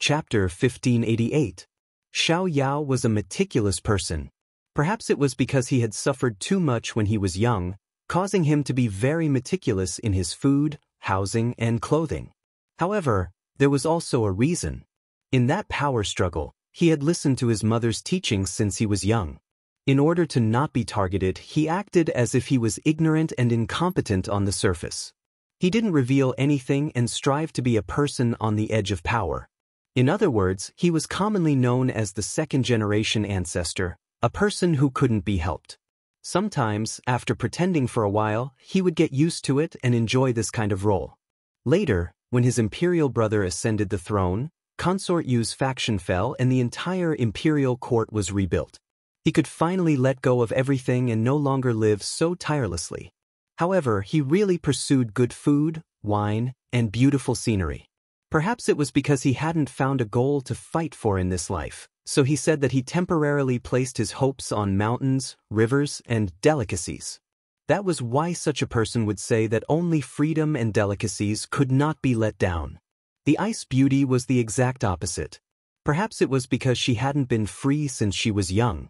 Chapter 1588. Xiao Yao was a meticulous person. Perhaps it was because he had suffered too much when he was young, causing him to be very meticulous in his food, housing, and clothing. However, there was also a reason. In that power struggle, he had listened to his mother's teachings since he was young. In order to not be targeted, he acted as if he was ignorant and incompetent on the surface. He didn't reveal anything and strive to be a person on the edge of power. In other words, he was commonly known as the second-generation ancestor, a person who couldn't be helped. Sometimes, after pretending for a while, he would get used to it and enjoy this kind of role. Later, when his imperial brother ascended the throne, Consort Yu's faction fell and the entire imperial court was rebuilt. He could finally let go of everything and no longer live so tirelessly. However, he really pursued good food, wine, and beautiful scenery. Perhaps it was because he hadn't found a goal to fight for in this life, so he said that he temporarily placed his hopes on mountains, rivers, and delicacies. That was why such a person would say that only freedom and delicacies could not be let down. The Ice Beauty was the exact opposite. Perhaps it was because she hadn't been free since she was young.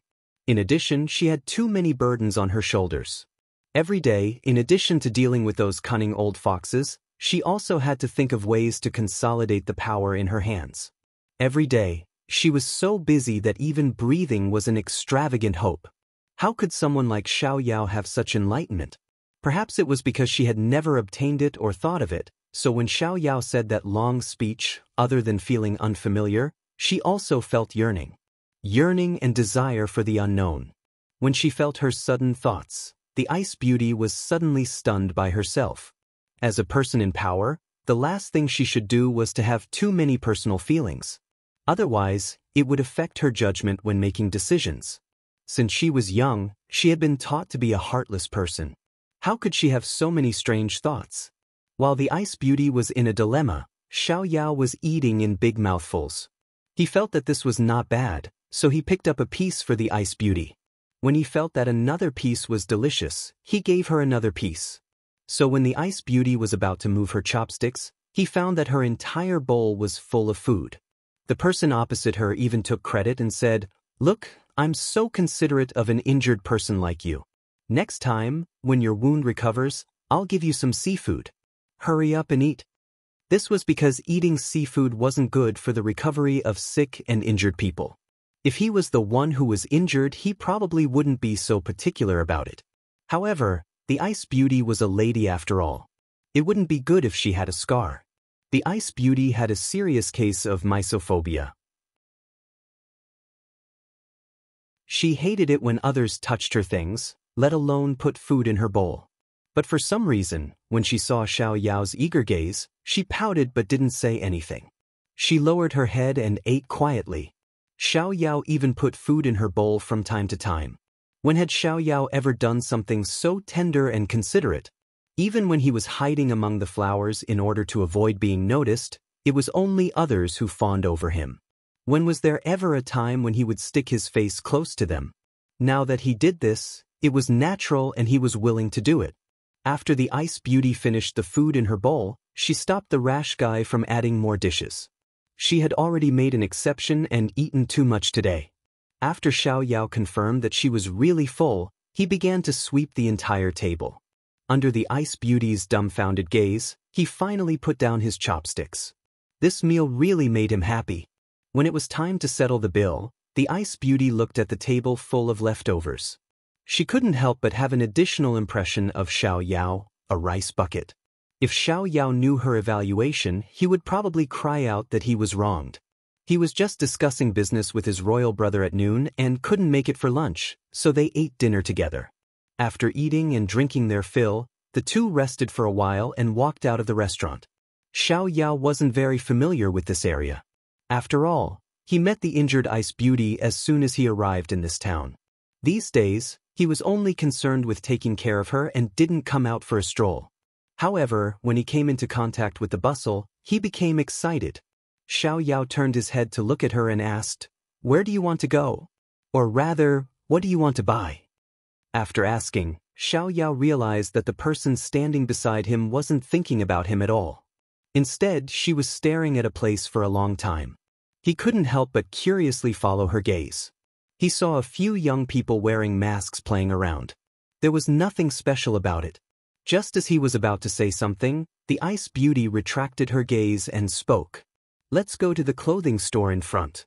In addition, she had too many burdens on her shoulders. Every day, in addition to dealing with those cunning old foxes, she also had to think of ways to consolidate the power in her hands. Every day, she was so busy that even breathing was an extravagant hope. How could someone like Xiao Yao have such enlightenment? Perhaps it was because she had never obtained it or thought of it, so when Xiao Yao said that long speech, other than feeling unfamiliar, she also felt yearning. Yearning and desire for the unknown. When she felt her sudden thoughts, the Ice Beauty was suddenly stunned by herself. As a person in power, the last thing she should do was to have too many personal feelings. Otherwise, it would affect her judgment when making decisions. Since she was young, she had been taught to be a heartless person. How could she have so many strange thoughts? While the Ice Beauty was in a dilemma, Xiao Yao was eating in big mouthfuls. He felt that this was not bad, so he picked up a piece for the Ice Beauty. When he felt that another piece was delicious, he gave her another piece. So when the Ice Beauty was about to move her chopsticks, he found that her entire bowl was full of food. The person opposite her even took credit and said, "Look, I'm so considerate of an injured person like you. Next time, when your wound recovers, I'll give you some seafood. Hurry up and eat." This was because eating seafood wasn't good for the recovery of sick and injured people. If he was the one who was injured, he probably wouldn't be so particular about it. However, the Ice Beauty was a lady after all. It wouldn't be good if she had a scar. The Ice Beauty had a serious case of mysophobia. She hated it when others touched her things, let alone put food in her bowl. But for some reason, when she saw Xiao Yao's eager gaze, she pouted but didn't say anything. She lowered her head and ate quietly. Xiao Yao even put food in her bowl from time to time. When had Xiao Yao ever done something so tender and considerate? Even when he was hiding among the flowers in order to avoid being noticed, it was only others who fawned over him. When was there ever a time when he would stick his face close to them? Now that he did this, it was natural and he was willing to do it. After the Ice Beauty finished the food in her bowl, she stopped the rash guy from adding more dishes. She had already made an exception and eaten too much today. After Xiao Yao confirmed that she was really full, he began to sweep the entire table. Under the Ice Beauty's dumbfounded gaze, he finally put down his chopsticks. This meal really made him happy. When it was time to settle the bill, the Ice Beauty looked at the table full of leftovers. She couldn't help but have an additional impression of Xiao Yao, a rice bucket. If Xiao Yao knew her evaluation, he would probably cry out that he was wronged. He was just discussing business with his royal brother at noon and couldn't make it for lunch, so they ate dinner together. After eating and drinking their fill, the two rested for a while and walked out of the restaurant. Xiao Yao wasn't very familiar with this area. After all, he met the injured ice beauty as soon as he arrived in this town. These days, he was only concerned with taking care of her and didn't come out for a stroll. However, when he came into contact with the bustle, he became excited. Xiao Yao turned his head to look at her and asked, "Where do you want to go? Or rather, what do you want to buy?" After asking, Xiao Yao realized that the person standing beside him wasn't thinking about him at all. Instead, she was staring at a place for a long time. He couldn't help but curiously follow her gaze. He saw a few young people wearing masks playing around. There was nothing special about it. Just as he was about to say something, the ice beauty retracted her gaze and spoke. "Let's go to the clothing store in front."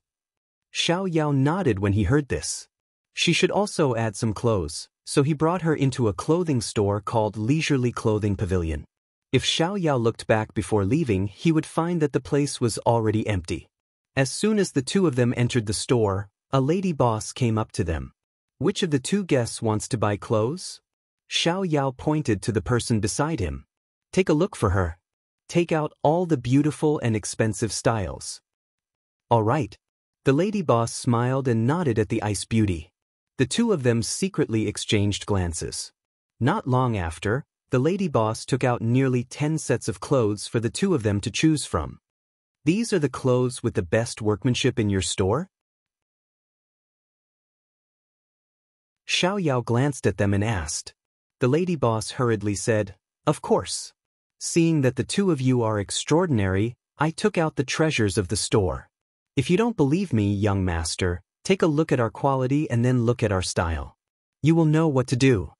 Xiao Yao nodded when he heard this. She should also add some clothes, so he brought her into a clothing store called Leisurely Clothing Pavilion. If Xiao Yao looked back before leaving, he would find that the place was already empty. As soon as the two of them entered the store, a lady boss came up to them. "Which of the two guests wants to buy clothes?" Xiao Yao pointed to the person beside him. "Take a look for her. Take out all the beautiful and expensive styles." "All right." The lady boss smiled and nodded at the ice beauty. The two of them secretly exchanged glances. Not long after, the lady boss took out nearly 10 sets of clothes for the two of them to choose from. "These are the clothes with the best workmanship in your store?" Xiao Yao glanced at them and asked. The lady boss hurriedly said, "Of course. Seeing that the two of you are extraordinary, I took out the treasures of the store. If you don't believe me, young master, take a look at our quality and then look at our style. You will know what to do."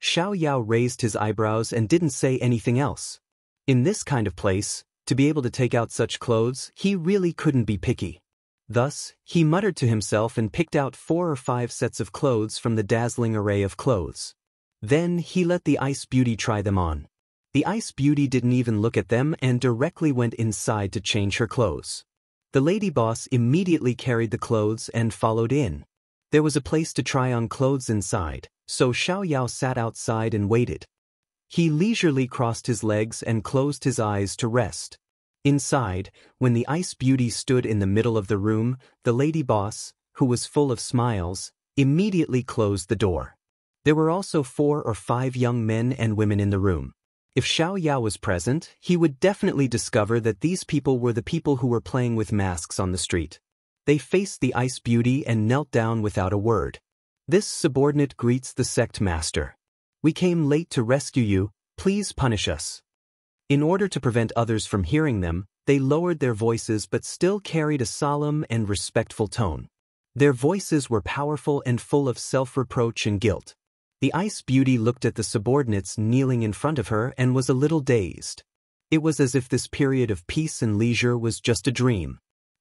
Xiao Yao raised his eyebrows and didn't say anything else. In this kind of place, to be able to take out such clothes, he really couldn't be picky. Thus, he muttered to himself and picked out 4 or 5 sets of clothes from the dazzling array of clothes. Then he let the ice beauty try them on. The ice beauty didn't even look at them and directly went inside to change her clothes. The lady boss immediately carried the clothes and followed in. There was a place to try on clothes inside, so Xiao Yao sat outside and waited. He leisurely crossed his legs and closed his eyes to rest. Inside, when the ice beauty stood in the middle of the room, the lady boss, who was full of smiles, immediately closed the door. There were also 4 or 5 young men and women in the room. If Xiao Yao was present, he would definitely discover that these people were the people who were playing with masks on the street. They faced the ice beauty and knelt down without a word. "This subordinate greets the sect master. We came late to rescue you, please punish us." In order to prevent others from hearing them, they lowered their voices but still carried a solemn and respectful tone. Their voices were powerful and full of self-reproach and guilt. The ice beauty looked at the subordinates kneeling in front of her and was a little dazed. It was as if this period of peace and leisure was just a dream.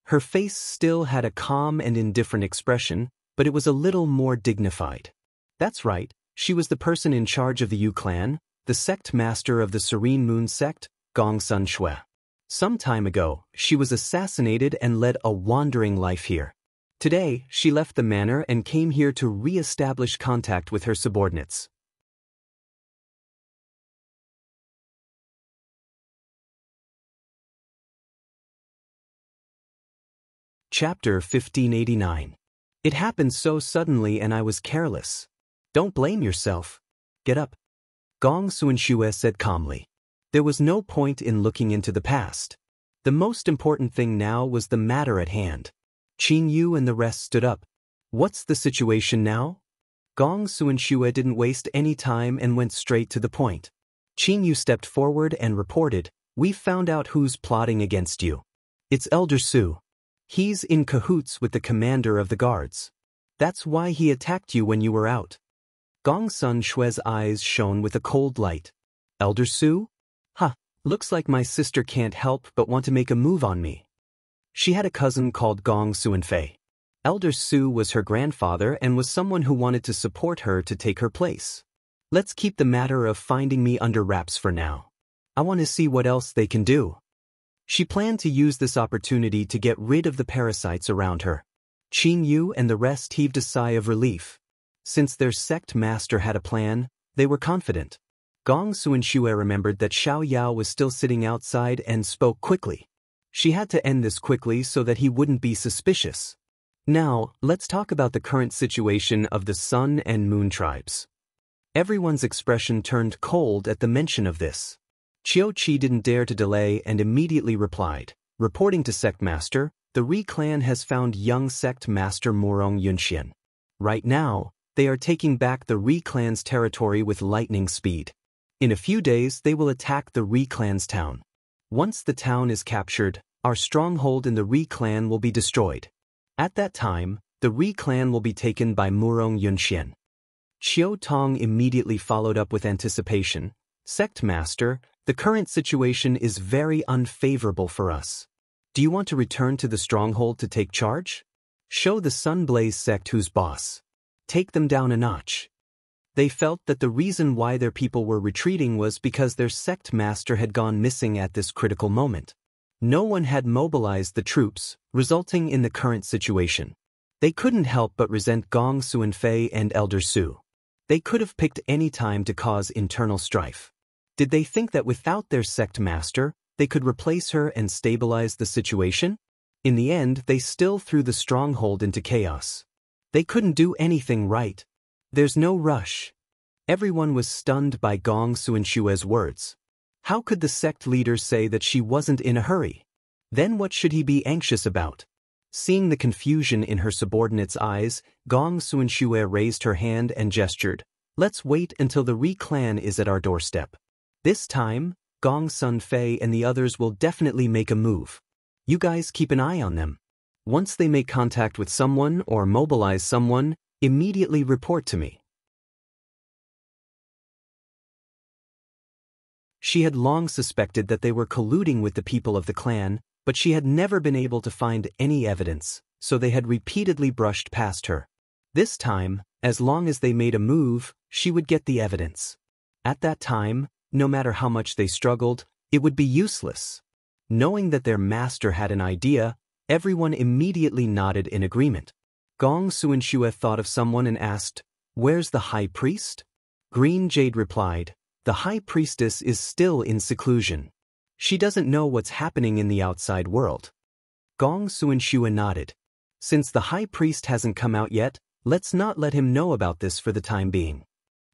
Her face still had a calm and indifferent expression, but it was a little more dignified. That's right, she was the person in charge of the Yu clan, the sect master of the Serene Moon sect, Gong Sun Shui. Some time ago, she was assassinated and led a wandering life here. Today, she left the manor and came here to re-establish contact with her subordinates. Chapter 1589. It happened so suddenly and I was careless. Don't blame yourself. Get up. Gong Sunshui said calmly. There was no point in looking into the past. The most important thing now was the matter at hand. Qin Yu and the rest stood up. What's the situation now? Gong Sunshui didn't waste any time and went straight to the point. Qin Yu stepped forward and reported, "We've found out who's plotting against you. It's Elder Su. He's in cahoots with the commander of the guards. That's why he attacked you when you were out." Gong Sun Shui's eyes shone with a cold light. "Elder Su? Huh, looks like my sister can't help but want to make a move on me." She had a cousin called Gong Suanfei. Elder Su was her grandfather and was someone who wanted to support her to take her place. Let's keep the matter of finding me under wraps for now. I want to see what else they can do. She planned to use this opportunity to get rid of the parasites around her. Qin Yu and the rest heaved a sigh of relief. Since their sect master had a plan, they were confident. Gong Sunshui remembered that Xiao Yao was still sitting outside and spoke quickly. She had to end this quickly so that he wouldn't be suspicious. Now, let's talk about the current situation of the Sun and Moon tribes. Everyone's expression turned cold at the mention of this. Xiao didn't dare to delay and immediately replied, reporting to Sect Master, the Ri clan has found young Sect Master Morong Yunxian. Right now, they are taking back the Ri clan's territory with lightning speed. In a few days they will attack the Ri clan's town. Once the town is captured, our stronghold in the Ri clan will be destroyed. At that time, the Ri clan will be taken by Morong Yunxian. Xiao Tong immediately followed up with anticipation. Sect Master, the current situation is very unfavorable for us. Do you want to return to the stronghold to take charge? Show the Sunblaze sect who's boss. Take them down a notch. They felt that the reason why their people were retreating was because their sect master had gone missing at this critical moment. No one had mobilized the troops, resulting in the current situation. They couldn't help but resent Gong Suanfei and Elder Su. They could have picked any time to cause internal strife. Did they think that without their sect master, they could replace her and stabilize the situation? In the end, they still threw the stronghold into chaos. They couldn't do anything right. There's no rush. Everyone was stunned by Gong Suanshue's words. How could the sect leader say that she wasn't in a hurry? Then what should he be anxious about? Seeing the confusion in her subordinate's eyes, Gong Suanshue raised her hand and gestured, "Let's wait until the Ri clan is at our doorstep. This time, Gong Sunfei and the others will definitely make a move. You guys keep an eye on them. Once they make contact with someone or mobilize someone, immediately report to me." She had long suspected that they were colluding with the people of the clan, but she had never been able to find any evidence, so they had repeatedly brushed past her. This time, as long as they made a move, she would get the evidence. At that time, no matter how much they struggled, it would be useless. Knowing that their master had an idea, everyone immediately nodded in agreement. Gong Suanshue thought of someone and asked, "Where's the high priest?" Green Jade replied, "The high priestess is still in seclusion. She doesn't know what's happening in the outside world." Gong Suanshue nodded. "Since the high priest hasn't come out yet, let's not let him know about this for the time being."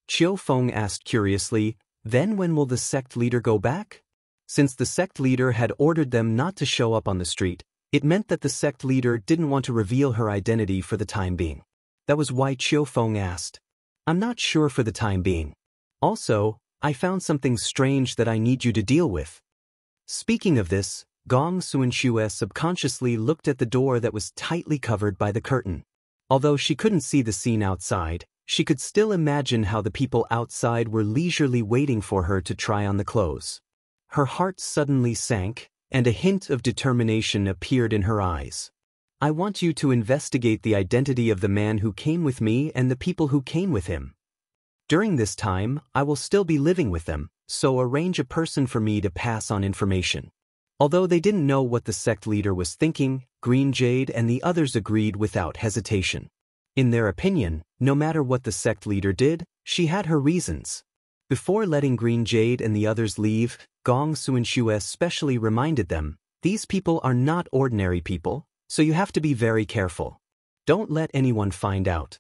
Qiu Feng asked curiously, "Then when will the sect leader go back?" Since the sect leader had ordered them not to show up on the street, it meant that the sect leader didn't want to reveal her identity for the time being. That was why Qiu Feng asked, "I'm not sure for the time being. Also, I found something strange that I need you to deal with." Speaking of this, Gong Suanshue subconsciously looked at the door that was tightly covered by the curtain. Although she couldn't see the scene outside, she could still imagine how the people outside were leisurely waiting for her to try on the clothes. Her heart suddenly sank, and a hint of determination appeared in her eyes. "I want you to investigate the identity of the man who came with me and the people who came with him. During this time, I will still be living with them, so arrange a person for me to pass on information." Although they didn't know what the sect leader was thinking, Green Jade and the others agreed without hesitation. In their opinion, no matter what the sect leader did, she had her reasons. Before letting Green Jade and the others leave, Gong Suanshue specially reminded them, "These people are not ordinary people, so you have to be very careful. Don't let anyone find out."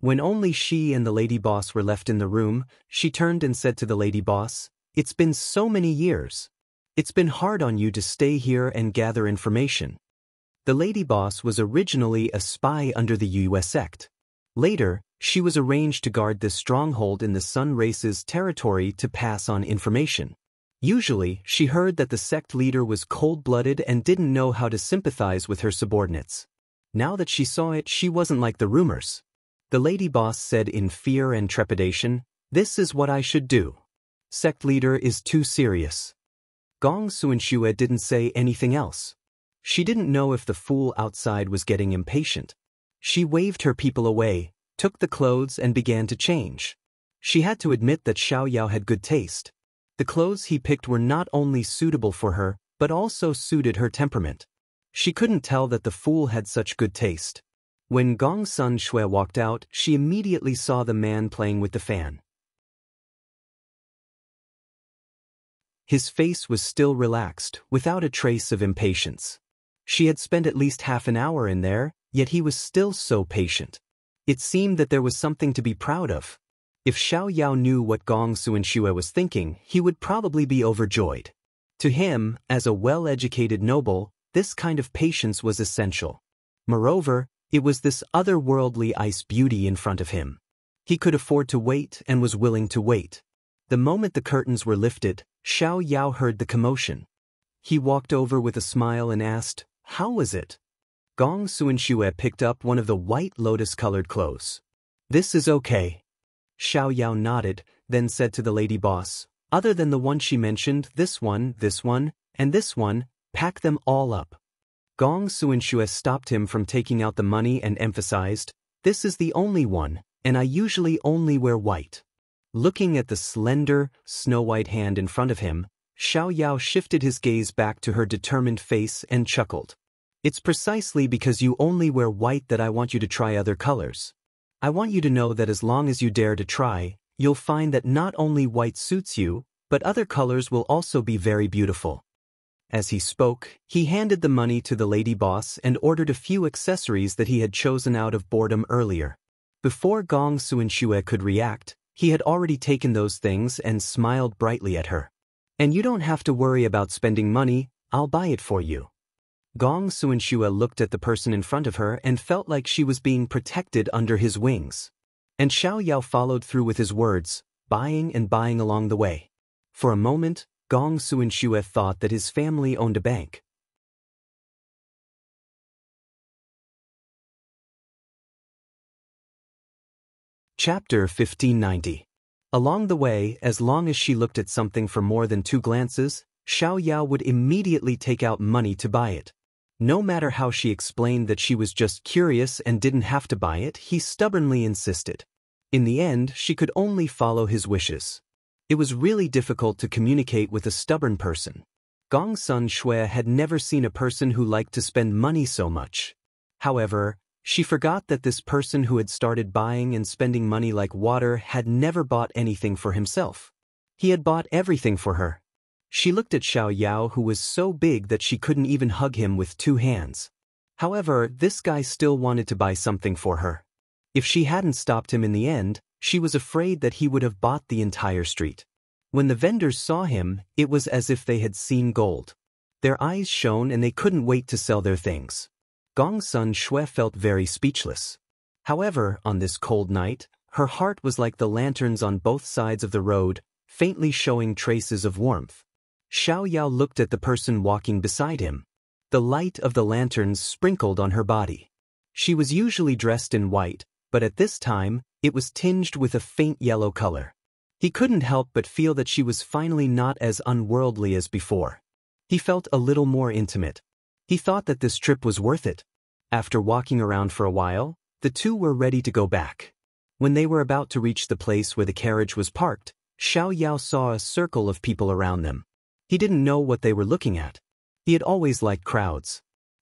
When only she and the lady boss were left in the room, she turned and said to the lady boss, "It's been so many years. It's been hard on you to stay here and gather information." The lady boss was originally a spy under the Yue sect. Later, she was arranged to guard this stronghold in the Sun race's territory to pass on information. Usually, she heard that the sect leader was cold-blooded and didn't know how to sympathize with her subordinates. Now that she saw it, she wasn't like the rumors. The lady boss said in fear and trepidation, "This is what I should do. Sect leader is too serious." Gong Suanshue didn't say anything else. She didn't know if the fool outside was getting impatient. She waved her people away, took the clothes and began to change. She had to admit that Xiao had good taste. The clothes he picked were not only suitable for her, but also suited her temperament. She couldn't tell that the fool had such good taste. When Gong Sun Shui walked out, she immediately saw the man playing with the fan. His face was still relaxed, without a trace of impatience. She had spent at least half an hour in there, yet he was still so patient. It seemed that there was something to be proud of. If Xiao Yao knew what Gong Suinxue was thinking, he would probably be overjoyed. To him, as a well-educated noble, this kind of patience was essential. Moreover, it was this otherworldly ice beauty in front of him. He could afford to wait and was willing to wait. The moment the curtains were lifted, Xiao Yao heard the commotion. He walked over with a smile and asked, "How was it?" Gong Suinxue picked up one of the white lotus-colored clothes. "This is okay." Xiao Yao nodded, then said to the lady boss, "Other than the one she mentioned, this one, and this one, pack them all up." Gong Suinxue stopped him from taking out the money and emphasized, "This is the only one, and I usually only wear white." Looking at the slender, snow-white hand in front of him, Xiao Yao shifted his gaze back to her determined face and chuckled. "It's precisely because you only wear white that I want you to try other colors. I want you to know that as long as you dare to try, you'll find that not only white suits you, but other colors will also be very beautiful." As he spoke, he handed the money to the lady boss and ordered a few accessories that he had chosen out of boredom earlier. Before Gong Suinxue could react, he had already taken those things and smiled brightly at her. "And you don't have to worry about spending money, I'll buy it for you." Gong Suinxue looked at the person in front of her and felt like she was being protected under his wings. And Xiao Yao followed through with his words, buying and buying along the way. For a moment, Gong Suinxue thought that his family owned a bank. Chapter 1590. Along the way, as long as she looked at something for more than 2 glances, Xiao Yao would immediately take out money to buy it. No matter how she explained that she was just curious and didn't have to buy it, he stubbornly insisted. In the end, she could only follow his wishes. It was really difficult to communicate with a stubborn person. Gong Suinxue had never seen a person who liked to spend money so much. However, she forgot that this person who had started buying and spending money like water had never bought anything for himself. He had bought everything for her. She looked at Xiao Yao, who was so big that she couldn't even hug him with 2 hands. However, this guy still wanted to buy something for her. If she hadn't stopped him in the end, she was afraid that he would have bought the entire street. When the vendors saw him, it was as if they had seen gold. Their eyes shone and they couldn't wait to sell their things. Gong Suinxue felt very speechless. However, on this cold night, her heart was like the lanterns on both sides of the road, faintly showing traces of warmth. Xiao Yao looked at the person walking beside him. The light of the lanterns sprinkled on her body. She was usually dressed in white, but at this time, it was tinged with a faint yellow color. He couldn't help but feel that she was finally not as unworldly as before. He felt a little more intimate. He thought that this trip was worth it. After walking around for a while, the two were ready to go back. When they were about to reach the place where the carriage was parked, Xiao Yao saw a circle of people around them. He didn't know what they were looking at. He had always liked crowds.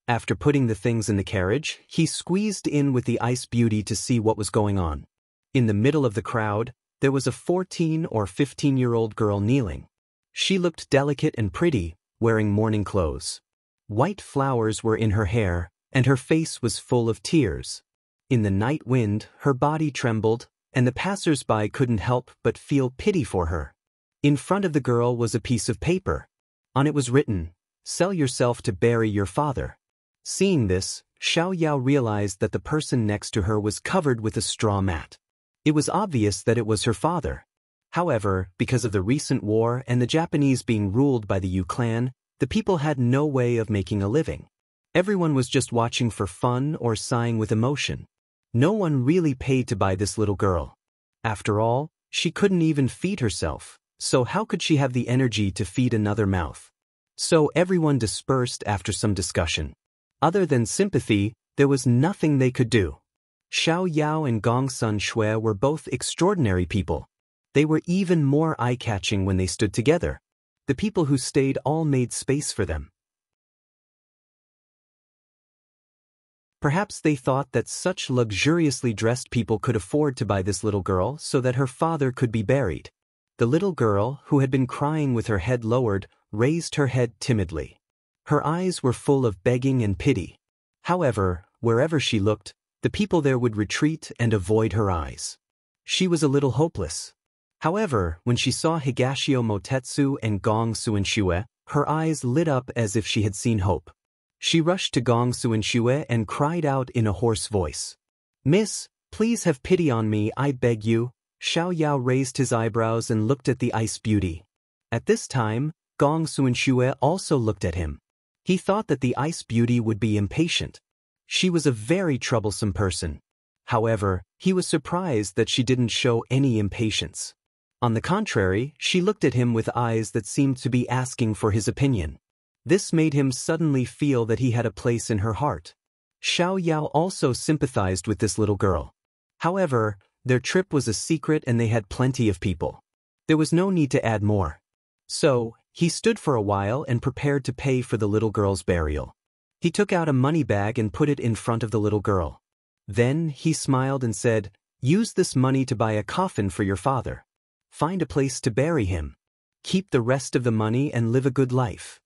After putting the things in the carriage, he squeezed in with the ice beauty to see what was going on. In the middle of the crowd, there was a 14 or 15-year-old girl kneeling. She looked delicate and pretty, wearing mourning clothes. White flowers were in her hair, and her face was full of tears. In the night wind, her body trembled, and the passers-by couldn't help but feel pity for her. In front of the girl was a piece of paper. On it was written, "Sell yourself to bury your father." Seeing this, Xiao Yao realized that the person next to her was covered with a straw mat. It was obvious that it was her father. However, because of the recent war and the Japanese being ruled by the Yu clan, the people had no way of making a living. Everyone was just watching for fun or sighing with emotion. No one really paid to buy this little girl. After all, she couldn't even feed herself. So how could she have the energy to feed another mouth? So everyone dispersed after some discussion. Other than sympathy, there was nothing they could do. Xiao Yao and Gong Suinxue were both extraordinary people. They were even more eye-catching when they stood together. The people who stayed all made space for them. Perhaps they thought that such luxuriously dressed people could afford to buy this little girl so that her father could be buried. The little girl, who had been crying with her head lowered, raised her head timidly. Her eyes were full of begging and pity. However, wherever she looked, the people there would retreat and avoid her eyes. She was a little hopeless. However, when she saw Higashio Motetsu and Gong Suinshue, her eyes lit up as if she had seen hope. She rushed to Gong Suinshue and cried out in a hoarse voice. "Miss, please have pity on me, I beg you." Xiao raised his eyebrows and looked at the ice beauty. At this time, Gong Suinshue also looked at him. He thought that the ice beauty would be impatient. She was a very troublesome person. However, he was surprised that she didn't show any impatience. On the contrary, she looked at him with eyes that seemed to be asking for his opinion. This made him suddenly feel that he had a place in her heart. Xiao also sympathized with this little girl. However, their trip was a secret and they had plenty of people. There was no need to add more. So, he stood for a while and prepared to pay for the little girl's burial. He took out a money bag and put it in front of the little girl. Then, he smiled and said, "Use this money to buy a coffin for your father. Find a place to bury him. Keep the rest of the money and live a good life."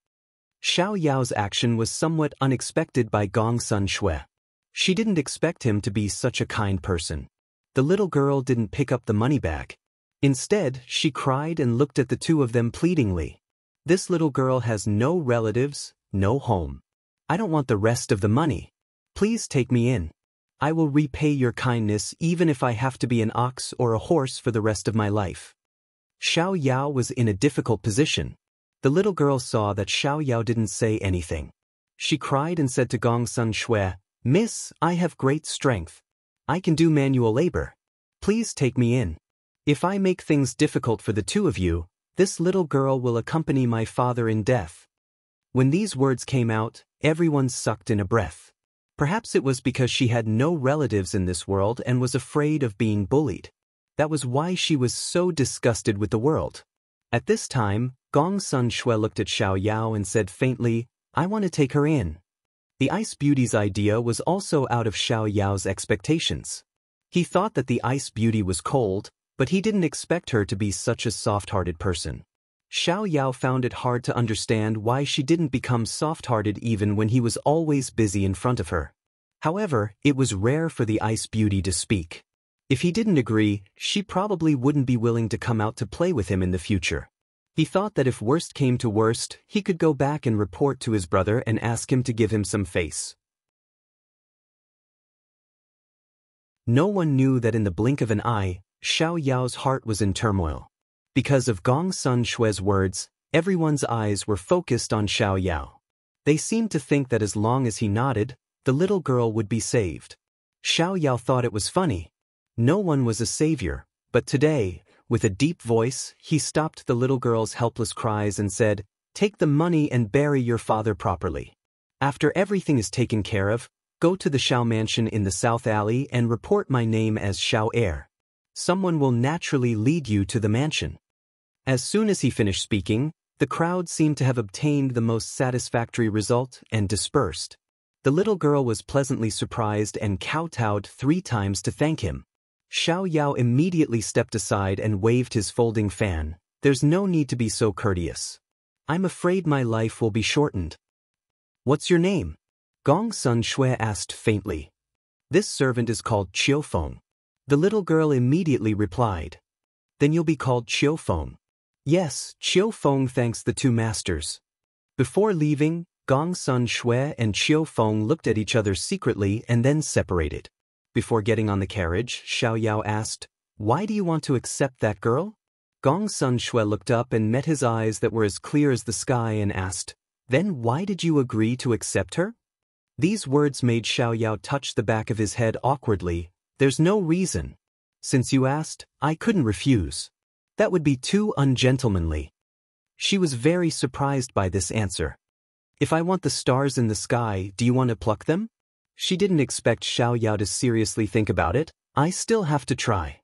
Xiao's action was somewhat unexpected by Gong Suinshue. She didn't expect him to be such a kind person. The little girl didn't pick up the money bag. Instead, she cried and looked at the two of them pleadingly. "This little girl has no relatives, no home. I don't want the rest of the money. Please take me in. I will repay your kindness even if I have to be an ox or a horse for the rest of my life." Xiao was in a difficult position. The little girl saw that Xiao didn't say anything. She cried and said to Gong Suinshue, "Miss, I have great strength. I can do manual labor. Please take me in. If I make things difficult for the two of you, this little girl will accompany my father in death." When these words came out, everyone sucked in a breath. Perhaps it was because she had no relatives in this world and was afraid of being bullied. That was why she was so disgusted with the world. At this time, Gong Suinshue looked at Xiao and said faintly, "I want to take her in." The Ice Beauty's idea was also out of Xiao's expectations. He thought that the Ice Beauty was cold, but he didn't expect her to be such a soft-hearted person. Xiao found it hard to understand why she didn't become soft-hearted even when he was always busy in front of her. However, it was rare for the Ice Beauty to speak. If he didn't agree, she probably wouldn't be willing to come out to play with him in the future. He thought that if worst came to worst, he could go back and report to his brother and ask him to give him some face. No one knew that in the blink of an eye, Xiao's heart was in turmoil. Because of Gong Sunshue's words, everyone's eyes were focused on Xiao. They seemed to think that as long as he nodded, the little girl would be saved. Xiao thought it was funny. No one was a savior, but today, with a deep voice, he stopped the little girl's helpless cries and said, "Take the money and bury your father properly. After everything is taken care of, go to the Xiao mansion in the South Alley and report my name as Xiao Heir. Someone will naturally lead you to the mansion." As soon as he finished speaking, the crowd seemed to have obtained the most satisfactory result and dispersed. The little girl was pleasantly surprised and kowtowed 3 times to thank him. Xiao immediately stepped aside and waved his folding fan. "There's no need to be so courteous. I'm afraid my life will be shortened." "What's your name?" Gong Sunshui asked faintly. "This servant is called Qiufeng." The little girl immediately replied. "Then you'll be called Qiufeng." "Yes, Qiufeng thanks the 2 masters." Before leaving, Gong Sunshui and Qiufeng looked at each other secretly and then separated. Before getting on the carriage, Xiao asked, "Why do you want to accept that girl?" Gong Sunshui looked up and met his eyes that were as clear as the sky and asked, "Then why did you agree to accept her?" These words made Xiao touch the back of his head awkwardly. "There's no reason. Since you asked, I couldn't refuse. That would be too ungentlemanly." She was very surprised by this answer. "If I want the stars in the sky, do you want to pluck them?" She didn't expect Xiao to seriously think about it. "I still have to try."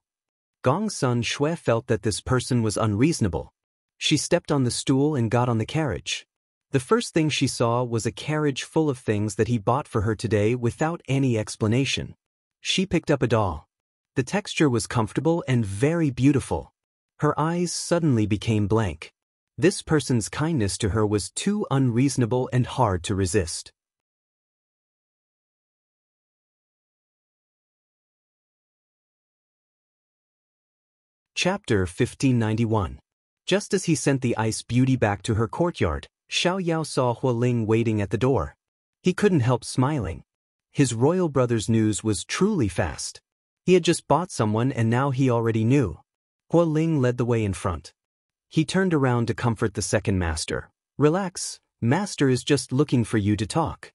Gong Sunshui felt that this person was unreasonable. She stepped on the stool and got on the carriage. The first thing she saw was a carriage full of things that he bought for her today without any explanation. She picked up a doll. The texture was comfortable and very beautiful. Her eyes suddenly became blank. This person's kindness to her was too unreasonable and hard to resist. Chapter 1591. Just as he sent the ice beauty back to her courtyard, Xiao saw Hualing waiting at the door. He couldn't help smiling. His royal brother's news was truly fast. He had just bought someone and now he already knew. Hualing led the way in front. He turned around to comfort the second master. Relax, master is just looking for you to talk.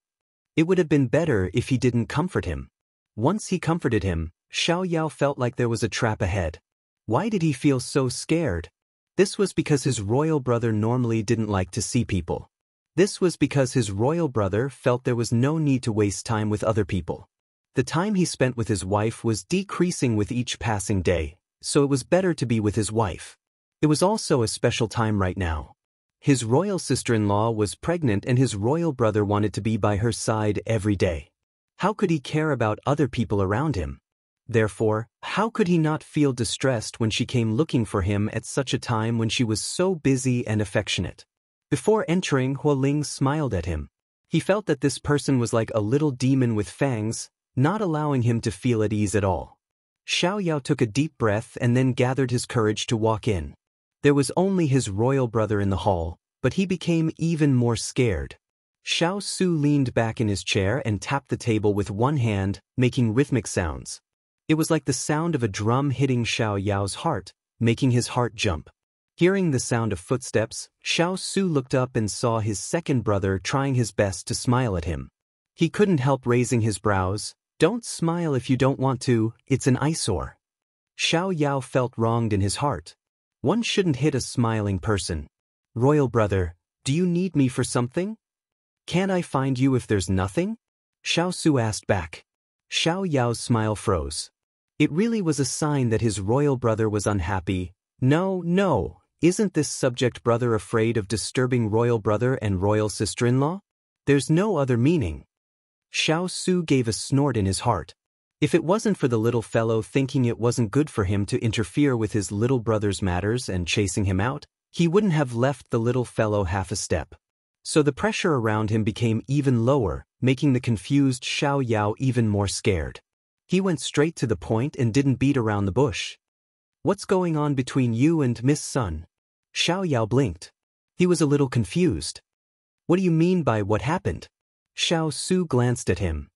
It would have been better if he didn't comfort him. Once he comforted him, Xiao felt like there was a trap ahead. Why did he feel so scared? This was because his royal brother normally didn't like to see people. This was because his royal brother felt there was no need to waste time with other people. The time he spent with his wife was decreasing with each passing day, so it was better to be with his wife. It was also a special time right now. His royal sister-in-law was pregnant and his royal brother wanted to be by her side every day. How could he care about other people around him? Therefore, how could he not feel distressed when she came looking for him at such a time when she was so busy and affectionate? Before entering, Hualing smiled at him. He felt that this person was like a little demon with fangs, not allowing him to feel at ease at all. Xiao took a deep breath and then gathered his courage to walk in. There was only his royal brother in the hall, but he became even more scared. Xiao Su leaned back in his chair and tapped the table with one hand, making rhythmic sounds. It was like the sound of a drum hitting Xiao's heart, making his heart jump. Hearing the sound of footsteps, Xiao Su looked up and saw his second brother trying his best to smile at him. He couldn't help raising his brows. Don't smile if you don't want to, it's an eyesore. Xiao felt wronged in his heart. One shouldn't hit a smiling person. Royal brother, do you need me for something? Can't I find you if there's nothing? Xiao Su asked back. Xiao's smile froze. It really was a sign that his royal brother was unhappy. No, isn't this subject brother afraid of disturbing royal brother and royal sister-in-law? There's no other meaning. Xiao Su gave a snort in his heart. If it wasn't for the little fellow thinking it wasn't good for him to interfere with his little brother's matters and chasing him out, he wouldn't have left the little fellow half a step. So the pressure around him became even lower, making the confused Xiao even more scared. He went straight to the point and didn't beat around the bush. What's going on between you and Miss Sun? Xiao blinked. He was a little confused. What do you mean by what happened? Xiao Su glanced at him.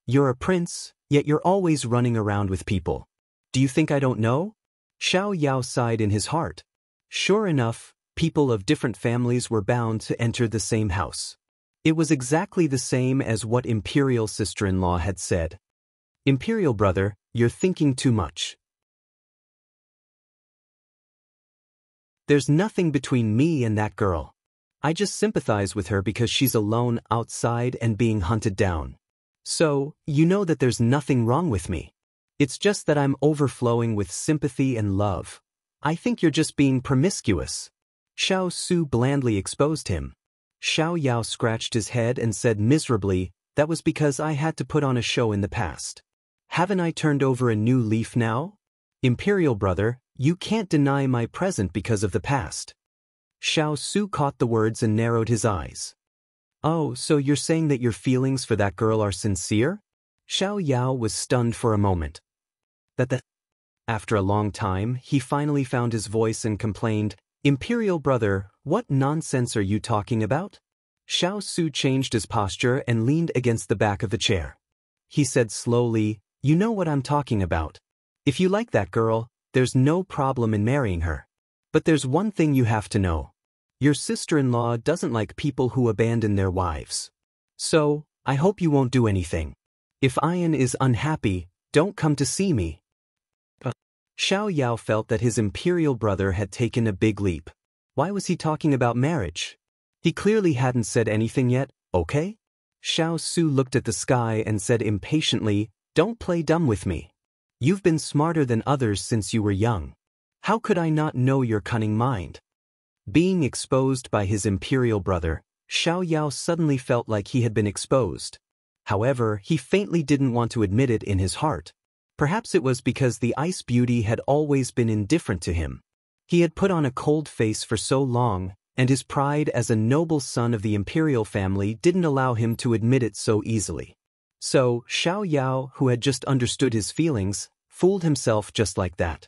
You're a prince, yet you're always running around with people. Do you think I don't know? Xiao sighed in his heart. Sure enough, people of different families were bound to enter the same house. It was exactly the same as what Imperial sister-in-law had said. Imperial brother, you're thinking too much. There's nothing between me and that girl. I just sympathize with her because she's alone outside and being hunted down. So, you know that there's nothing wrong with me. It's just that I'm overflowing with sympathy and love. I think you're just being promiscuous. Xiao Su blandly exposed him. Xiao scratched his head and said miserably, that was because I had to put on a show in the past. Haven't I turned over a new leaf now? Imperial brother, you can't deny my present because of the past. Xiao Su caught the words and narrowed his eyes. Oh, so you're saying that your feelings for that girl are sincere? Xiao was stunned for a moment. After a long time, he finally found his voice and complained, Imperial brother, what nonsense are you talking about? Xiao Su changed his posture and leaned against the back of the chair. He said slowly, you know what I'm talking about. If you like that girl, there's no problem in marrying her. But there's one thing you have to know. Your sister-in-law doesn't like people who abandon their wives. So, I hope you won't do anything. If Ian is unhappy, don't come to see me. Xiao felt that his imperial brother had taken a big leap. Why was he talking about marriage? He clearly hadn't said anything yet, okay? Xiao Su looked at the sky and said impatiently, don't play dumb with me. You've been smarter than others since you were young. How could I not know your cunning mind? Being exposed by his imperial brother, Xiao suddenly felt like he had been exposed. However, he faintly didn't want to admit it in his heart. Perhaps it was because the ice beauty had always been indifferent to him. He had put on a cold face for so long, and his pride as a noble son of the imperial family didn't allow him to admit it so easily. So, Xiao, who had just understood his feelings, fooled himself just like that.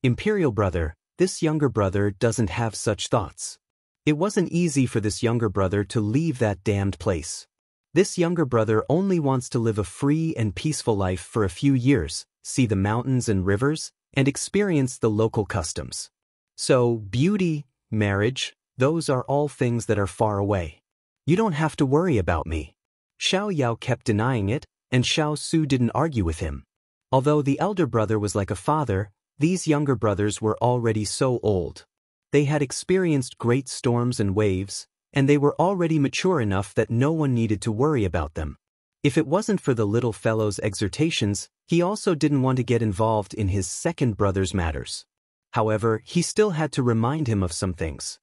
Imperial brother, this younger brother doesn't have such thoughts. It wasn't easy for this younger brother to leave that damned place. This younger brother only wants to live a free and peaceful life for a few years, see the mountains and rivers, and experience the local customs. So, beauty, marriage, those are all things that are far away. You don't have to worry about me. Xiao kept denying it, and Xiao Su didn't argue with him. Although the elder brother was like a father, these younger brothers were already so old. They had experienced great storms and waves, and they were already mature enough that no one needed to worry about them. If it wasn't for the little fellow's exhortations, he also didn't want to get involved in his second brother's matters. However, he still had to remind him of some things.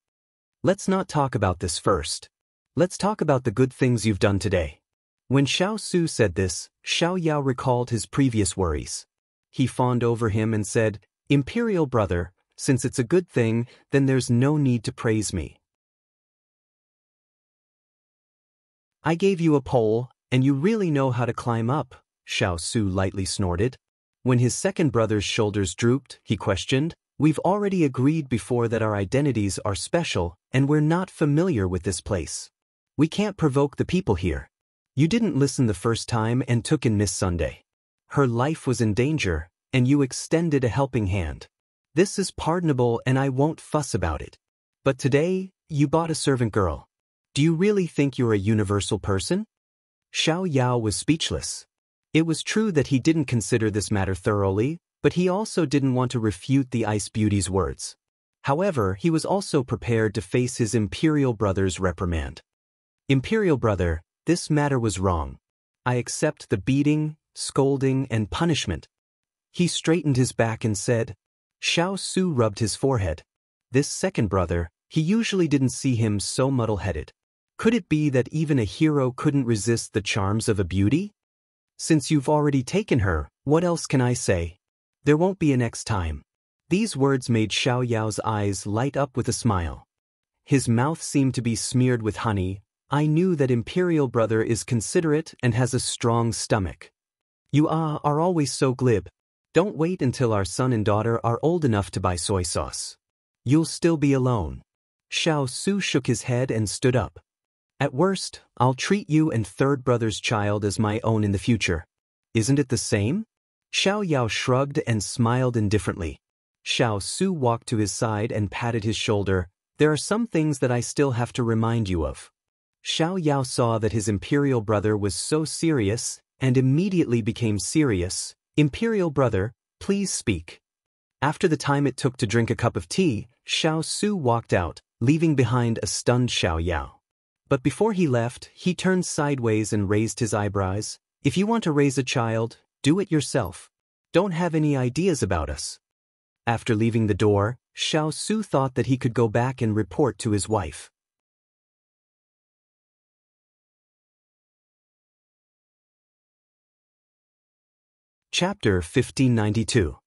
Let's not talk about this first. Let's talk about the good things you've done today. When Xiao Su said this, Xiao recalled his previous worries. He fawned over him and said, "Imperial brother, since it's a good thing, then there's no need to praise me. I gave you a pole, and you really know how to climb up," Xiao Su lightly snorted. When his second brother's shoulders drooped, he questioned, "We've already agreed before that our identities are special, and we're not familiar with this place. We can't provoke the people here. You didn't listen the first time and took in Miss Sunday. Her life was in danger, and you extended a helping hand. This is pardonable and I won't fuss about it. But today, you bought a servant girl. Do you really think you're a universal person?" Xiao was speechless. It was true that he didn't consider this matter thoroughly, but he also didn't want to refute the Ice Beauty's words. However, he was also prepared to face his imperial brother's reprimand. "Imperial brother, this matter was wrong. I accept the beating, scolding, and punishment." He straightened his back and said. Xiao Su rubbed his forehead. This second brother, he usually didn't see him so muddle-headed. Could it be that even a hero couldn't resist the charms of a beauty? "Since you've already taken her, what else can I say? There won't be a next time." These words made Xiao's eyes light up with a smile. His mouth seemed to be smeared with honey. "I knew that Imperial brother is considerate and has a strong stomach. You are always so glib. Don't wait until our son and daughter are old enough to buy soy sauce. You'll still be alone." Xiao Su shook his head and stood up. "At worst, I'll treat you and third brother's child as my own in the future. Isn't it the same?" Xiao shrugged and smiled indifferently. Xiao Su walked to his side and patted his shoulder. "There are some things that I still have to remind you of." Xiao saw that his imperial brother was so serious, and immediately became serious. "Imperial brother, please speak." After the time it took to drink a cup of tea, Xiao Su walked out, leaving behind a stunned Xiao. But before he left, he turned sideways and raised his eyebrows. "If you want to raise a child, do it yourself. Don't have any ideas about us." After leaving the door, Xiao Su thought that he could go back and report to his wife. Chapter 1592.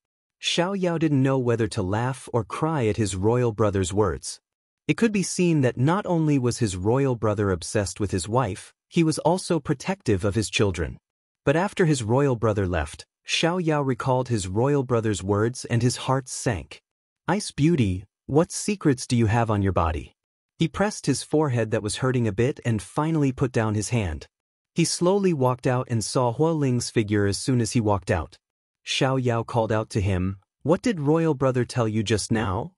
Xiao didn't know whether to laugh or cry at his royal brother's words. It could be seen that not only was his royal brother obsessed with his wife, he was also protective of his children. But after his royal brother left, Xiao recalled his royal brother's words and his heart sank. "Ice Beauty, what secrets do you have on your body?" He pressed his forehead that was hurting a bit and finally put down his hand. He slowly walked out and saw Hualing's figure as soon as he walked out. Xiao called out to him, "What did royal brother tell you just now?"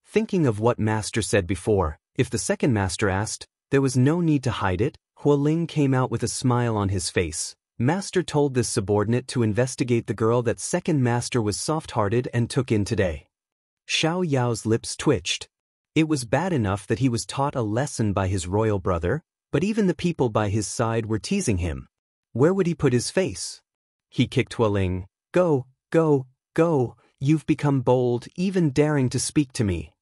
Thinking of what master said before, if the second master asked, there was no need to hide it. Hualing came out with a smile on his face. Master told this subordinate to investigate the girl that second master was soft-hearted and took in today. Xiao's lips twitched. It was bad enough that he was taught a lesson by his royal brother, but even the people by his side were teasing him. Where would he put his face? He kicked Hualing. Go, you've become bold, even daring to speak to me."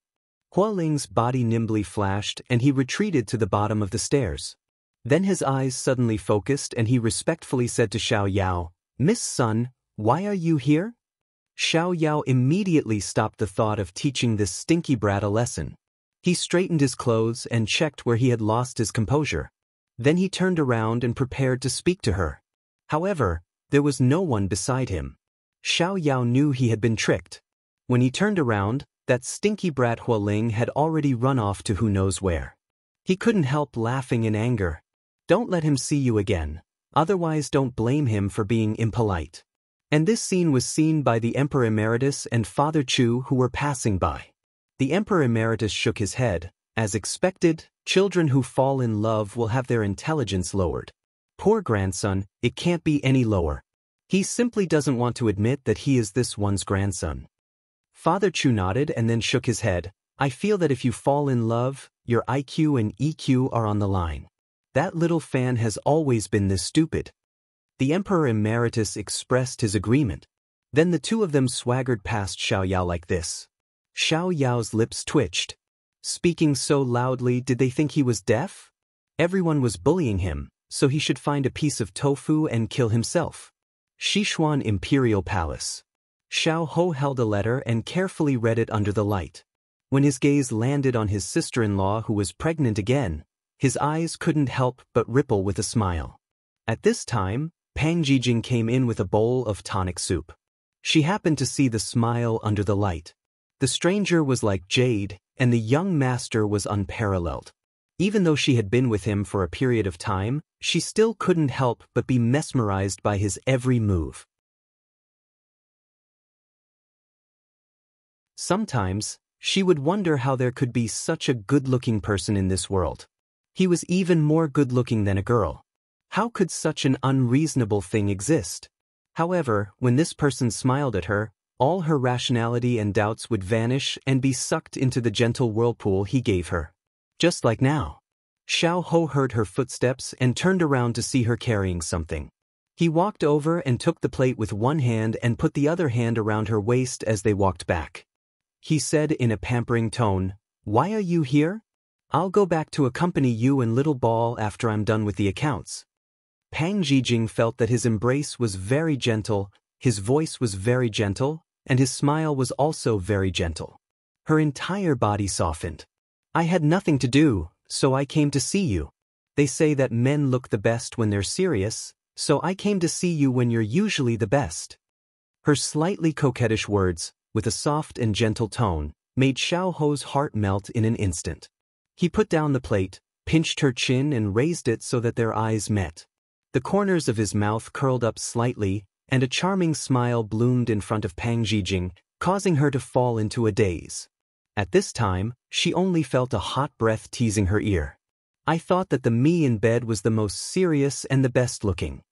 Hualing's body nimbly flashed and he retreated to the bottom of the stairs. Then his eyes suddenly focused and he respectfully said to Xiao, "Miss Sun, why are you here?" Xiao Yao immediately stopped the thought of teaching this stinky brat a lesson. He straightened his clothes and checked where he had lost his composure. Then he turned around and prepared to speak to her. However, there was no one beside him. Xiao Yao knew he had been tricked. When he turned around, that stinky brat Hualing had already run off to who knows where. He couldn't help laughing in anger. Don't let him see you again, otherwise don't blame him for being impolite. And this scene was seen by the Emperor Emeritus and Father Chu who were passing by. The Emperor Emeritus shook his head. As expected, children who fall in love will have their intelligence lowered. Poor grandson, it can't be any lower. He simply doesn't want to admit that he is this one's grandson. Father Chu nodded and then shook his head. I feel that if you fall in love, your IQ and EQ are on the line. That little fan has always been this stupid. The Emperor Emeritus expressed his agreement. Then the two of them swaggered past Xiao Yao like this. Xiao Yao's lips twitched. Speaking so loudly, did they think he was deaf? Everyone was bullying him, so he should find a piece of tofu and kill himself. Sichuan Imperial Palace. Xiao Ho held a letter and carefully read it under the light. When his gaze landed on his sister-in-law who was pregnant again, his eyes couldn't help but ripple with a smile. At this time, Pang Jijing came in with a bowl of tonic soup. She happened to see the smile under the light. The stranger was like jade, and the young master was unparalleled. Even though she had been with him for a period of time, she still couldn't help but be mesmerized by his every move. Sometimes, she would wonder how there could be such a good-looking person in this world. He was even more good-looking than a girl. How could such an unreasonable thing exist? However, when this person smiled at her, all her rationality and doubts would vanish and be sucked into the gentle whirlpool he gave her. Just like now. Xiao Ho heard her footsteps and turned around to see her carrying something. He walked over and took the plate with one hand and put the other hand around her waist as they walked back. He said in a pampering tone, "Why are you here? I'll go back to accompany you and little Ball after I'm done with the accounts." Pang Jijing felt that his embrace was very gentle, his voice was very gentle, and his smile was also very gentle. Her entire body softened. "I had nothing to do, so I came to see you. They say that men look the best when they're serious, so I came to see you when you're usually the best." Her slightly coquettish words, with a soft and gentle tone, made Xiao Ho's heart melt in an instant. He put down the plate, pinched her chin and raised it so that their eyes met. The corners of his mouth curled up slightly, and a charming smile bloomed in front of Pang Jijing, causing her to fall into a daze. At this time, she only felt a hot breath teasing her ear. "I thought that the me in bed was the most serious and the best looking."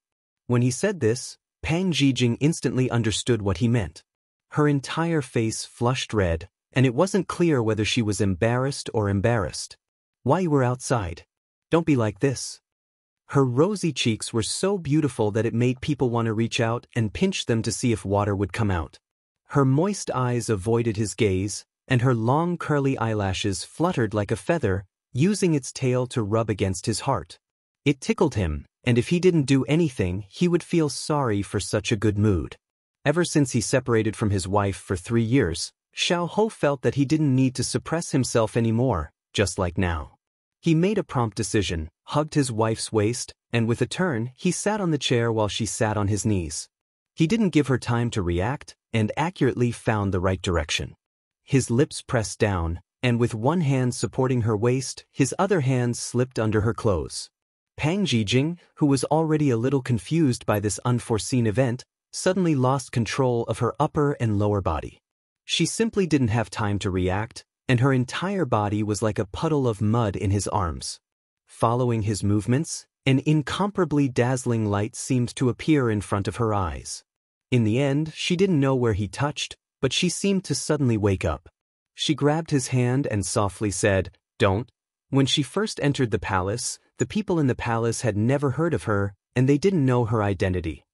When he said this, Pang Jijing instantly understood what he meant. Her entire face flushed red, and it wasn't clear whether she was embarrassed or embarrassed. "Why you were outside? Don't be like this." Her rosy cheeks were so beautiful that it made people want to reach out and pinch them to see if water would come out. Her moist eyes avoided his gaze, and her long curly eyelashes fluttered like a feather, using its tail to rub against his heart. It tickled him, and if he didn't do anything, he would feel sorry for such a good mood. Ever since he separated from his wife for 3 years, Xiao Ho felt that he didn't need to suppress himself anymore, just like now. He made a prompt decision, hugged his wife's waist, and with a turn, he sat on the chair while she sat on his knees. He didn't give her time to react, and accurately found the right direction. His lips pressed down, and with one hand supporting her waist, his other hand slipped under her clothes. Pang Jijing, who was already a little confused by this unforeseen event, suddenly lost control of her upper and lower body. She simply didn't have time to react, and her entire body was like a puddle of mud in his arms. Following his movements, an incomparably dazzling light seemed to appear in front of her eyes. In the end, she didn't know where he touched, but she seemed to suddenly wake up. She grabbed his hand and softly said, "Don't." When she first entered the palace, the people in the palace had never heard of her, and they didn't know her identity.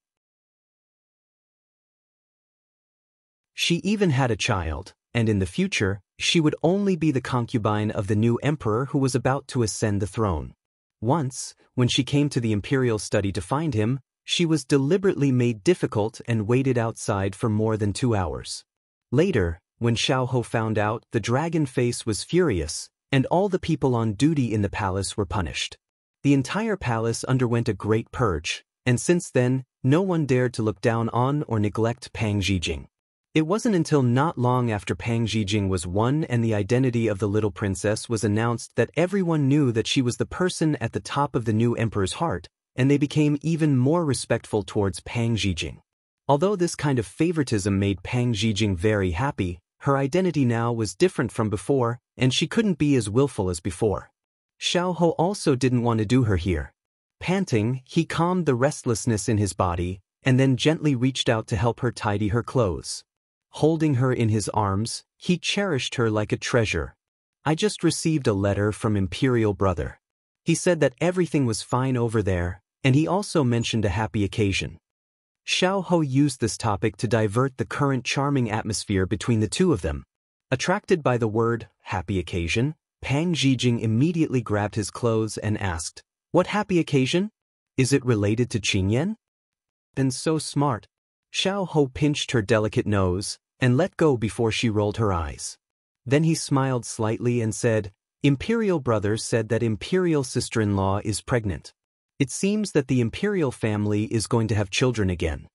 She even had a child, and in the future, she would only be the concubine of the new emperor who was about to ascend the throne. Once, when she came to the imperial study to find him, She was deliberately made difficult and waited outside for more than 2 hours. Later, when Xiao found out, the dragon face was furious, and all the people on duty in the palace were punished. The entire palace underwent a great purge, and since then, no one dared to look down on or neglect Pang Zhijing. It wasn't until not long after Pang Zhijing was won and the identity of the little princess was announced that everyone knew that she was the person at the top of the new emperor's heart, and they became even more respectful towards Pang Zhijing. Although this kind of favoritism made Pang Zhijing very happy, her identity now was different from before, and she couldn't be as willful as before. Xiao also didn't want to do her here. Panting, he calmed the restlessness in his body, and then gently reached out to help her tidy her clothes. Holding her in his arms, he cherished her like a treasure. I just received a letter from Imperial Brother. He said that everything was fine over there, and he also mentioned a happy occasion. Xiao used this topic to divert the current charming atmosphere between the two of them. Attracted by the word, happy occasion, Pang Zhijing immediately grabbed his clothes and asked, "What happy occasion? Is it related to Qingyan?" And so smart. Xiao pinched her delicate nose and let go before she rolled her eyes. Then he smiled slightly and said, "Imperial Brother said that Imperial sister-in-law is pregnant. It seems that the Imperial family is going to have children again."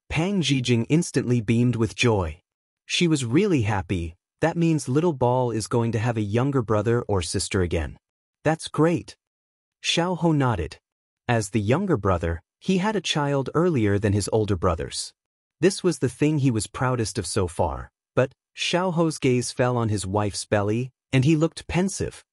Pang Zhijing instantly beamed with joy. She was really happy. That means little Ball is going to have a younger brother or sister again. That's great. Xiao nodded. As the younger brother, he had a child earlier than his older brothers. This was the thing he was proudest of so far, but Xiao's gaze fell on his wife's belly, and he looked pensive.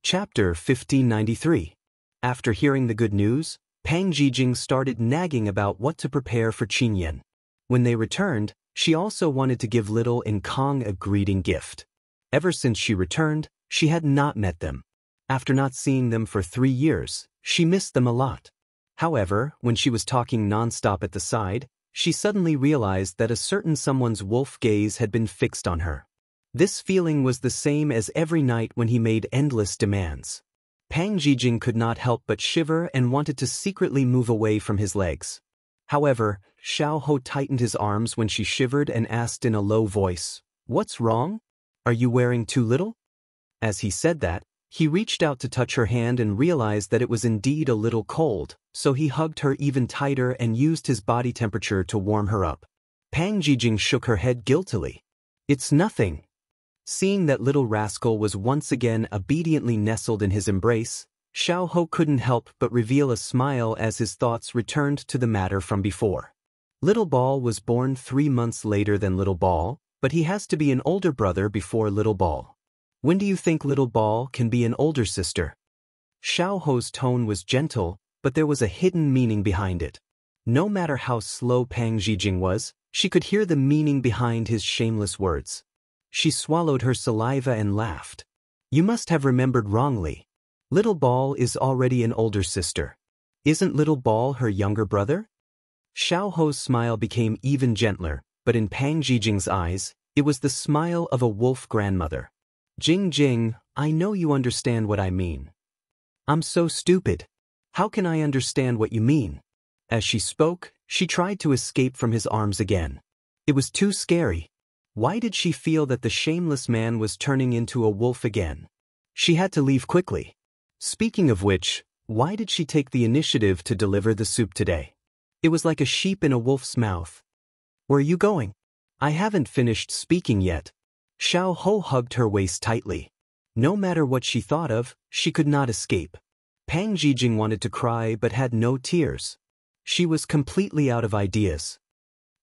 Chapter 1593. After hearing the good news, Pang Zhijing started nagging about what to prepare for Qingyan. When they returned, she also wanted to give Little and Kong a greeting gift. Ever since she returned, she had not met them. After not seeing them for 3 years, she missed them a lot. However, when she was talking non-stop at the side, she suddenly realized that a certain someone's wolf gaze had been fixed on her. This feeling was the same as every night when he made endless demands. Pang Zhijing could not help but shiver and wanted to secretly move away from his legs. However, Xiao tightened his arms when she shivered and asked in a low voice, "What's wrong? Are you wearing too little?" As he said that, he reached out to touch her hand and realized that it was indeed a little cold, so he hugged her even tighter and used his body temperature to warm her up. Pang Zhijing shook her head guiltily. "It's nothing." Seeing that little rascal was once again obediently nestled in his embrace, Xiao couldn't help but reveal a smile as his thoughts returned to the matter from before. Little Ball was born 3 months later than Little Ball, but he has to be an older brother before Little Ball. When do you think Little Ball can be an older sister? Xiao's tone was gentle, but there was a hidden meaning behind it. No matter how slow Pang Zhijing was, she could hear the meaning behind his shameless words. She swallowed her saliva and laughed. "You must have remembered wrongly. Little Ball is already an older sister. Isn't Little Ball her younger brother?" Xiao's smile became even gentler, but in Pang Zhijing's eyes, it was the smile of a wolf grandmother. "Jing, I know you understand what I mean." "I'm so stupid. How can I understand what you mean?" As she spoke, she tried to escape from his arms again. It was too scary. Why did she feel that the shameless man was turning into a wolf again? She had to leave quickly. Speaking of which, why did she take the initiative to deliver the soup today? It was like a sheep in a wolf's mouth. "Where are you going?" "I haven't finished speaking yet." Xiao hugged her waist tightly. No matter what she thought of, she could not escape. Pang Zhijing wanted to cry but had no tears. She was completely out of ideas.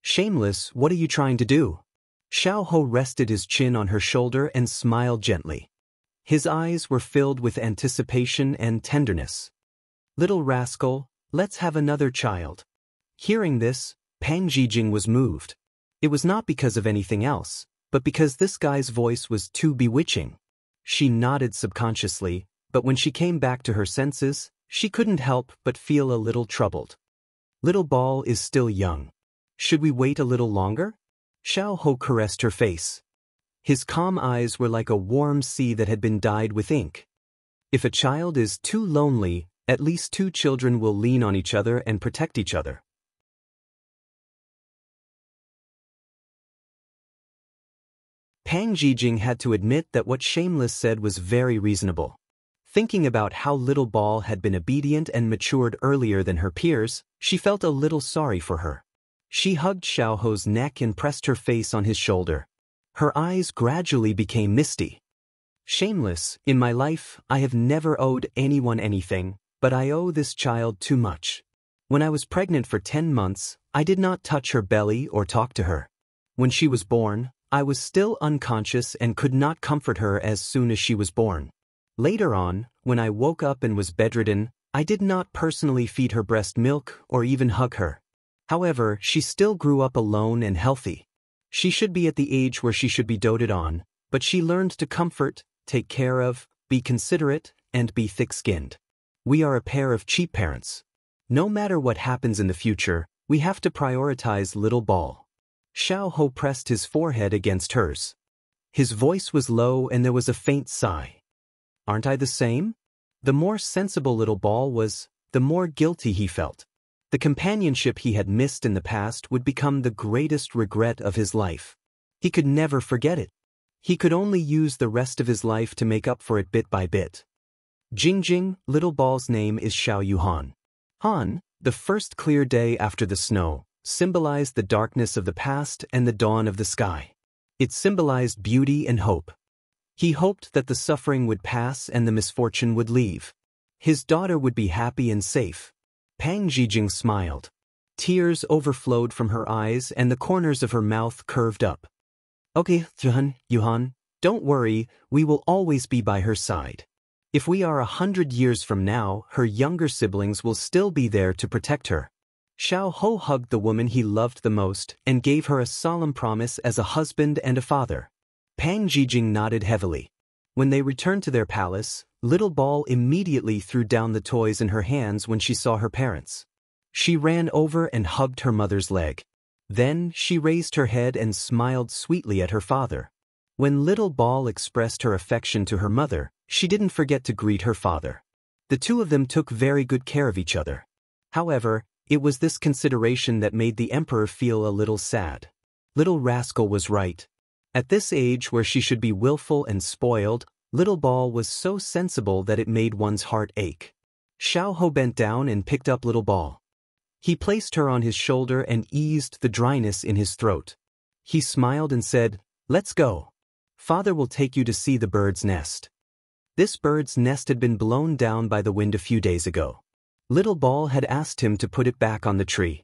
"Shameless, what are you trying to do?" Xiao rested his chin on her shoulder and smiled gently. His eyes were filled with anticipation and tenderness. "Little rascal, let's have another child." Hearing this, Pang Zhijing was moved. It was not because of anything else, but because this guy's voice was too bewitching. She nodded subconsciously, but when she came back to her senses, she couldn't help but feel a little troubled. Little Ball is still young. Should we wait a little longer? Xiao caressed her face. His calm eyes were like a warm sea that had been dyed with ink. If a child is too lonely, at least two children will lean on each other and protect each other. Pang Jijing had to admit that what Shameless said was very reasonable. Thinking about how Little Ball had been obedient and matured earlier than her peers, she felt a little sorry for her. She hugged Xiaoho's neck and pressed her face on his shoulder. Her eyes gradually became misty. Shameless, in my life, I have never owed anyone anything, but I owe this child too much. When I was pregnant for 10 months, I did not touch her belly or talk to her. When she was born, I was still unconscious and could not comfort her as soon as she was born. Later on, when I woke up and was bedridden, I did not personally feed her breast milk or even hug her. However, she still grew up alone and healthy. She should be at the age where she should be doted on, but she learned to comfort, take care of, be considerate, and be thick-skinned. We are a pair of cheap parents. No matter what happens in the future, we have to prioritize Little Ball. Xiao pressed his forehead against hers. His voice was low and there was a faint sigh. Aren't I the same? The more sensible Little Ball was, the more guilty he felt. The companionship he had missed in the past would become the greatest regret of his life. He could never forget it. He could only use the rest of his life to make up for it bit by bit. Jingjing, Little Ball's name is Xiao Yuhan. Han, the first clear day after the snow, symbolized the darkness of the past and the dawn of the sky. It symbolized beauty and hope. He hoped that the suffering would pass and the misfortune would leave. His daughter would be happy and safe. Pang Jijing smiled. Tears overflowed from her eyes and the corners of her mouth curved up. Okay, Yuhan, don't worry, we will always be by her side. If we are 100 years from now, her younger siblings will still be there to protect her. Xiao hugged the woman he loved the most and gave her a solemn promise as a husband and a father. Pang Jijing nodded heavily. When they returned to their palace, Little Ball immediately threw down the toys in her hands when she saw her parents. She ran over and hugged her mother's leg. Then she raised her head and smiled sweetly at her father. When Little Ball expressed her affection to her mother, she didn't forget to greet her father. The two of them took very good care of each other. However, it was this consideration that made the emperor feel a little sad. Little Rascal was right. At this age where she should be willful and spoiled, Little Ball was so sensible that it made one's heart ache. Xiao bent down and picked up Little Ball. He placed her on his shoulder and eased the dryness in his throat. He smiled and said, "Let's go. Father will take you to see the bird's nest." This bird's nest had been blown down by the wind a few days ago. Little Ball had asked him to put it back on the tree.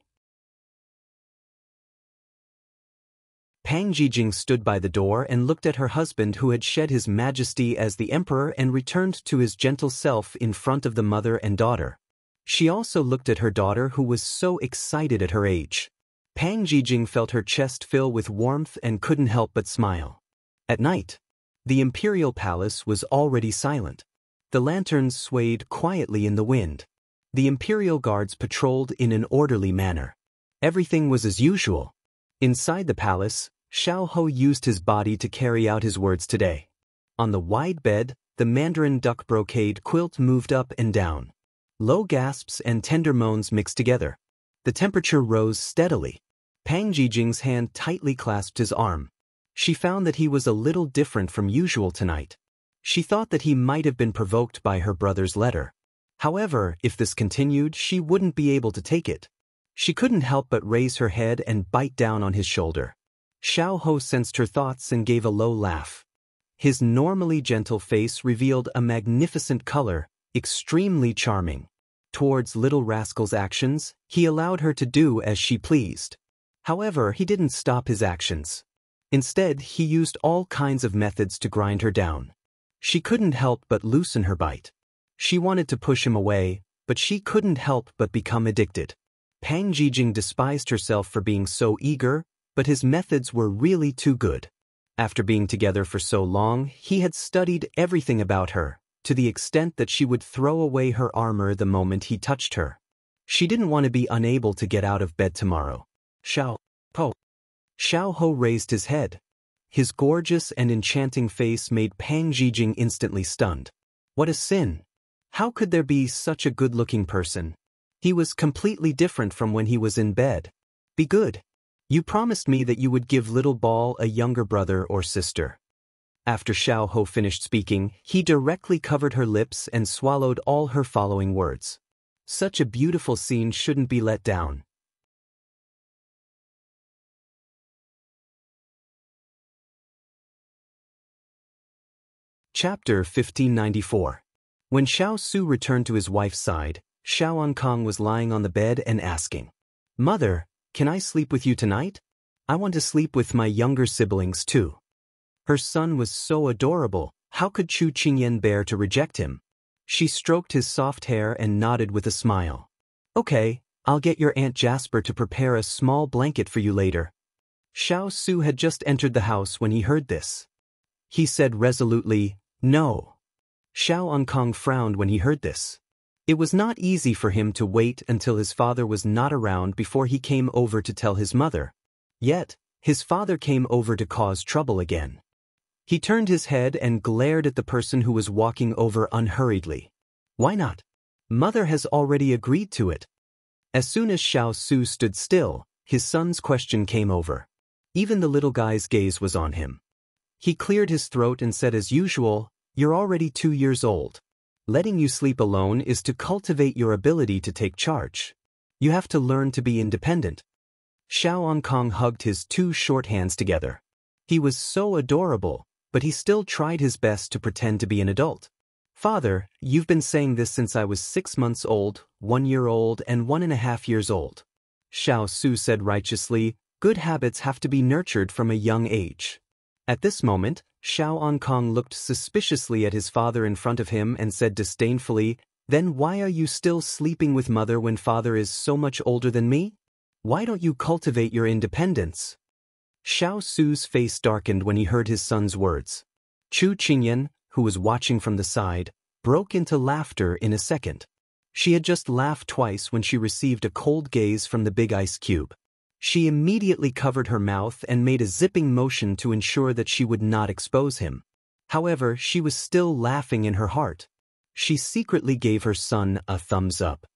Pang Jijing stood by the door and looked at her husband who had shed his majesty as the emperor and returned to his gentle self in front of the mother and daughter. She also looked at her daughter who was so excited at her age. Pang Jijing felt her chest fill with warmth and couldn't help but smile. At night, the imperial palace was already silent. The lanterns swayed quietly in the wind. The imperial guards patrolled in an orderly manner. Everything was as usual. Inside the palace, Xiao used his body to carry out his words today. On the wide bed, the mandarin duck brocade quilt moved up and down. Low gasps and tender moans mixed together. The temperature rose steadily. Pang Jijing's hand tightly clasped his arm. She found that he was a little different from usual tonight. She thought that he might have been provoked by her brother's letter. However, if this continued, she wouldn't be able to take it. She couldn't help but raise her head and bite down on his shoulder. Xiao sensed her thoughts and gave a low laugh. His normally gentle face revealed a magnificent color, extremely charming. Towards Little Rascal's actions, he allowed her to do as she pleased. However, he didn't stop his actions. Instead, he used all kinds of methods to grind her down. She couldn't help but loosen her bite. She wanted to push him away, but she couldn't help but become addicted. Pang Jijing despised herself for being so eager, but his methods were really too good. After being together for so long, he had studied everything about her, to the extent that she would throw away her armor the moment he touched her. She didn't want to be unable to get out of bed tomorrow. Xiao Ho raised his head. his gorgeous and enchanting face made Pang Zhijing instantly stunned. What a sin! How could there be such a good-looking person? He was completely different from when he was in bed. Be good. You promised me that you would give little Ball a younger brother or sister. After Xiao Ho finished speaking, he directly covered her lips and swallowed all her following words. Such a beautiful scene shouldn't be let down. Chapter 1594. When Xiao Su returned to his wife's side, Xiao Ankang was lying on the bed and asking, "Mother, can I sleep with you tonight? I want to sleep with my younger siblings too." Her son was so adorable, how could Chu Qingyan bear to reject him? She stroked his soft hair and nodded with a smile. "Okay, I'll get your Aunt Jasper to prepare a small blanket for you later." Xiao Su had just entered the house when he heard this. He said resolutely, "No." Xiao Ankang frowned when he heard this. It was not easy for him to wait until his father was not around before he came over to tell his mother. Yet, his father came over to cause trouble again. He turned his head and glared at the person who was walking over unhurriedly. Why not? Mother has already agreed to it. As soon as Xiao Su stood still, his son's question came over. Even the little guy's gaze was on him. He cleared his throat and said as usual, "You're already 2 years old. Letting you sleep alone is to cultivate your ability to take charge. You have to learn to be independent." Xiao Ankang hugged his 2 short hands together. He was so adorable, but he still tried his best to pretend to be an adult. "Father, you've been saying this since I was 6 months old, 1 year old, and 1.5 years old." Xiao Su said righteously, "Good habits have to be nurtured from a young age." At this moment, Xiao Ankang looked suspiciously at his father in front of him and said disdainfully, "Then why are you still sleeping with mother when father is so much older than me? Why don't you cultivate your independence?" Xiao Su's face darkened when he heard his son's words. Chu Qingyan, who was watching from the side, broke into laughter in a second. She had just laughed twice when she received a cold gaze from the big ice cube. She immediately covered her mouth and made a zipping motion to ensure that she would not expose him. However, she was still laughing in her heart. She secretly gave her son a thumbs up.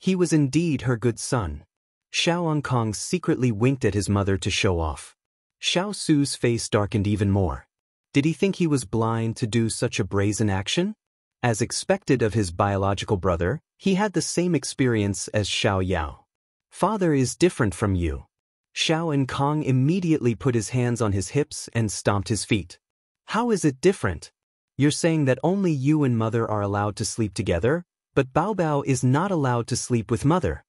He was indeed her good son. Xiao Ankang secretly winked at his mother to show off. Xiao Su's face darkened even more. Did he think he was blind to do such a brazen action? As expected of his biological brother, he had the same experience as Xiao Yao. "Father is different from you." Xiao Ankang immediately put his hands on his hips and stomped his feet. "How is it different? You're saying that only you and mother are allowed to sleep together, but Bao Bao is not allowed to sleep with mother."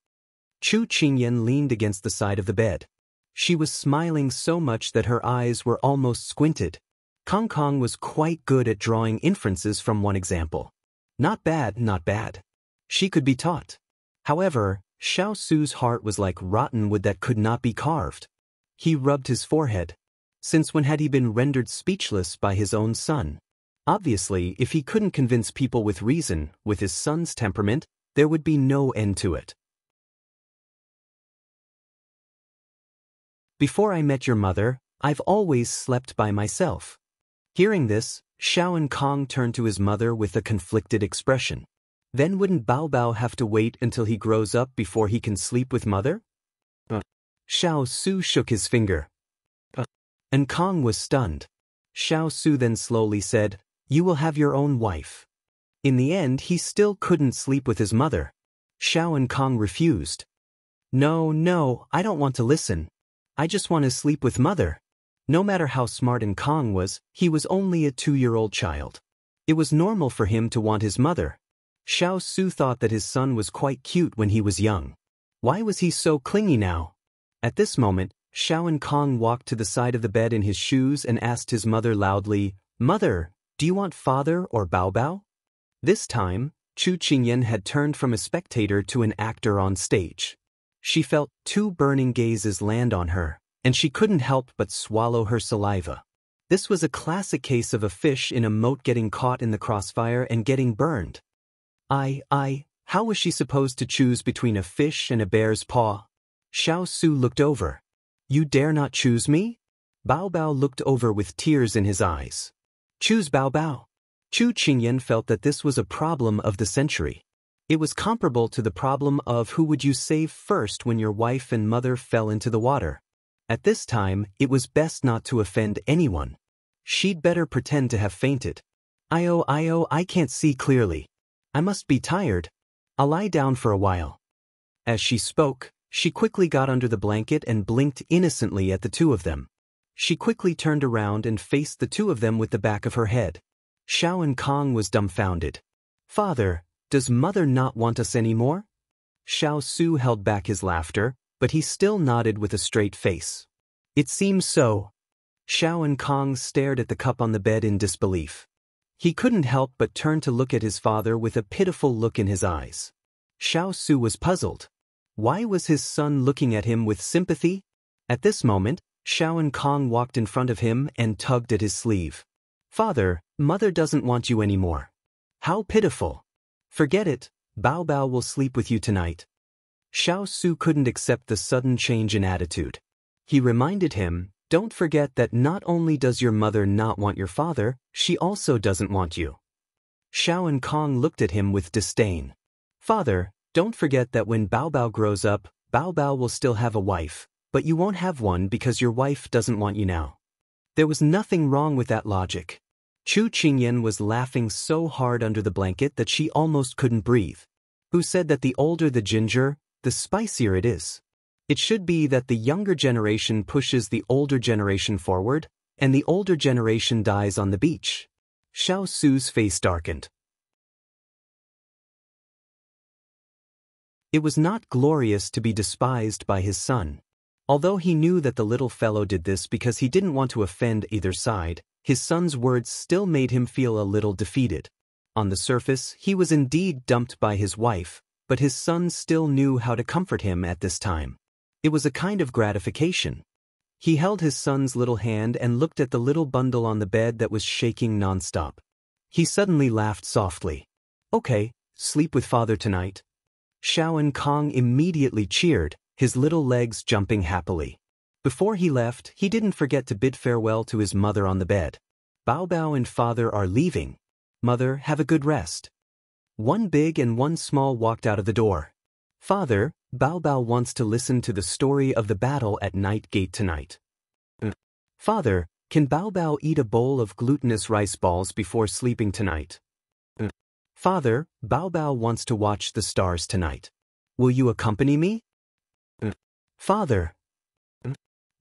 Chu Qingyan leaned against the side of the bed. She was smiling so much that her eyes were almost squinted. Kong Kong was quite good at drawing inferences from one example. Not bad, not bad. She could be taught. However, Xiao Su's heart was like rotten wood that could not be carved. He rubbed his forehead. Since when had he been rendered speechless by his own son? Obviously, if he couldn't convince people with reason, with his son's temperament, there would be no end to it. "Before I met your mother, I've always slept by myself." Hearing this, Xiao Ankang turned to his mother with a conflicted expression. Then wouldn't Bao Bao have to wait until he grows up before he can sleep with mother? Xiao Su shook his finger. Ankang was stunned. Xiao Su then slowly said, "You will have your own wife." In the end, he still couldn't sleep with his mother. Xiao Ankang refused. No, I don't want to listen. I just want to sleep with mother." No matter how smart Ankang was, he was only a 2-year-old child. It was normal for him to want his mother. Xiao Su thought that his son was quite cute when he was young. Why was he so clingy now? At this moment, Xiao Ankang walked to the side of the bed in his shoes and asked his mother loudly, "Mother, do you want father or Bao Bao?" This time, Chu Qingyan had turned from a spectator to an actor on stage. She felt 2 burning gazes land on her, and she couldn't help but swallow her saliva. This was a classic case of a fish in a moat getting caught in the crossfire and getting burned. How was she supposed to choose between a fish and a bear's paw? Xiao Su looked over. "You dare not choose me?" Bao Bao looked over with tears in his eyes. Choose Bao Bao. Chu Qingyan felt that this was a problem of the century. It was comparable to the problem of who would you save first when your wife and mother fell into the water. At this time, it was best not to offend anyone. She'd better pretend to have fainted. I can't see clearly. I must be tired. I'll lie down for a while. As she spoke, she quickly got under the blanket and blinked innocently at the two of them. She quickly turned around and faced the two of them with the back of her head. Xiao and Kong was dumbfounded. Father, does mother not want us anymore? Xiao Su held back his laughter, but he still nodded with a straight face. It seems so. Xiao and Kong stared at the cup on the bed in disbelief. He couldn't help but turn to look at his father with a pitiful look in his eyes. Xiao Su was puzzled. Why was his son looking at him with sympathy? At this moment, Xiao and Kong walked in front of him and tugged at his sleeve. Father, mother doesn't want you anymore. How pitiful. Forget it, Bao Bao will sleep with you tonight. Xiao Su couldn't accept the sudden change in attitude. He reminded him, don't forget that not only does your mother not want your father, she also doesn't want you. Xiao and Kong looked at him with disdain. Father, don't forget that when Bao Bao grows up, Bao Bao will still have a wife, but you won't have one because your wife doesn't want you now. There was nothing wrong with that logic. Chu Qingyan was laughing so hard under the blanket that she almost couldn't breathe. Who said that the older the ginger, the spicier it is? It should be that the younger generation pushes the older generation forward, and the older generation dies on the beach. Xiao Su's face darkened. It was not glorious to be despised by his son. Although he knew that the little fellow did this because he didn't want to offend either side, his son's words still made him feel a little defeated. On the surface, he was indeed dumped by his wife, but his son still knew how to comfort him at this time. It was a kind of gratification. He held his son's little hand and looked at the little bundle on the bed that was shaking nonstop. He suddenly laughed softly. Okay, sleep with father tonight. Xiao and Kong immediately cheered, his little legs jumping happily. Before he left, he didn't forget to bid farewell to his mother on the bed. Bao Bao and father are leaving. Mother, have a good rest. One big and one small walked out of the door. Father, Bao Bao wants to listen to the story of the battle at Night Gate tonight. Father, can Bao Bao eat a bowl of glutinous rice balls before sleeping tonight? Father, Bao Bao wants to watch the stars tonight. Will you accompany me? Father.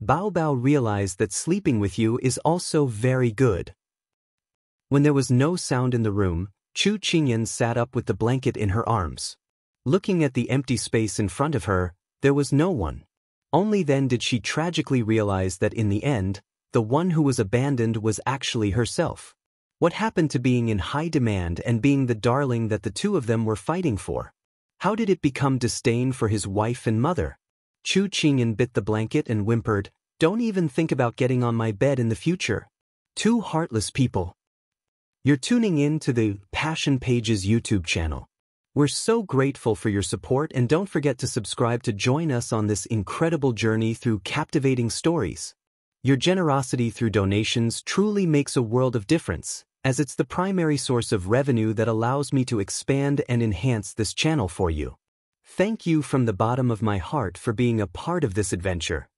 Bao Bao realized that sleeping with you is also very good. When there was no sound in the room, Chu Qingyan sat up with the blanket in her arms. Looking at the empty space in front of her, there was no one. Only then did she tragically realize that in the end, the one who was abandoned was actually herself. What happened to being in high demand and being the darling that the two of them were fighting for? How did it become disdain for his wife and mother? Chu Qingyan bit the blanket and whimpered, don't even think about getting on my bed in the future. Two heartless people. You're tuning in to the Passion Pages YouTube channel. We're so grateful for your support, and don't forget to subscribe to join us on this incredible journey through captivating stories. Your generosity through donations truly makes a world of difference, as it's the primary source of revenue that allows me to expand and enhance this channel for you. Thank you from the bottom of my heart for being a part of this adventure.